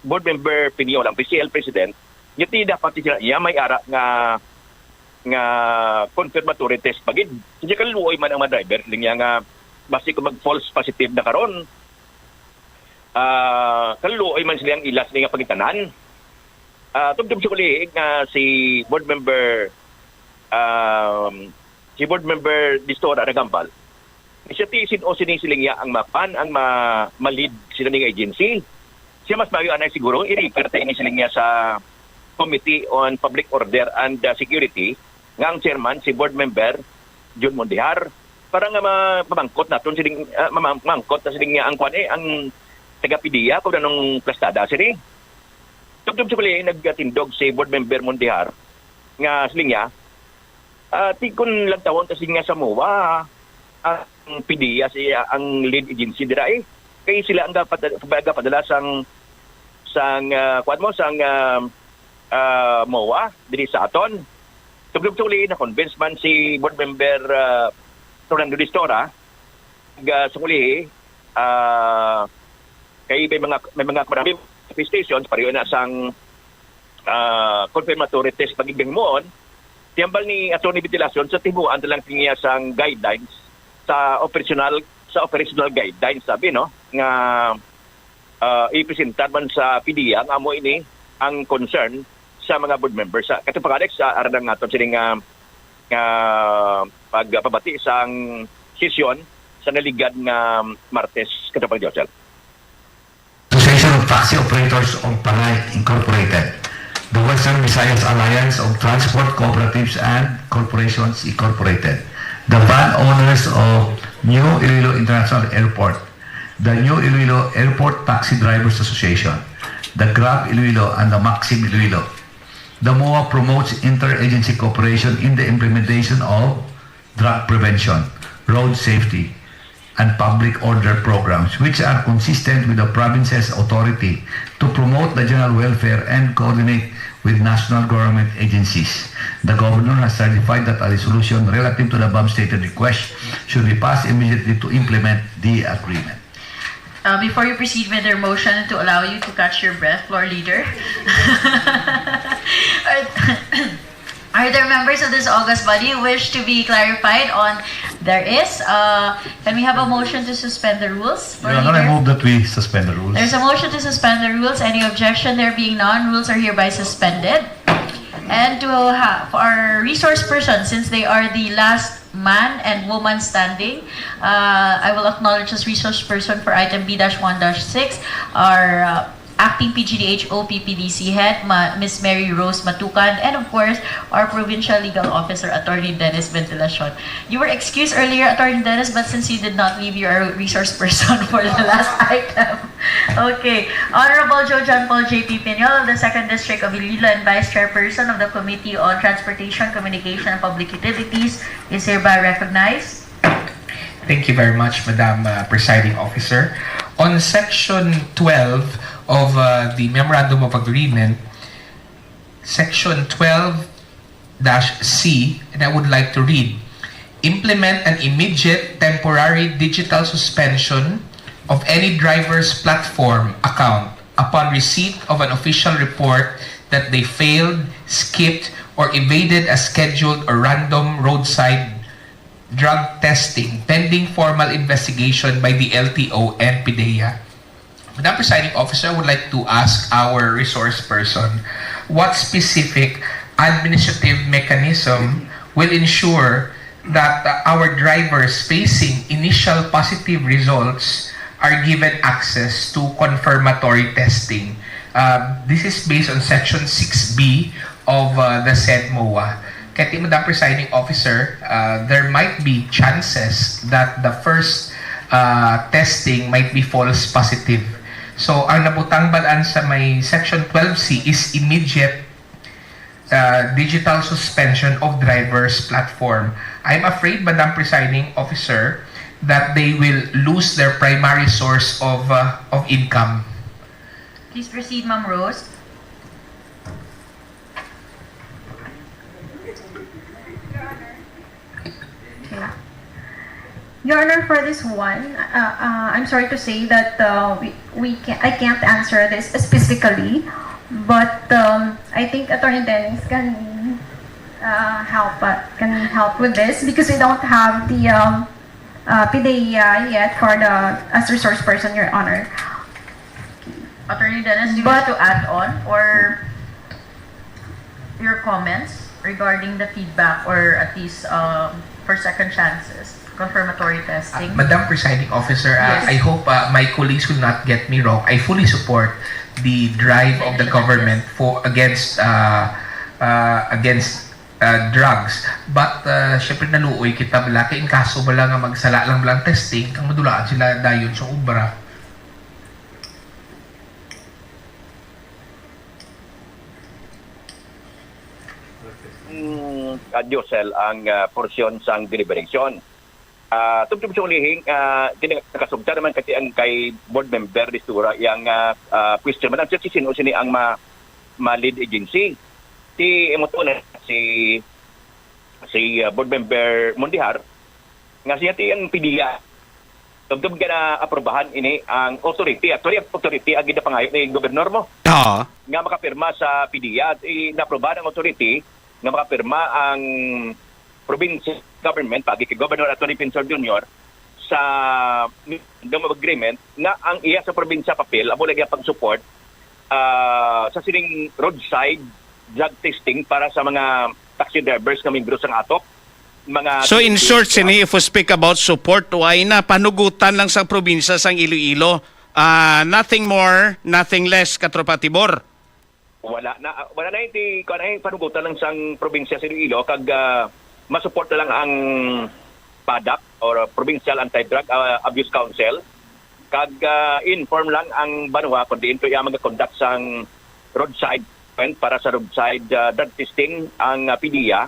board member Pinyol, ang PCL president, yun dapat siya may ara nga confirmatory test pagid. Hindi kaluoy man ang mga driver linya nga basi ko mag-false positive na karon. Kaluoy man sila ang ilas nga pagitanan. Tugtog sa kuliig nga si board member Distora Nagambal. Siya ti sin o sining ang mapan ang ma-lead sila ng agency. Siya mas mayo anay siguro i-refer ta ini siling sa Committee on Public Order and Security nga ang chairman si board member John Mondihar para nga mamangkot naton siling mamangkot na siling ang ang taga PDEA kung anong plastada sini. Tugtog sa kuli nagtindog si board member Mondihar nga siling tikon lang tawon ta siling sa MOA ang PDEA siya ang lead agency dira kay sila ang padala sang MOA diri sa aton. Tugtog-tugli na convince man si board member Fernando Distora sumuli kay may mga marami stations pareho na sang confirmatory test pagiging moon tiyambal ni Atty. Ventilasyon sa tibuan lang tingya sang guidelines sa operational guidelines sabi no nga ipresentar man sa PDEA ang amo ini ang concern sa mga board members sa katupagadex sa aradang naton sining pagpabati sang sesyon sa naligad nga Martes katupag Josel. Association of Taxi Operators of Panay Incorporated, the Western Visayas Alliance of Transport Cooperatives and Corporations Incorporated, the van owners of New Iloilo International Airport, the New Iloilo Airport Taxi Drivers Association, the Grab Iloilo and the Maxim Iloilo. The MOA promotes interagency cooperation in the implementation of drug prevention, road safety, and public order programs which are consistent with the province's authority to promote the general welfare and coordinate with national government agencies. The governor has certified that a resolution relative to the above stated request should be passed immediately to implement the agreement. Before you proceed with your motion to allow you to catch your breath, floor leader, are there members of this August body who wish to be clarified on? There is. Can we have a motion to suspend the rules? Your Honor, I move that we suspend the rules. There's a motion to suspend the rules. Any objection? There being none, rules are hereby suspended. And to have our resource person, since they are the last man and woman standing, I will acknowledge as resource person for item B-1-6 our Acting PGDHO PPDC Head, Ms. Mary Rose Matukan, and of course, our Provincial Legal Officer, Attorney Dennis Ventilacion. You were excused earlier, Attorney Dennis, but since you did not leave, you are a resource person for the last item. Okay. Honorable Joe John Paul J.P. Piñol of the 2nd District of Iloilo and Vice Chairperson of the Committee on Transportation, Communication, and Public Utilities is hereby recognized. Thank you very much, Madam Presiding Officer. On Section 12 of the Memorandum of Agreement, Section 12-C, and I would like to read, implement an immediate temporary digital suspension of any driver's platform account upon receipt of an official report that they failed, skipped, or evaded a scheduled or random roadside drug testing pending formal investigation by the LTO and PDEA. Madam Presiding Officer, I would like to ask our resource person what specific administrative mechanism will ensure that our drivers facing initial positive results are given access to confirmatory testing. This is based on Section 6B of the said MOA. Kaya Madam Presiding Officer, there might be chances that the first testing might be false positive. So, ang nabutang balaan sa may Section 12C is immediate digital suspension of driver's platform. I'm afraid, Madam Presiding Officer, that they will lose their primary source of income. Please proceed, Ma'am Rose. Your Honor, for this one, I'm sorry to say that I can't answer this specifically, but I think Attorney Dennis can help with this because we don't have the PDEA yet for as resource person, Your Honor. Attorney Dennis, do you wish to add on or your comments regarding the feedback or at least for second chances? Confirmatory testing. Madam Presiding Officer, Yes. I hope my colleagues will not get me wrong. I fully support the drive of the government for against drugs. But syempre naluoy kita bala kay in kaso bala nga magsala lang blang testing kang madulaan sila dayon sa ubra. Diosel ang porsyon sang deliberation. Tungkol sa ulihing, nakasugta naman kasi ang kay board member di Sura yung question man ang sino sini ang ma-lead agency. Si Emotona, si board member Mondihar, nga siya ang PDEA. Tungkol na aprobahan ini ang authority. Actually, ang authority ang ginapangayo ni gobernador mo. Nga makapirma sa PDEA. Na-aprobahan ang authority nga makapirma ang provincial government, pagi kay Governor Atty. Pinsor Jr. sa agreement na ang iya sa probinsya papel amo lagi pag-support sa sining roadside drug testing para sa mga taxi drivers na membro sang atok. So in short, sini, if we speak about support, why na panugutan lang sa probinsya sang Iloilo. Nothing more, nothing less, Katropa Tibor. Wala na hindi panugutan lang sang probinsya sa Iloilo kag masupport na lang ang PADAC or Provincial Anti-Drug Abuse Council kag inform lang ang banwa kundi ito yung mag-conduct sang roadside para sa roadside drug testing ang PDEA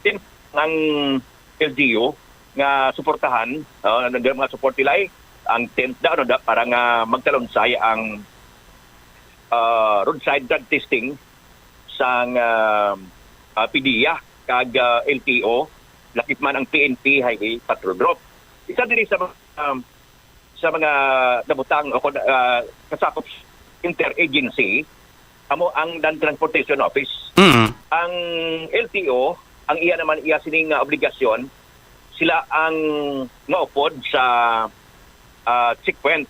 din ang LGU nga suportahan nandiyan mga support nila ang tent na para nga magtalunsay ang roadside drug testing sang PDEA kag LTO, lakip man ang PNP Highway Patrol Group. Isa din sa mga nabutang o kasakop interagency amo ang Land Transportation Office. Ang LTO, ang iya naman sining obligasyon, sila ang maupod sa checkpoint.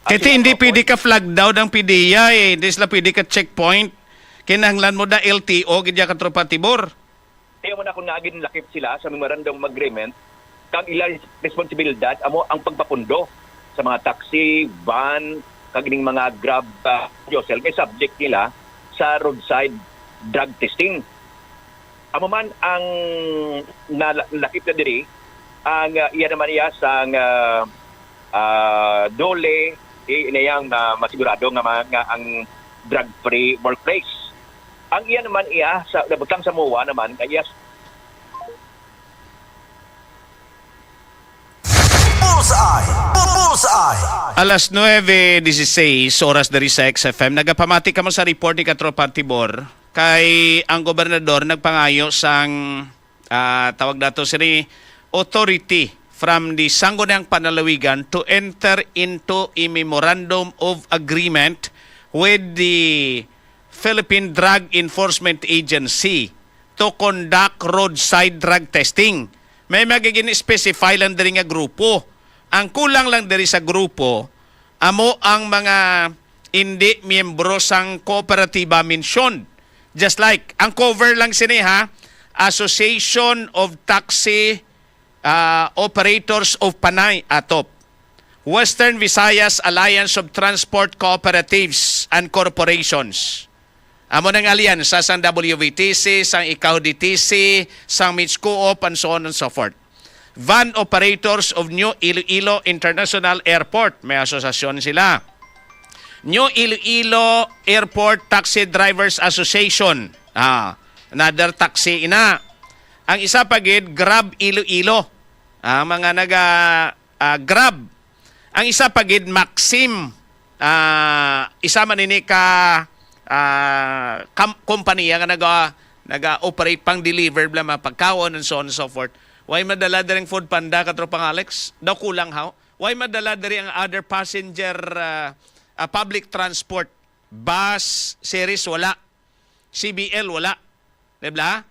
Kasi hindi pwede ka flag down ng PDEA hindi sila pwede ka checkpoint. Kinahanglan mo na LTO gidya ka Tropa Tibor. Kaya mo na kung naging lakip sila sa memorandum of agreement, kang ilang responsibilidad amo ang pagpapundo sa mga taxi, van, kagining mga Grab Josel kay subject nila sa roadside drug testing. Amo man ang nalakip na diri ang iya naman iya sang dole inayang na masigurado nga ang drug-free workplace. Ang iya naman iya sa nabutang sa MOA naman kaya Bullseye! Alas 9:16 oras dari sa XFM. Nagapamati ka mo sa report ni Katropa Tibor kay ang gobernador nagpangayo sang tawag dato sini authority from the Sangguniang Panalawigan to enter into a memorandum of agreement with the Philippine Drug Enforcement Agency to conduct roadside drug testing. May magiging specify lang diri nga grupo. Ang kulang lang diri sa grupo, amo ang mga hindi miyembro sang kooperatiba mentioned. Just like, ang cover lang sini ha, Association of Taxi Operators of Panay, ATOP. Western Visayas Alliance of Transport Cooperatives and Corporations. Amo ng alyansa sang WVTC, sang 𝐷𝐿-DTC, sang 𝐁𝐔𝐿, and so on and so forth. Van Operators of New Iloilo International Airport. May asosasyon sila. New Iloilo Airport Taxi Drivers Association. Another taxi ina. Ang isa pagid, Grab Iloilo. Mga Grab. Ang isa pagid, Maxim. Isa man ini ka kompanya nga naga-operate pang deliver bla mapagkawon and so on and so forth. Why madala daring food panda katropang Alex? Daw kulang how? Why madala dari ang other passenger public transport? Bus series wala. CBL wala. Diba?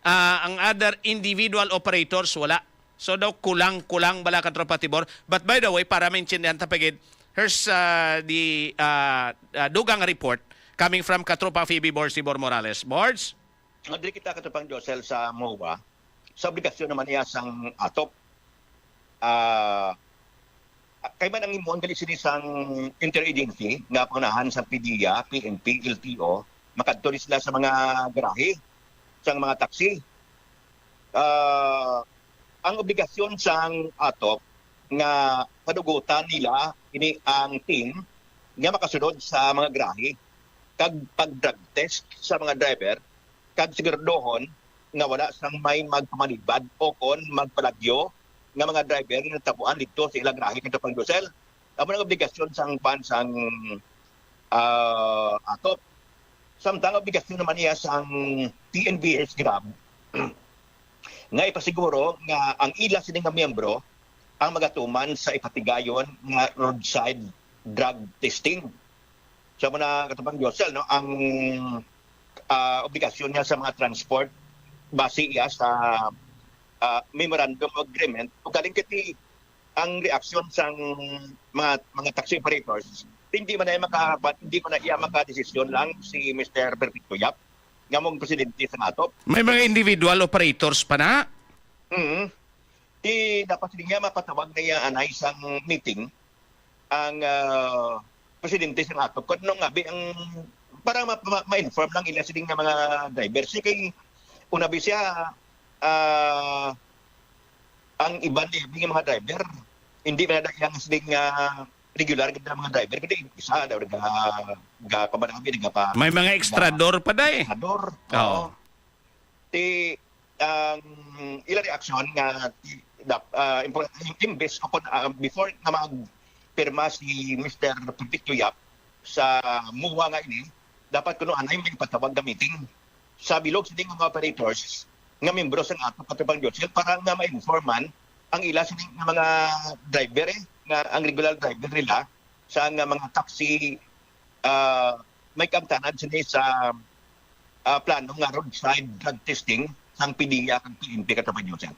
Ang other individual operators wala. So daw kulang bala katropa Tibor. But by the way, para maintindihan tapagid, here's the dugang report coming from Katropa Phoebe Boards Tibor Morales. Boards? Diri kita katropang Josel sa MOA. Sa obligasyon naman niya sang ATOP. Kay man ang imuon gali sini sang interagency nga pangunahan sa PDEA, PNP, LTO, makadto sila sa mga garahe, sa mga taxi. Ang obligasyon sang ATOP nga padugutan nila ini ang team nga makasunod sa mga garahe kag pag-drug test sa mga driver kag siguraduhon nga wala sang may magpamanibad o kon magpalagyo nga mga driver nga tabuan dito sa ilang grahe kito pang Dosel. Amo ang obligasyon sang pansang ATOP. Samtang obligasyon naman niya sang TNBS Grab nga ipasiguro nga ang ila sini nga miyembro ang magatuman sa ipatigayon nga roadside drug testing. So muna katapang Dosel no ang obligasyon niya sa mga transport base iya sa memorandum of agreement ug galing kiti ang reaksyon sang mga taxi operators hindi man iya makadesisyon lang si Mr. Perpetuo Yap nga mong presidente sa ATOP. May mga individual operators pa na? Dapat niya mapatawag na iya anay sang meeting ang presidente sa ATOP kung nung abi ang para ma-inform lang ila sining nga mga drivers kay una siya ang iban ng mga driver hindi man yang sining regular gid mga driver kundi isa daw ga pabanabi pa may mga extrador pa dai. Extrador. Oo. Ang ila reaksyon nga imbes upon before na magpirma si Mr. Perpetuo Yap sa MOA nga ini dapat kuno anay may patawag na meeting sa bilog sining mga operators nga membro sang ATOP katubang Josel para nga ma-informan ang ila sining mga driver nga ang regular driver nila sa nga mga taxi may kamtanan sini sa plano nga roadside drug testing sang PDEA kag PNP katubang Josel.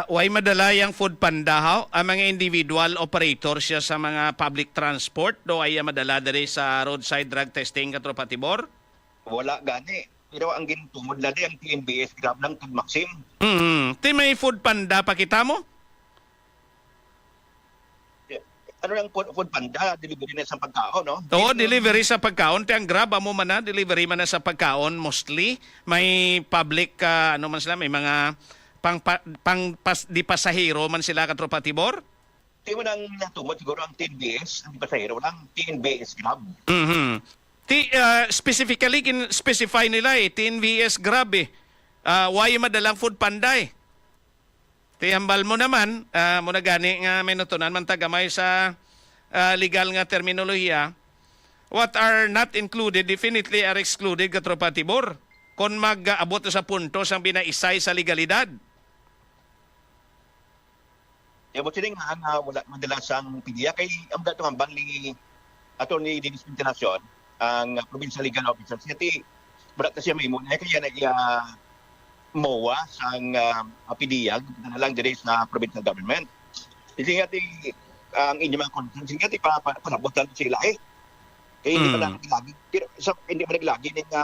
Way madala yang food pandahaw ang mga individual operator siya sa mga public transport do ay madala diri sa roadside drug testing katropa Tibor? Wala gani. Pero ang gintumod na ang TNBS Grab lang kag Maxim. Ti may food panda pa kita mo? ano yung food panda, delivery na sa pagkaon, no? Oo, delivery sa pagkaon. Ang Grab, amo man na, delivery man na sa pagkaon mostly. May public, ano man sila, may mga di pasahero man sila katropa Tibor? Di mo nang natumot siguro ang TNBS, ang pasahero lang, TNBS Grab. Specifically, specify nila TNVS Grab why madalang food panda Tihambal mo naman, muna gani nga may natunan man tagamay sa legal nga terminolohiya, what are not included definitely are excluded katropa Tibor. Kung mag-abot sa punto sang binaisay sa legalidad. Mo sining nga wala madalas ang PDEA kay ang dato ang bali Attorney Dennis Internacion ang provincial legal officer siya berat na siya may muna kaya na MOA sang PDEA na lang dire sa provincial government. Kasi nga ang inyong mga concerns nga palabot lang sila kaya hindi pa lang lagi pero hindi pa naglagi nga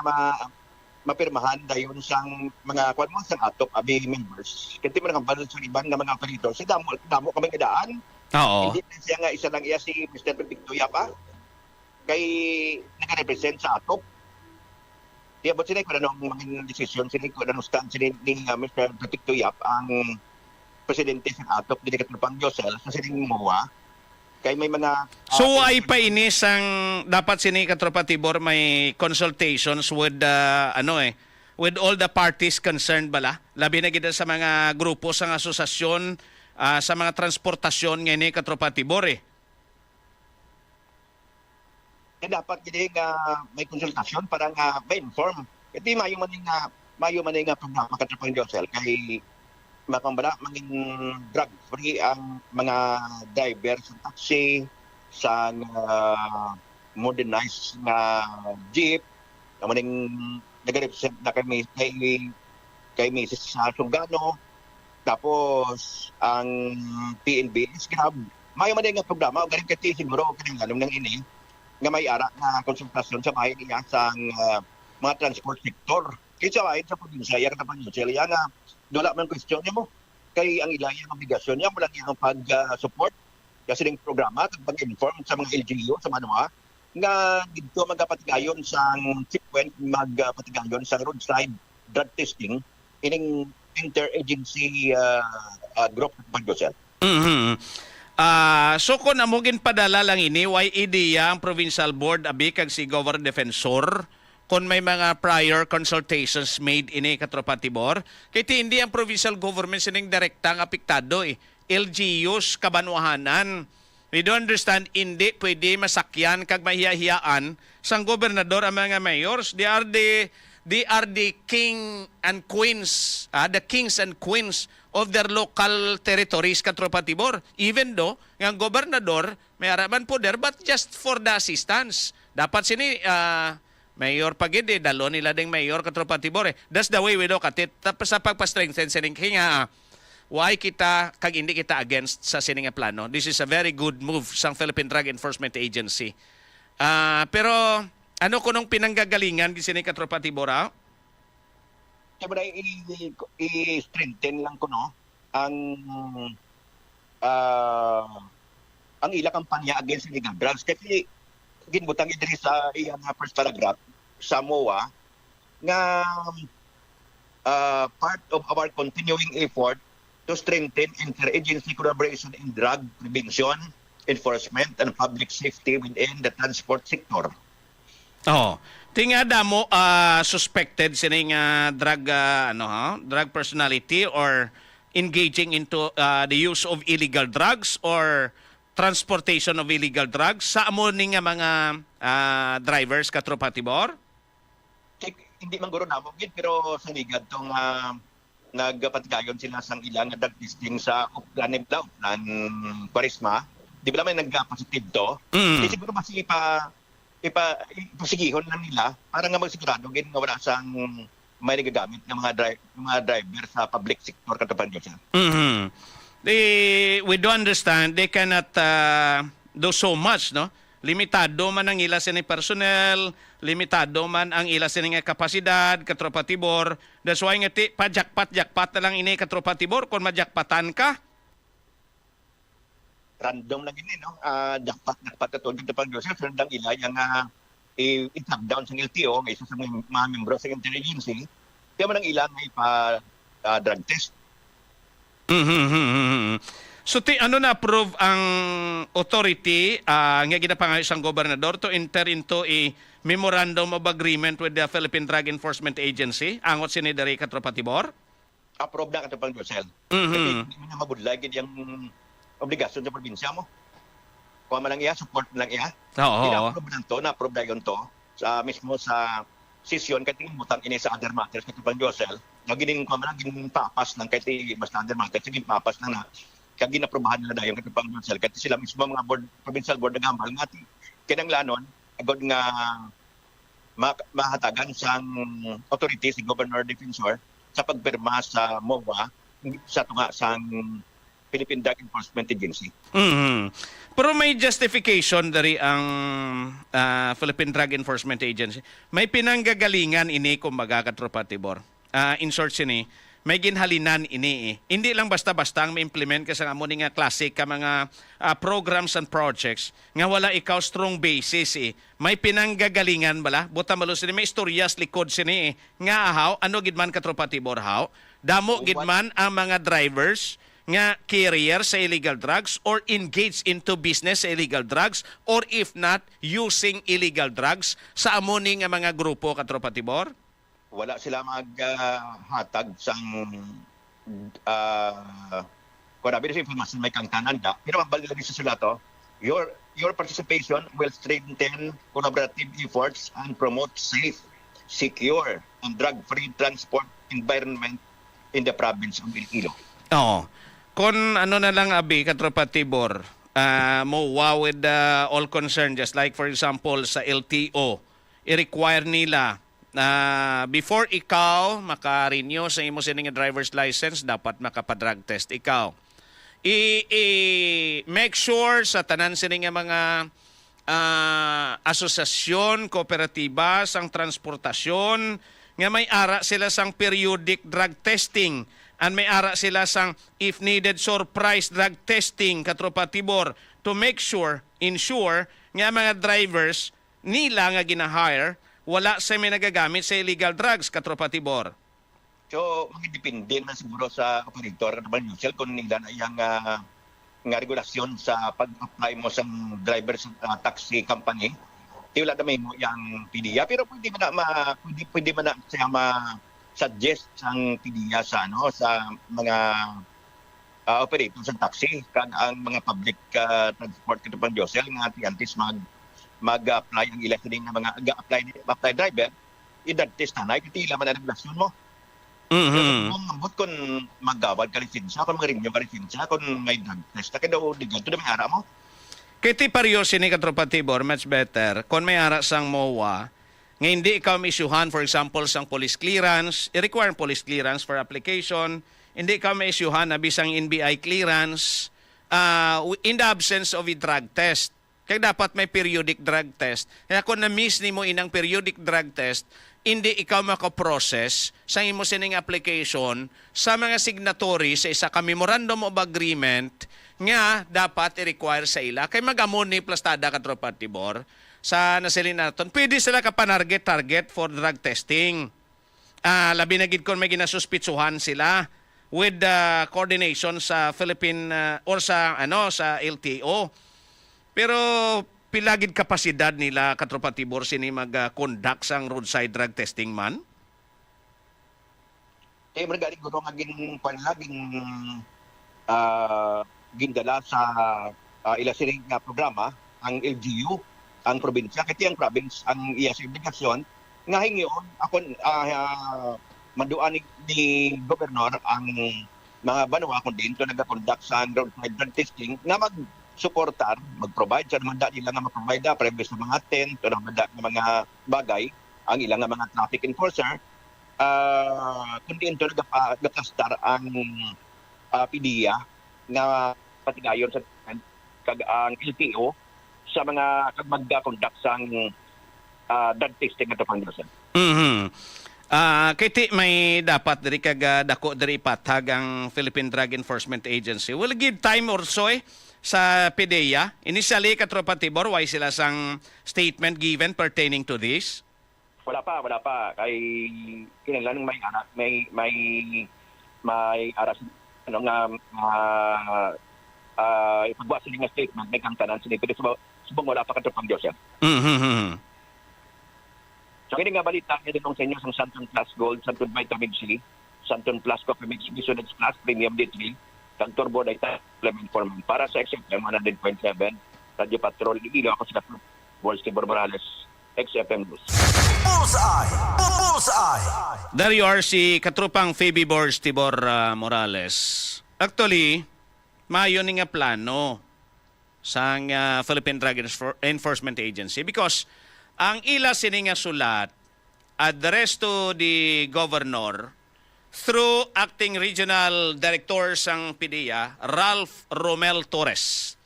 mapirmahan dayon sang mga kwan mo sang atop abi members. Kasi mo nang balance sa ibang nga mga operators. Sa damo kami kadaan. Oo. Hindi na siya nga isa lang iya si Mr. Victoria pa. Kay naka-represent sa atop. Di abot sila kung anong mga desisyon sila kung anong stand sila ni Mr. Victoria ang presidente sa atop di katulpang Josel sa siling MOA. Kay may mga so ay pa inis ang dapat sini katropa Tibor may consultations with with all the parties concerned bala labi na gid sa mga grupo sa asosasyon sa mga transportasyon ngani katropa Tibor dapat gid may konsultasyon para nga ma-inform. Kasi mayo man nga programa katropa Josel kay makambara maging drug free ang mga driver sa taxi sa modernized na jeep na maning nag-represent na kay Mrs. Sugano tapos ang PNBS Grab mayo man nga programa galing kati siguro kanang alam nang ini nga may ara na konsultasyon sa bahay niya sa mga transport sector kaysa bahay sa probinsya yak na panunsel yan nga wala man question niya mo. Kay ang ilayang obligasyon niya, mula niya ang pag-support kasi ng programa, pag-inform sa mga LGU, sa mga nga dito magpatigayon sa checkpoint, magpatigayon sa roadside drug testing, ining interagency group ng Pag-Josel. So kung amugin padala lang ini, why ideya ang provincial board, abi kag si Governor Defensor, kung may mga prior consultations made ini katropa Tibor, kaya hindi ang provincial government sining direktang apektado LGUs, kabanwahanan. We don't understand, hindi pwede masakyan kag mahiyahiyaan sang gobernador ang mga mayors. They are the king and queens, the kings and queens of their local territories katropa Tibor. Even though, ang gobernador may araman poder but just for the assistance. Dapat sini mayor pagid dalo nila ding mayor katropa Tibor That's the way we look at it. Tapos sa pagpa-strengthen sining kaya why kita kag hindi kita against sa sining plano. This is a very good move sang Philippine Drug Enforcement Agency. Pero ano kunong pinanggagalingan di sining katropa Tibor Siyempre i-strengthen lang ko ang ila kampanya against illegal drugs kasi ginbutang idiri sa iyang first paragraph sa MOA nga part of our continuing effort to strengthen interagency collaboration in drug prevention, enforcement, and public safety within the transport sector. Tingada mo suspected sining drug drug personality or engaging into the use of illegal drugs or transportation of illegal drugs sa amo ning mga drivers katropa Tibor? Hindi man guro namo gid pero sa ligad tong nagpatigayon sila sang ilang drug testing sa Uplan nan Parisma. Di ba may nagka-positive to? Di siguro mas ipasigihon lang nila para nga magsigurado gid nga wala sang may nagagamit ng mga driver sa public sector katropa Josel. We do understand they cannot do so much, no? Limitado man ang ila sining personnel, limitado man ang ila sining kapasidad, katropa Tibor. That's why nga pajakpat na lang ini katropa Tibor kung majakpatan ka. random lang yun, no? Dapat katulad ng pang Joseph, sundang ila yung i-tap down sa LTO, may isa sa mga membro sa intelligence, kaya man ang ilan may drug test. So ano na-approve ang authority nga ginapangayos ang gobernador to enter into a memorandum of agreement with the Philippine Drug Enforcement Agency angot sini dari Katropatibor? Approve na katong pang-Josel. Kasi hindi mo na mabudlay yung obligasyon sa probinsya mo. Kung man lang iya, support lang iya. Oo. Na-approve na yun to mismo sa session kahit butang ini sa other matters katong pang-Josel. Naging ko man lang papas lang kahit basta other matters, sige papas lang na kag ginaprobahan nila dayon katong pang-Josel kahit sila mismo mga provincial board nagambal nga kinanglanon agod nga mahatagan sang authorities si Governor Defensor sa pagpirma sa MOA sa tunga sang Philippine Drug Enforcement Agency. Pero may justification dari ang Philippine Drug Enforcement Agency. May pinanggagalingan ini kumbaga Katropatibor. In short sini, may ginhalinan ini. Hindi lang basta-basta ang ma-implement kasi nga mo nga classic ka mga programs and projects nga wala ikaw strong basis May pinanggagalingan bala. Buta malo sini may istoryas likod sini Nga ahaw, ano gidman Katropatibor haw? Damo gidman ang mga drivers nga carrier sa illegal drugs or engage into business sa illegal drugs or if not, using illegal drugs sa amoni nga mga grupo Katropatibor? Wala sila maghatag sang kung nabi na information may kangtanan da. Pero mabalik lagi sa sulato, your participation will strengthen collaborative efforts and promote safe, secure, and drug-free transport environment in the province of Iloilo. Oo. Kung ano na lang abi Katropatibor, mo with all concerned, just like for example sa LTO, i-require nila before ikaw maka-renew sa imo sining driver's license, dapat makapa-drug test ikaw. Make sure sa tanan sining mga asosasyon, kooperatiba, sang transportasyon, nga may ara sila sang periodic drug testing and may ara sila sang if needed surprise drug testing Katropatibor to make sure, ensure nga mga drivers nila nga gina-hire wala sa may nagagamit sa illegal drugs Katropatibor. So, magdepende man siguro sa operator ng kung nila na yung nga regulasyon sa pag-apply mo sa driver sa taxi company. Di wala na may mo yung PDEA pero pwede man na siya ma-suggest sang PDEA sa sa mga operator sa taxi kag ang mga public transport Katropatibor nga tiyantis mag-apply ang ilang na mga apply driver, i-drug test na kitila man ang regulasyon mo. Kung mabot kung mag-gawad ka lisensya, kung mag-renew ka lisensya, kung may drug test, na kaya diganto na may ara mo. Kaya ti paryosin ni Katropatibor, much better, kung may ara sang MOA, nga hindi ikaw ma-issuehan, for example, sang police clearance, i-require police clearance for application, hindi ikaw ma-issuehan na bisang NBI clearance, in the absence of a drug test. Kaya dapat may periodic drug test. Kaya kung na-miss ni mo inang periodic drug test, hindi ikaw makaprocess sa imo sining application sa mga signatory sa isa ka memorandum of agreement nga dapat i-require sa ila. Kaya mag-amon ni plastada Katropatibor sa nasilin natin. Pwede sila kapanarget-target for drug testing. Labi na gid kon may ginasuspitsuhan sila with coordination sa Philippine or sa LTO. Pero pilagid kapasidad nila Katropatibor sini mag-conduct sang roadside drug testing man? Magaling ko nga laging gindala sa ilasiring na programa ang LGU, ang probinsya. Kasi ang province, ang iya sa obligasyon, nga hingiyon, ako maduan ni Governor ang mga banwa kung din to nag-conduct sa roadside drug testing na suportar, mag-provide sa naman nila nga mag-provide previous sa mga tent o naman mga bagay ang ilang nga mga traffic enforcer kundi ito nagkastar ang PDEA nga patigayon sa ang LTO sa mga mag-conduct sa drug testing at pangdasan. Kiti may dapat diri kag dako diri patag ang Philippine Drug Enforcement Agency. Will give time or so sa PDEA? Initially, Katropa Tibor, why sila sang statement given pertaining to this? Wala pa. Kay kinailangan may anak, may aras ano nga ipagbuhat sila nga statement may kangtanan sila pero subong wala pa katupang Diyos yan. So kini nga balita niya din sa inyo sa Santon Plus Gold, Santon Vitamin C, Santon Plus Coffee Mix, Bisonets Plus Premium D3, kang Turbo Data Supplement for Man. Para sa XFM 100.7, Radio Patrol, Iloilo, ako sila Boris Tibor Morales, XFM News. Bullseye! There you are, si Katrupang Phoebe Boris Tibor Morales. Actually, mayo ni nga plano sa Philippine Drug Enforcement Agency because ang ila sini nga sulat addressed to the governor through acting regional director sang PDEA, Ralph Romel Torres.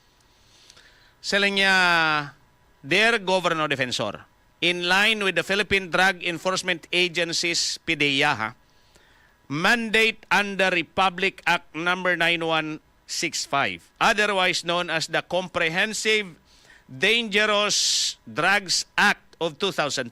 Sila niya, dear Governor Defensor, in line with the Philippine Drug Enforcement Agency's PDEA, mandate under Republic Act number 9165, otherwise known as the Comprehensive Dangerous Drugs Act of 2002,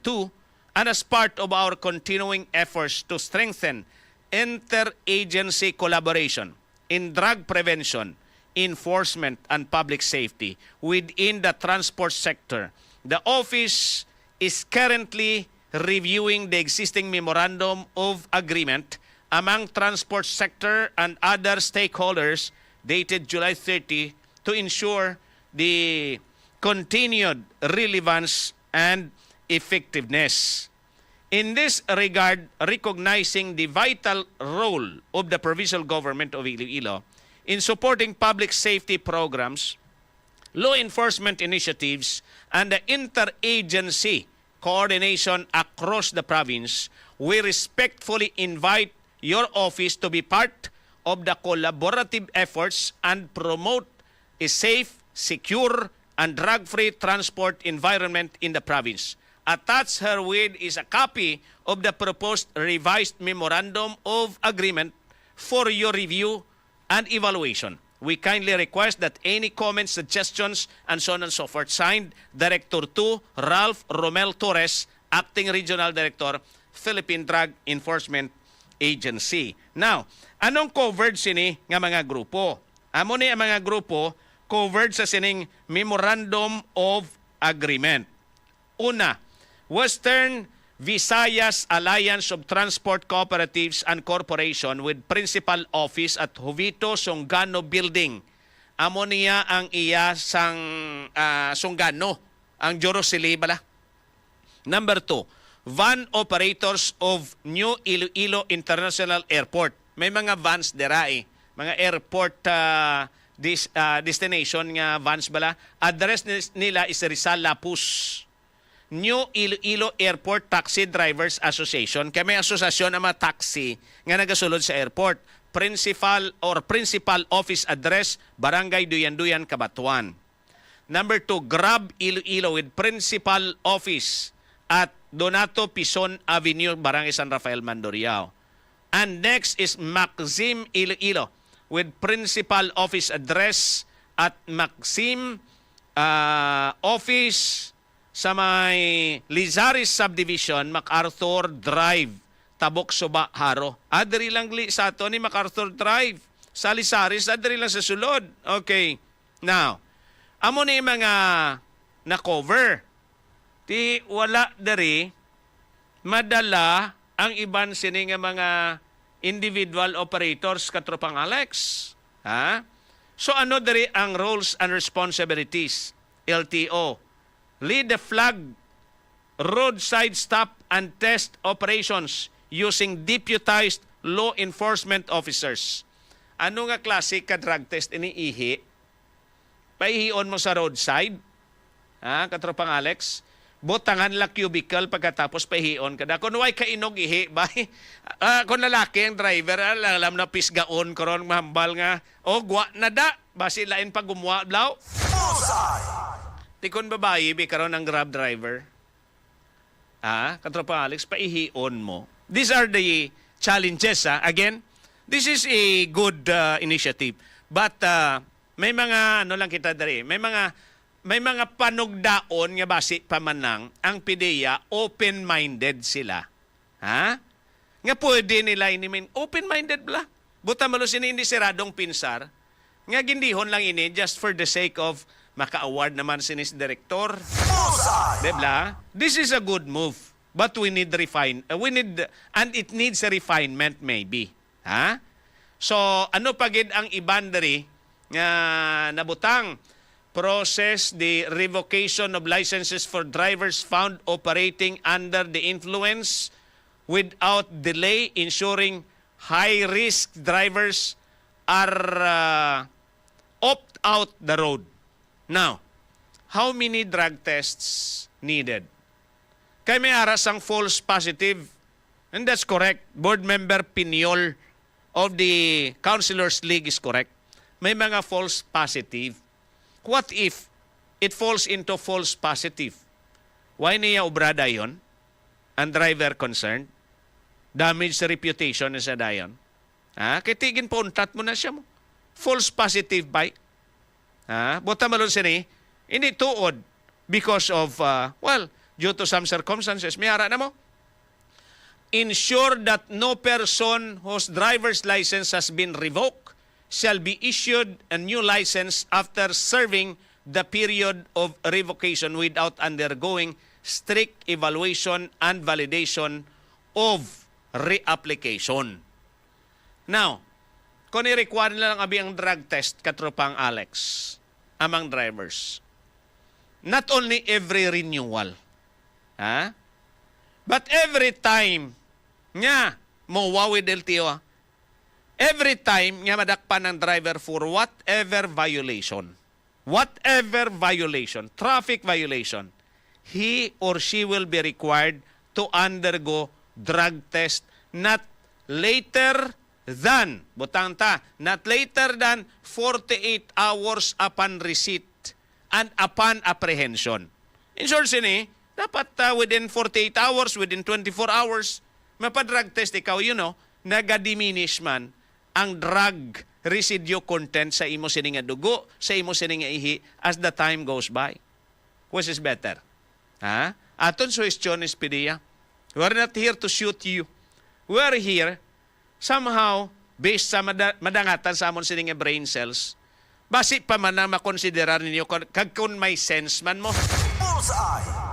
and as part of our continuing efforts to strengthen interagency collaboration in drug prevention, enforcement, and public safety within the transport sector, the office is currently reviewing the existing memorandum of agreement among transport sector and other stakeholders dated July 30 to ensure the continued relevance and effectiveness. In this regard, recognizing the vital role of the provincial government of Iloilo in supporting public safety programs, law enforcement initiatives, and the interagency coordination across the province, we respectfully invite your office to be part of the collaborative efforts and promote a safe, secure, and drug-free transport environment in the province. Attached herewith is a copy of the proposed revised memorandum of agreement for your review and evaluation. We kindly request that any comments, suggestions, and so on and so forth, signed Director 2, Ralph Romel Torres, Acting Regional Director, Philippine Drug Enforcement Agency. Now, anong covered sini nga mga grupo? Amo ni ang mga grupo covered sa sining Memorandum of Agreement. Una, Western Visayas Alliance of Transport Cooperatives and Corporation with principal office at Jovito Songano Building. Amo niya ang iya sang Songano, ang Jorosili bala. Number 2, van operators of New Iloilo International Airport. May mga vans dera mga airport destination nga vans bala. Address nila is Rizal Lapus. New Iloilo Airport Taxi Drivers Association. Kaya may asosasyon ang mga taxi nga nagasulod sa airport. Principal office address, Barangay Duyan-Duyan, Cabatuan. Number 2, Grab Iloilo with principal office at Donato Pison Avenue, Barangay San Rafael, Mandurriao. And next is Maxim Iloilo with principal office address at Maxim office sa may Lizaris Subdivision, MacArthur Drive, Tabok Suba, Haro. Adri lang sa ato ni MacArthur Drive. Sa Lizaris, adri lang sa sulod. Okay. Now, amo ni mga na-cover. Ti wala dari madala ang iban sini nga mga individual operators katropang Alex. Ha? So ano dari ang roles and responsibilities? LTO. Lead the flag roadside stop and test operations using deputized law enforcement officers. Ano nga klase ka drug test iniihi? Paihion mo sa roadside? Ha, katropang Alex? Butangan la cubicle pagkatapos pahion kada. Kung way kainog ihi, bay. Kung lalaki ang driver, alam na pisgaon karon mahambal nga. O gwa na da. Basi lain pag gumuha blaw. Tikon babae, bi karon ang Grab driver. Katropa Alex, paihion mo. These are the challenges. Again, this is a good initiative. But may mga ano lang kita diri, may mga panugdaon nga basi pamanang ang PDEA open-minded sila. Ha? Nga pwede nila inimin open-minded bla. Buta malo sini hindi siradong pinsar. Nga gindihon lang ini just for the sake of maka-award naman sinis director. Debla? This is a good move. But we need and it needs a refinement maybe. Ha? So, ano pagid ang ibandary nga nabutang process the revocation of licenses for drivers found operating under the influence without delay, ensuring high-risk drivers are opt out the road. Now, how many drug tests needed? Kaya may aras ang false positive. And that's correct. Board member Pinyol of the Councilors League is correct. May mga false positive. What if it falls into false positive? Why niya obrada yon? Ang driver concerned? Damage sa reputation na sa dayon? Kitigin po, untat mo na siya mo. False positive by? Buta malon sini, hindi tuod because of, due to some circumstances. May ara na mo. Ensure that no person whose driver's license has been revoked shall be issued a new license after serving the period of revocation without undergoing strict evaluation and validation of reapplication. Now, kung i-require lang abi ang drug test, katropang Alex, among drivers, not only every renewal, but every time nga mo with LTO, every time nga madakpan ng driver for whatever violation, traffic violation, he or she will be required to undergo drug test not later than 48 hours upon receipt and upon apprehension. In short, sini, dapat within 48 hours, within 24 hours, mapadrug test ikaw, nagadiminish man ang drug residue content sa imo sining nga dugo, sa imo sining nga ihi as the time goes by. Which is better? Aton suggestion is PDEA. We're not here to shoot you. We're here somehow based sa madangatan sa amon sining nga brain cells. Basi pa man na makonsiderar ninyo kung may sense man mo. Bullseye!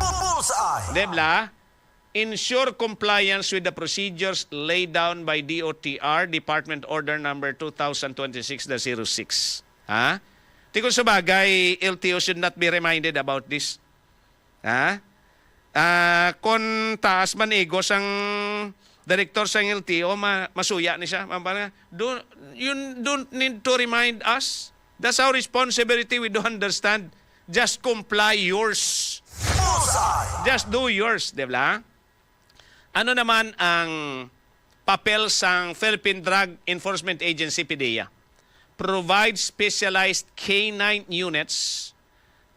Debla? Ensure compliance with the procedures laid down by DOTR, Department Order Number 2026-06. Tikon sa bagay, LTO should not be reminded about this. Kung taas man egos ang director sa LTO, masuya ni siya. You don't need to remind us. That's our responsibility. We do understand. Just comply yours. Just do yours, di ba? Ano naman ang papel sa Philippine Drug Enforcement Agency, PDEA? Provide specialized K9 units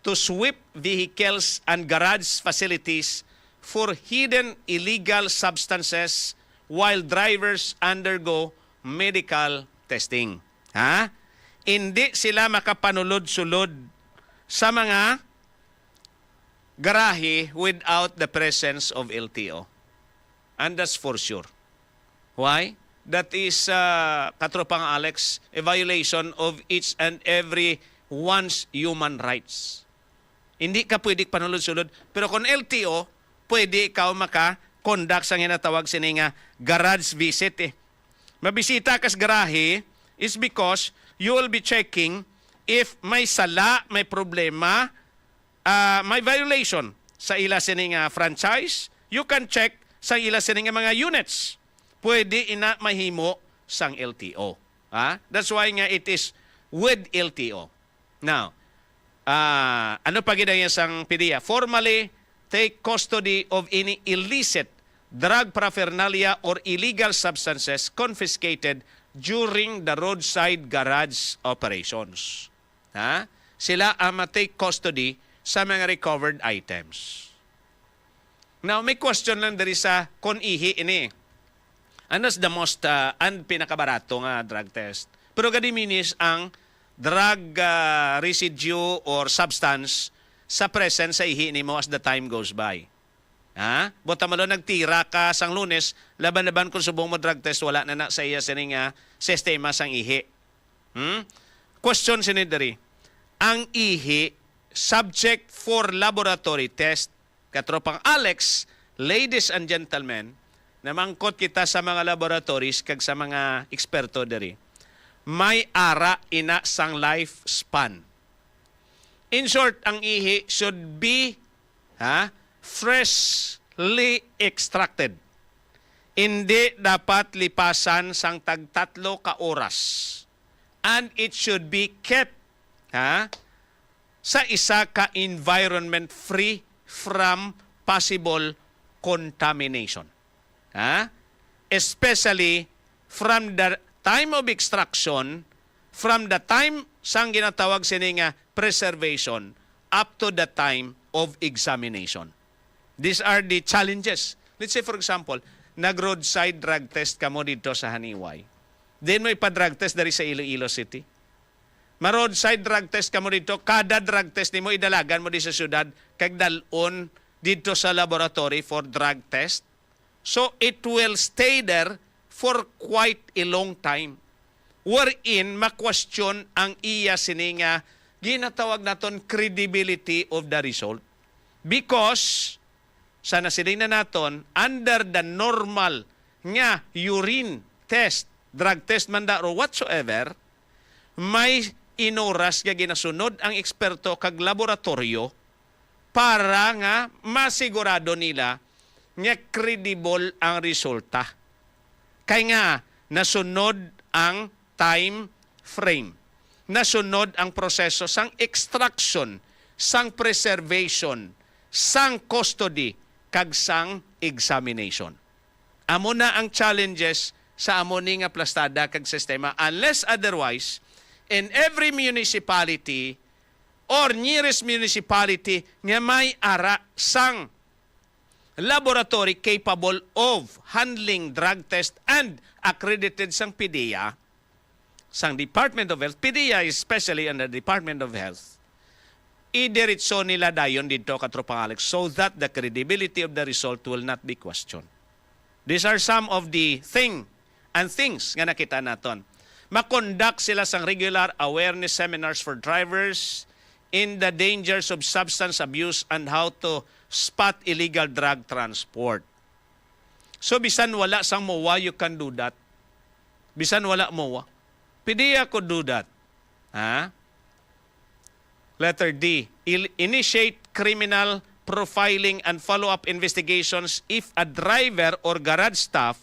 to sweep vehicles and garage facilities for hidden illegal substances while drivers undergo medical testing. Hindi sila makapanulod-sulod sa mga garahe without the presence of LTO. And that's for sure. Why? That is, katropang Alex, a violation of each and every one's human rights. Hindi ka pwede panulod-sulod. Pero kung LTO, pwede ikaw maka-conduct sa ginatawag sininga garage visit. Mabisita kas garahe is because you will be checking if may sala, may problema, may violation sa ila sininga franchise. You can check sa ila sininga mga units. Pwede ina mahimo sang LTO. That's why nga it is with LTO. Now, ano pa gid ang sang PDEA? Formally take custody of any illicit drug paraphernalia or illegal substances confiscated during the roadside garage operations. Sila ang ma-take custody sa mga recovered items. Now, may question lang dari sa kon ihi ini. Ano's the most and pinakabarato nga drug test? Pero gadiminis ang drug residue or substance sa presence sa ihi nimo as the time goes by. Ha? Buta malo nagtira ka sang Lunes, laban-laban kung subong mo drug test, wala na sa iya sining sistema sang ihi. Question sinidari. Ang ihi, subject for laboratory test. Katropang Alex, ladies and gentlemen, namangkot kita sa mga laboratories kag sa mga eksperto diri. May ara ina sang lifespan. In short, ang ihi should be freshly extracted. Hindi dapat lipasan sang tagtatlo ka oras. And it should be kept sa isa ka environment free from possible contamination. Especially from the time of extraction, from the time sang ginatawag sininga preservation up to the time of examination. These are the challenges. Let's say, for example, nag-roadside drug test ka mo dito sa Haniway. Then mo ipa-drug test dari sa Iloilo City. Ma-roadside drug test ka mo dito. Kada drug test ni mo, idalagan mo di sa syudad, kag dalon dito sa laboratory for drug test. So, it will stay there for quite a long time. Wherein, ma-question ang iya sininga, ginatawag naton credibility of the result. Because, sa nasilin na naton, under the normal nga urine test, drug test man da or whatsoever, may inoras nga ginasunod ang eksperto kag laboratorio para nga masigurado nila nga credible ang resulta. Kaya nga, nasunod ang time frame. Nasunod ang proseso sang extraction, sang preservation, sang custody, kag sang examination. Amo na ang challenges sa amo ni nga plastada kag sistema unless otherwise in every municipality or nearest municipality nga may ara sang laboratory capable of handling drug test and accredited sang PDEA, sang Department of Health, PDEA especially under Department of Health, idiretso nila dayon dito katropang Alex so that the credibility of the result will not be questioned. These are some of the things nga nakita naton. Makonduct sila sang regular awareness seminars for drivers in the dangers of substance abuse and how to spot illegal drug transport. So bisan wala sang MOA, you can do that. Bisan wala MOA, PDEA could do that. Letter D, initiate criminal profiling and follow-up investigations if a driver or garage staff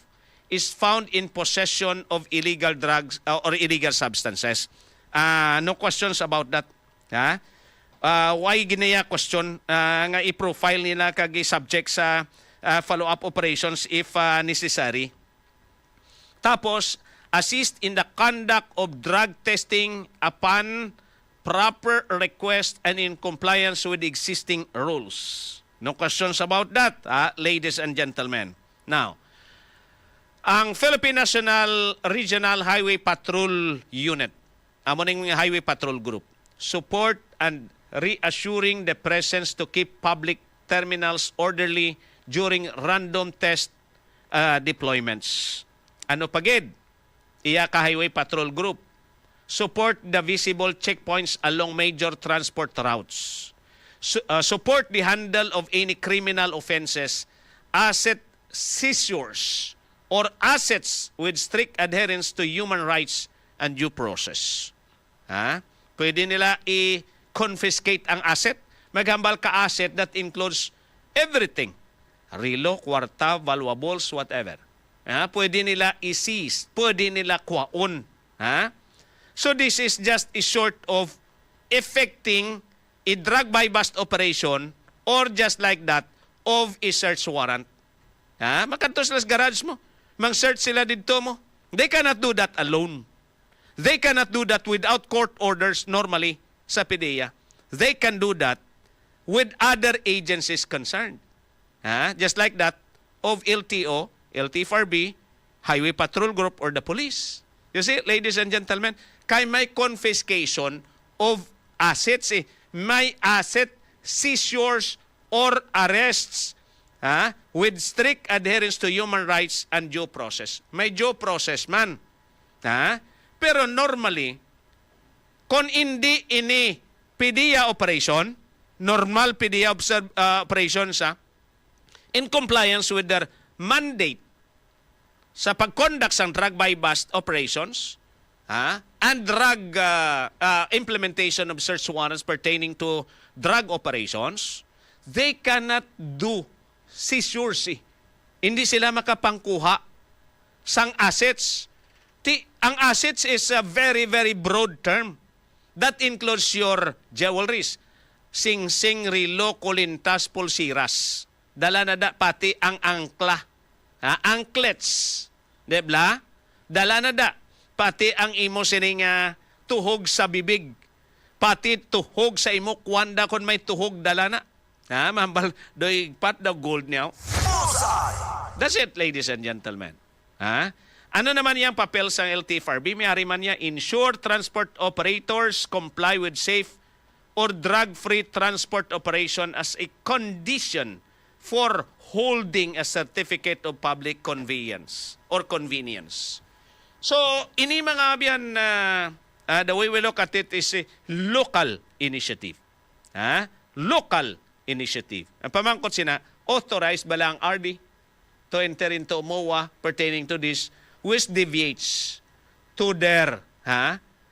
is found in possession of illegal drugs or illegal substances. No questions about that. Why ginaya question nga i-profile nila kag subject sa follow-up operations if necessary. Tapos, assist in the conduct of drug testing upon proper request and in compliance with existing rules. No questions about that, ladies and gentlemen. Now, ang Philippine National Regional Highway Patrol Unit, amo ning Highway Patrol Group, support and reassuring the presence to keep public terminals orderly during random test deployments. Ano pagid? Iya ka Highway Patrol Group. Support the visible checkpoints along major transport routes. Support the handle of any criminal offenses, asset seizures, or assets with strict adherence to human rights and due process. Pwede nila i-confiscate ang asset. Maghambal ka asset that includes everything. Relo, kwarta, valuables, whatever. Pwede nila i-seize. Pwede nila kwaon. So this is just a sort of effecting a drug by bust operation or just like that of a search warrant. Makanto sila sa garage mo. Mang-search sila dito mo. They cannot do that alone. They cannot do that without court orders normally sa PDEA. They can do that with other agencies concerned. Just like that of LTO, LTFRB, Highway Patrol Group, or the police. You see, ladies and gentlemen, kay may confiscation of assets may asset seizures or arrests with strict adherence to human rights and due process. May due process man. Pero normally, kung hindi ini PDEA operation, normal PDEA operation in compliance with their mandate sa pag-conduct ng drug buy-bust operations and drug implementation of search warrants pertaining to drug operations, they cannot do seizures. Hindi sila makapangkuha sang assets. Ang assets is a very, very broad term. That includes your jewelries, sing-sing, rilo, kulintas, pulsiras. Dala na da pati ang angkla, anklets, debla? Dala na da pati ang imo sining tuhog sa bibig, pati tuhog sa imo kwanda kung may tuhog dala na. Mambal doy pat daw gold niya. That's it, ladies and gentlemen. Ano naman yung papel sa LTFRB? May man niya, ensure transport operators comply with safe or drug-free transport operation as a condition for holding a certificate of public convenience or convenience. So, ini mga biyan, the way we look at it is a local initiative. Local initiative. Ang pamangkot sina, authorized ba lang RD to enter into MOA pertaining to this, which deviates to their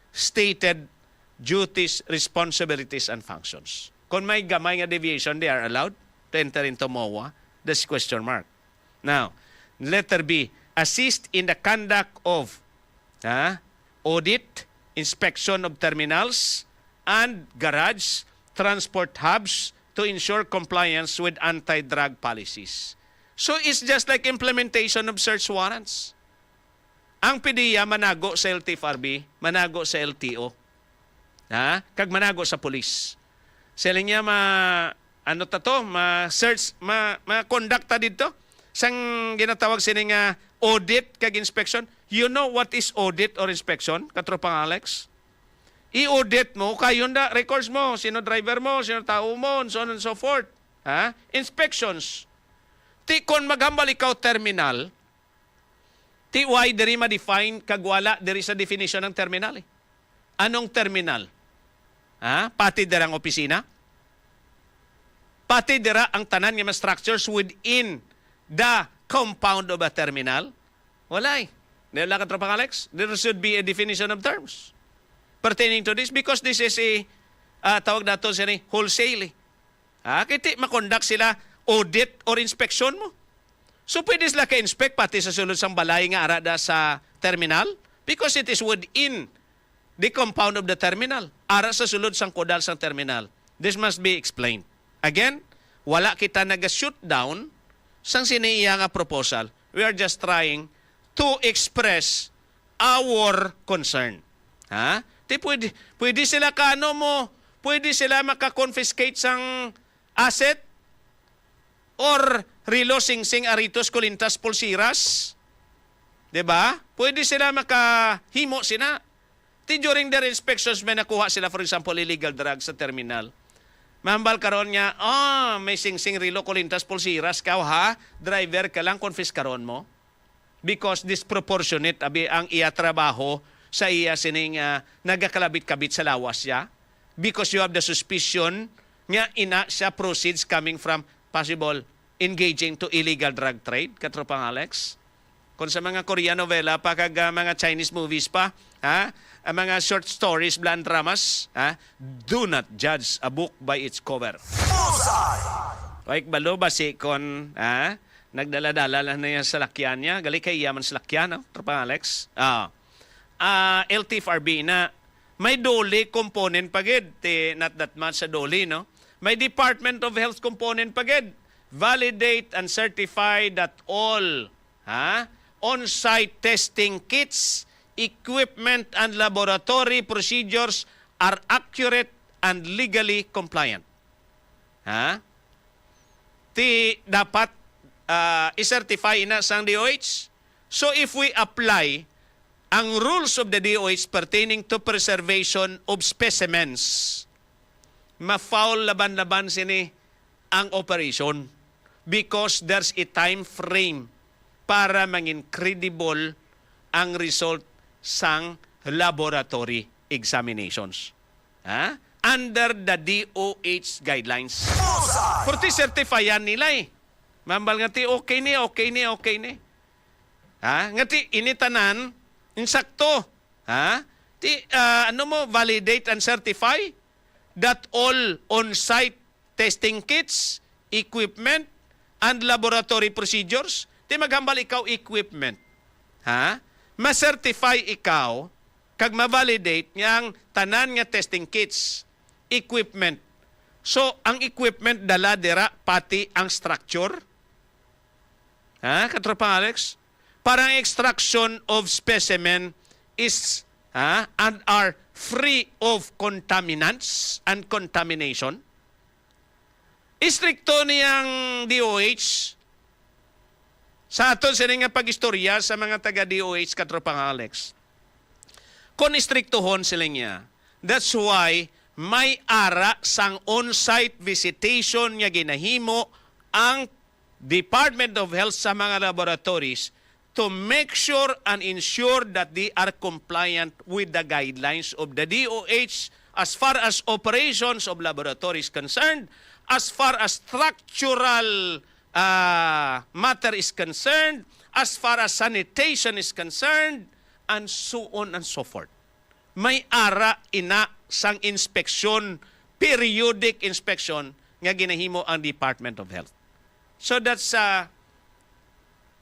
stated duties, responsibilities, and functions. Kung may gamay nga deviation, they are allowed to enter into MOA. That's question mark. Now, letter B, assist in the conduct of audit, inspection of terminals, and garage, transport hubs to ensure compliance with anti-drug policies. So, it's just like implementation of search warrants. Ang PDEA manago sa LTFRB, manago sa LTO. Kag manago sa police. Sila niya ma-search, ma-conduct ta dito. Sang ginatawag sila nga audit kag inspection. You know what is audit or inspection, katropang Alex? I-audit mo, kayo na records mo, sino driver mo, sino tao mo, so on and so forth. Inspections. Kon maghambal ikaw terminal, why diri ma-define kagwala diri sa definition ng terminal Anong terminal? Pati dira ang opisina? Pati dira ang tanan nga structures within the compound of a terminal? Walay. Wala ka tropang Alex? There should be a definition of terms pertaining to this because this is a tawag nato siya ni wholesale. Kiti makonduct sila audit or inspection mo. So, pwede sila ka-inspect pati sa sulod sang balay nga arada sa terminal because it is within the compound of the terminal. Ara sa sulod sang kodal sang terminal. This must be explained. Again, wala kita nag-shoot down sang siniiya nga proposal. We are just trying to express our concern. Pwede sila pwede sila maka-confiscate sang asset or rilo, sing-sing, aritos, kulintas, pulsiras. Diba? Pwede sila makahimo sina. During their inspections, may nakuha sila, for example, illegal drugs sa terminal. Mahambal karon niya, may sing-sing, rilo, kulintas, pulsiras, driver ka lang, confis karon mo. Because disproportionate ang iya trabaho sa iya sining nagakalabit-kabit sa lawas siya. Because you have the suspicion nga ina siya proceeds coming from possible engaging to illegal drug trade, katropang Alex. Kung sa mga Korean novela pa, kag mga Chinese movies pa, ang mga short stories, bland dramas, do not judge a book by its cover. Like balo ba si kon, nagdala-dala lang na yan sa lakyan niya, gali kay yaman sa lakyan, katropang Alex. LTFRB na may doli component pagid, not that much sa doli, no? May Department of Health component pagid. Validate and certify that all on-site testing kits, equipment, and laboratory procedures are accurate and legally compliant. Dapat i-certify na sang DOH. So if we apply ang rules of the DOH pertaining to preservation of specimens, ma-foul laban-laban sini ang operation because there's a time frame para mangin credible ang result sang laboratory examinations. Ha? Under the DOH guidelines. Purti certifyan nila eh. Mambal nga ti okay ni. Ha? Nga ti initanan, insakto. Ha? Ti, validate and certify that all on-site testing kits, equipment, and laboratory procedures, ti maghambal ikaw equipment. Ha? Ma-certify ikaw, kag ma-validate niyang tanan nga testing kits, equipment. So, ang equipment dala dira pati ang structure. Ha? Katropa Alex? Parang extraction of specimen is and are free of contaminants and contamination. Istrikto niyang DOH sa aton sa nga pag-istorya sa mga taga-DOH katropang Alex. Kung istriktohon sila niya, that's why may ara sang on-site visitation nga ginahimo ang Department of Health sa mga laboratories to make sure and ensure that they are compliant with the guidelines of the DOH as far as operations of laboratories concerned, as far as structural matter is concerned, as far as sanitation is concerned, and so on and so forth. May ara ina sang inspeksyon, periodic inspection nga ginahimo ang Department of Health. So that's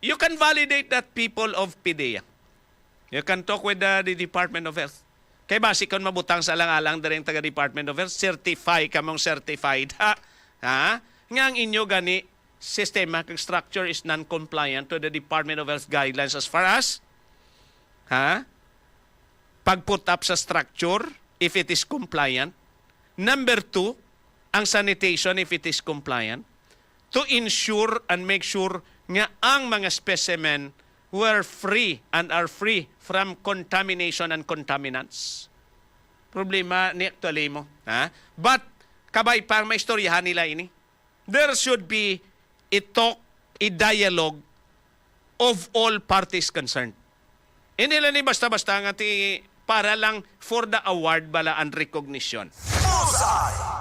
you can validate that, people of PDEA. You can talk with the Department of Health. Kay basi kon mabutang sa alang-alang direng taga Department of Health, certify kamong certified ha. Nga ang inyo gani sistema kag structure is non-compliant to the Department of Health guidelines as far as pag-put up sa structure if it is compliant. Number 2, ang sanitation if it is compliant. To ensure and make sure nga ang mga specimen were free and are free from contamination and contaminants. Problema ni actually mo. But, kabay parang maistoryahan nila ini. There should be a talk, a dialogue of all parties concerned. Hindi lang ni basta-basta nga ti para lang for the award bala and recognition.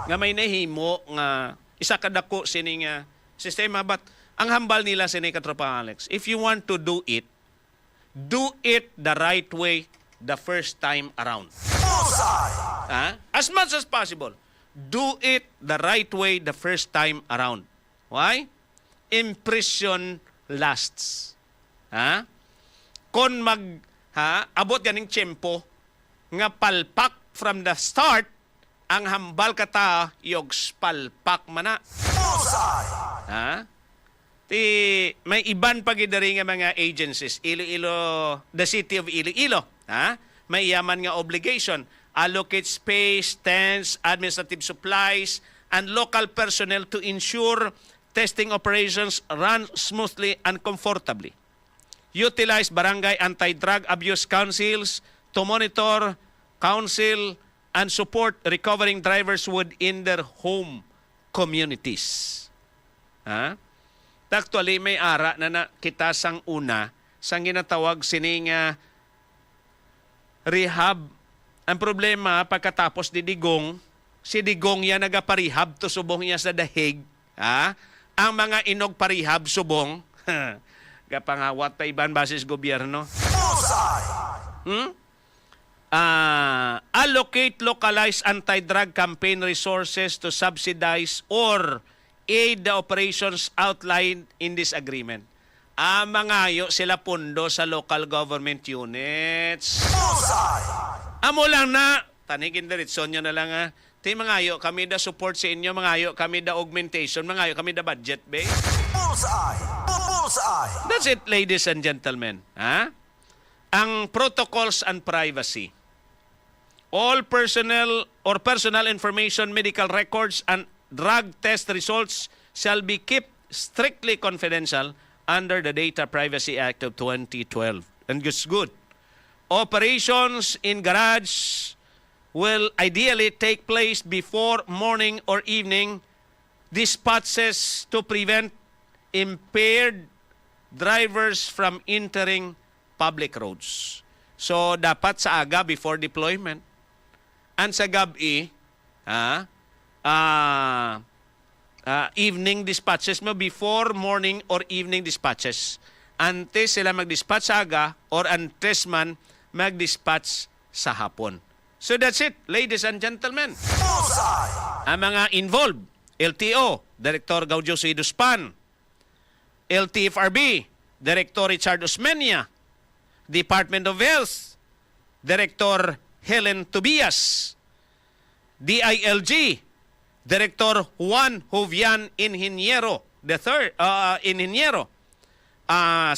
Nga may nahimo nga isa kadako sini nga sistema, but ang hambal nila sini katropa Alex, if you want to do it the right way the first time around. As much as possible, do it the right way the first time around. Why? Impression lasts. Kung abot ganing tiyempo nga palpak from the start, ang hambal kata yogs palpak mana. May iban pagidari nga mga agencies, Iloilo, the city of Iloilo, may yaman nga obligation, allocate space, tents, administrative supplies, and local personnel to ensure testing operations run smoothly and comfortably. Utilize barangay anti-drug abuse councils to monitor, counsel, and support recovering drivers within their home communities. Actually, may ara na kita sang una sang ginatawag sining rehab. Ang problema, pagkatapos di Digong, si Digong yan nagaparehab to subong niya sa dahig. Ang mga inog parehab subong, kapangawat pa iban basis gobyerno. Allocate localized anti-drug campaign resources to subsidize or aid the operations outlined in this agreement. Mangayo sila pundo sa local government units. Amo lang na, tanigin diretso nyo na lang Ti mangayo kami da support sa inyo, mangayo kami da augmentation, mangayo kami da budget, be. That's it, ladies and gentlemen. Ang protocols and privacy. All personnel or personal information, medical records, and drug test results shall be kept strictly confidential under the Data Privacy Act of 2012. And it's good. Operations in garage will ideally take place before morning or evening dispatches to prevent impaired drivers from entering public roads. So, dapat sa aga before deployment. And sa gabi, evening dispatches mo before morning or evening dispatches. Antes sila mag-dispatch sa aga or antes man mag-dispatch sa hapon. So that's it, ladies and gentlemen. Ang mga involved, LTO, Director Gaudio Duspan, LTFRB, Director Richard Osmeña, Department of Health, Director Helen Tobias, DILG, Director Juan Jovian Ingeniero, Ingeniero,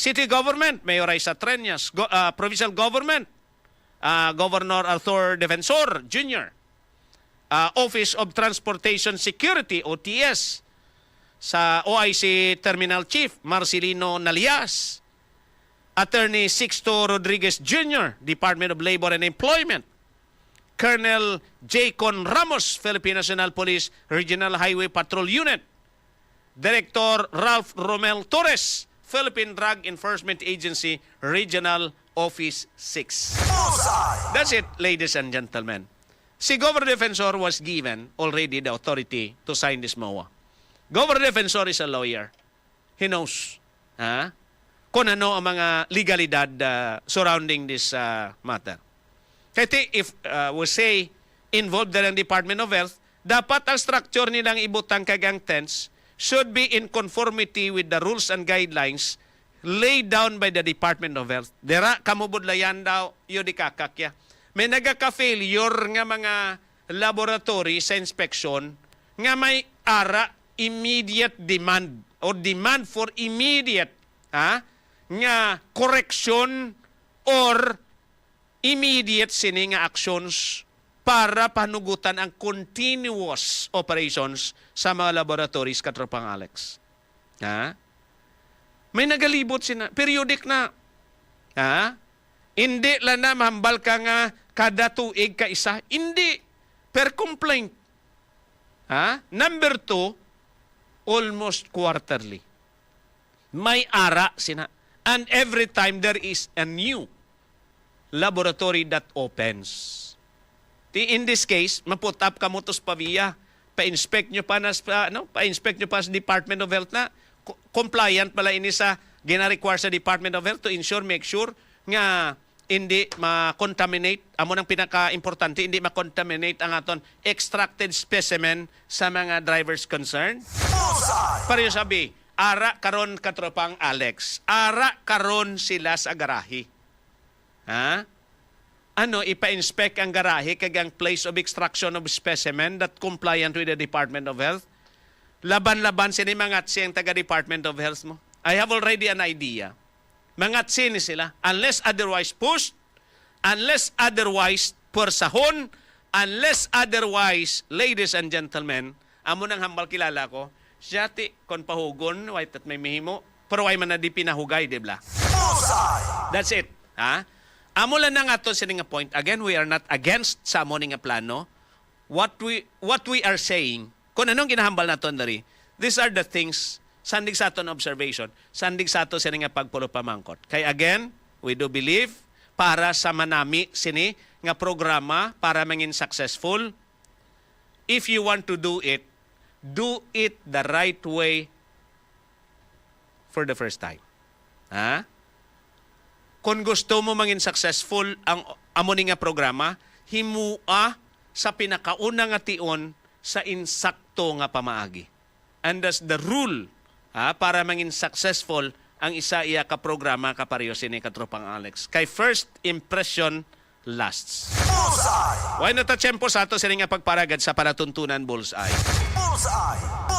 City Government, Mayor Raisa Treñas, Provincial Government, Governor Arthur Defensor Jr., Office of Transportation Security, OTS, sa OIC Terminal Chief, Marcelino Nalias, Attorney Sixto Rodriguez Jr., Department of Labor and Employment, Colonel J. Con Ramos, Philippine National Police Regional Highway Patrol Unit, Director Ralph Romel Torres, Philippine Drug Enforcement Agency Regional Office 6. That's it, ladies and gentlemen. Si Governor Defensor was given already the authority to sign this MOA. Governor Defensor is a lawyer. He knows kung ano ang mga legalidad surrounding this matter. Kaya if we say involved na ng Department of Health, dapat ang structure nilang ibutang kagang tents should be in conformity with the rules and guidelines laid down by the Department of Health. Dera, kamubudlayan daw, yun di kakakya. May nagaka-failure nga mga laboratory sa inspection nga may immediate demand or demand for immediate nga correction or immediate sini nga actions para panugutan ang continuous operations sa mga laboratories katropang Alex. May nagalibot sina, periodic na. Hindi lang na mahambal ka nga kada tuig ka isa. Hindi. Per complaint. Number 2, almost quarterly. May ara sina. And every time there is a new laboratory that opens. In this case, maput up ka mo to sa Pavia, pa-inspect nyo pa pa-inspect nyo pa sa Department of Health na compliant pala ini sa gina-require sa Department of Health to ensure, make sure nga hindi ma-contaminate, amo nang pinaka-importante, hindi ma-contaminate ang aton extracted specimen sa mga drivers concerned. Pareho sabi, ara karon katropang Alex, ara karon sila sa garahe. Ipa-inspect ang garahe kag ang place of extraction of specimen that compliant with the Department of Health. Laban-laban sini mangatsi ang taga-Department of Health mo. I have already an idea. Mangatsi ni sila. Unless otherwise pushed, unless otherwise persahon, unless otherwise, ladies and gentlemen, amo nang hambal kilala ko, siyati kon pahugon, wait at may mihimo, pero way man na di pinahugay, di ba? That's it. Amo lang na nga to sa nga point. Again, we are not against sa amo nga plano. What we are saying, kung anong kinahambal na to, these are the things, sandig sa aton observation, sandig sa ato sa nga pagpulo pamangkot. Kaya again, we do believe, para sa manami sini nga programa para mangin successful, if you want to do it the right way for the first time. Kung gusto mo mangin successful ang amo nga programa, himua sa pinakauna nga tion sa insakto nga pamaagi. And that's the rule para mangin successful ang isa iya ka programa kapareho sini katropang Alex. Kay first impression lasts. Bullseye! Why not a tiyempo sa ato sini nga pagparagad sa palatuntunan Bullseye? Bullseye!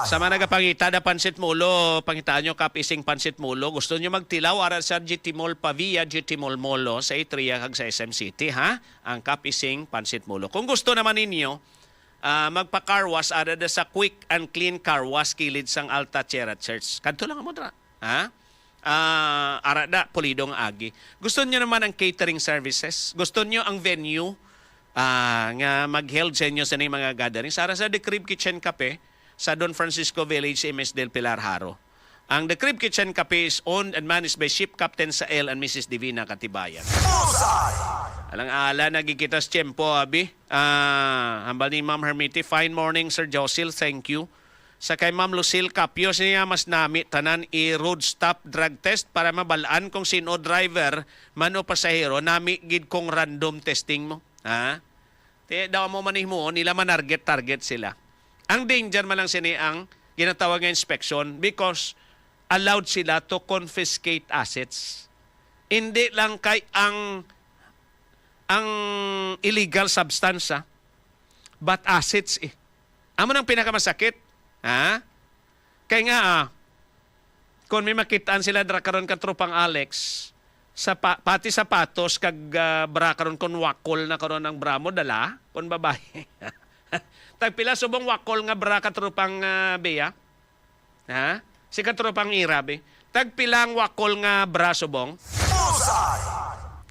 Sa mga nagapangita na pansit mulo, pangitaan nyo kapising pansit mulo, gusto nyo magtilaw aral sa GT Mall Pavia, GT Mall Molo sa Itria kag sa SM City, ang kapising pansit mulo. Kung gusto naman ninyo, magpa-car wash ara sa quick and clean car wash kilid sang Alta Chera Church. Kadto lang mo dra. arada pulidong agi. Gusto nyo naman ang catering services? Gusto nyo ang venue nga mag-held sa inyo sa mga gatherings? Para sa The Crib Kitchen Cafe sa Don Francisco Village, MS del Pilar, Haro. Ang The Crib Kitchen Cafe is owned and managed by Ship Captain Sael and Mrs. Divina Katibayan. Alang-ala, nagkikita sa tiyempo, abi. Hambal ni Ma'am Hermiti, fine morning, Sir Josil, thank you. Sa kay Ma'am Lucille Capio, siya mas nami, tanan i-road stop drug test para mabalaan kung sino driver, man o pasahero, nami gid kong random testing mo. Ha? Daw mo manih mo, nila manarget-target sila. Ang danger man lang sini ang ginatawag nga inspection because allowed sila to confiscate assets. Hindi lang kay ang illegal substance, but assets eh. Amo nang pinakamasakit. Ha? Kaya nga kung may makitaan sila dra karon ka tropang Alex, pati sapatos kag bra karon kon wakol na karon ang bra mo dala kon babae. Tagpila subong wakol nga bra ka tropang Bea. Ha? Si ka tropang Irabe. Tagpilang wakol nga bra subong.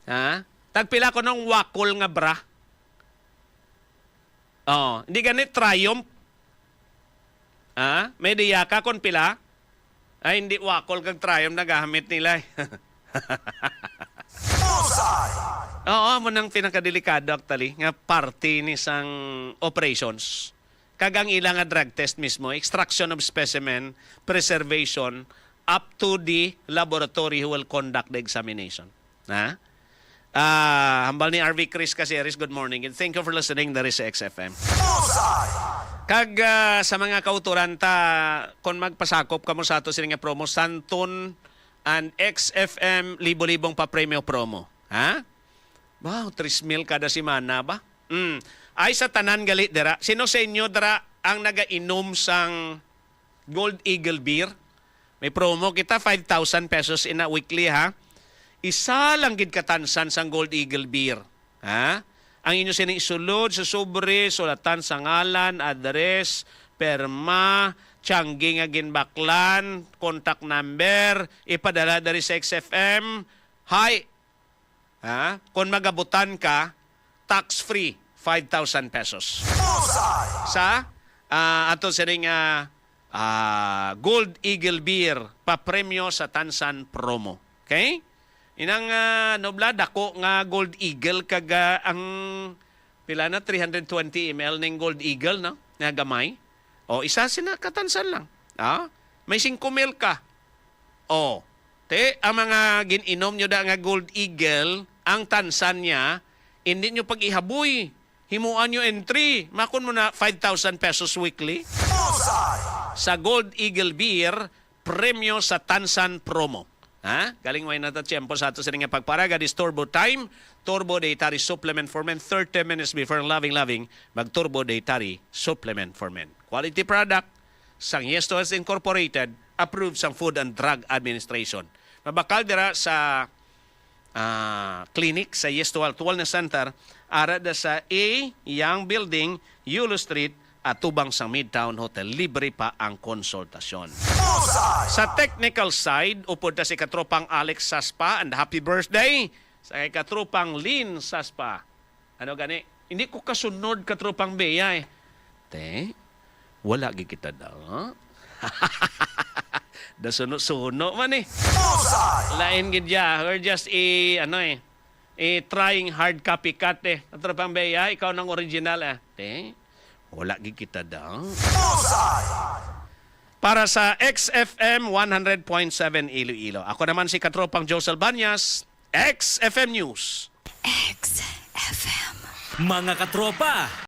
Ha? Tagpila ko ng wakol nga bra. Oh, hindi ganit Triumph. Ah, may diya ka kon pila? Ay, hindi wakol kag Triumph nagahamit nila. Oo, mo nang pinakadelikado actually nga party ni sang operations. Kagang ilang nga drug test mismo, extraction of specimen, preservation, up to the laboratory who will conduct the examination. Ha? Hambal ni RV Chris Caceres, good morning and thank you for listening. There is XFM. Kag sa mga kauturan ta, kung magpasakop kamo sa ato sila nga promo, Santon and XFM libo-libong pa premyo promo. Ha? Wow, 3,000 kada simana ba? Ay sa tanan gali dira. Sino sa inyo dira ang nagainom sang Gold Eagle beer? May promo kita 5,000 pesos in a weekly ha. Isa lang gid katansan sang Gold Eagle beer. Ha? Ang inyo sining isulod sa sobre, sulatan sa ngalan, address, perma, tiyanggi nga ginbaklan, contact number, ipadala dari sa XFM. Hi! Ha? Kung magabutan ka, tax-free, 5,000 pesos. Sa ato sining Gold Eagle beer, papremyo sa Tansan promo. Okay? Inang nobla dako nga Gold Eagle kaga ang pila na 320 ml ning Gold Eagle no nga gamay. O isa sina katansan lang. May 5 ml ka. O te ang mga gininom nyo da nga Gold Eagle ang tansan niya hindi nyo pag ihaboy. Himuan nyo entry. Makon mo na 5,000 pesos weekly. Sa Gold Eagle beer, premyo sa Tansan promo. Ha? Galing mo na tiyempo sa ato sa nga pagparaga this Turbo Time, Turbo Dietary Supplement for Men, 30 minutes before loving, mag-Turbo Dietary Supplement for Men. Quality product, sang Yes to Us Incorporated, approved sang Food and Drug Administration. Mabakal dira sa clinic sa Yes to Health Wellness Center, arada sa A. Young Building, Yulo Street, at tubang sa Midtown Hotel. Libre pa ang konsultasyon. Sa technical side, upod na si katropang Alex Saspa and happy birthday sa katropang Lynn Saspa. Ano gani? Hindi ko kasunod katropang Bea eh. Te, wala gikita daw. Da suno man eh. Lain gidya. We're just trying hard copycat eh. Katropang Bea, ikaw ng original eh. Te, wala gikita daw. Para sa XFM 100.7 Iloilo. Ako naman si katropang Josel Banyas, XFM News. XFM. Mga katropa,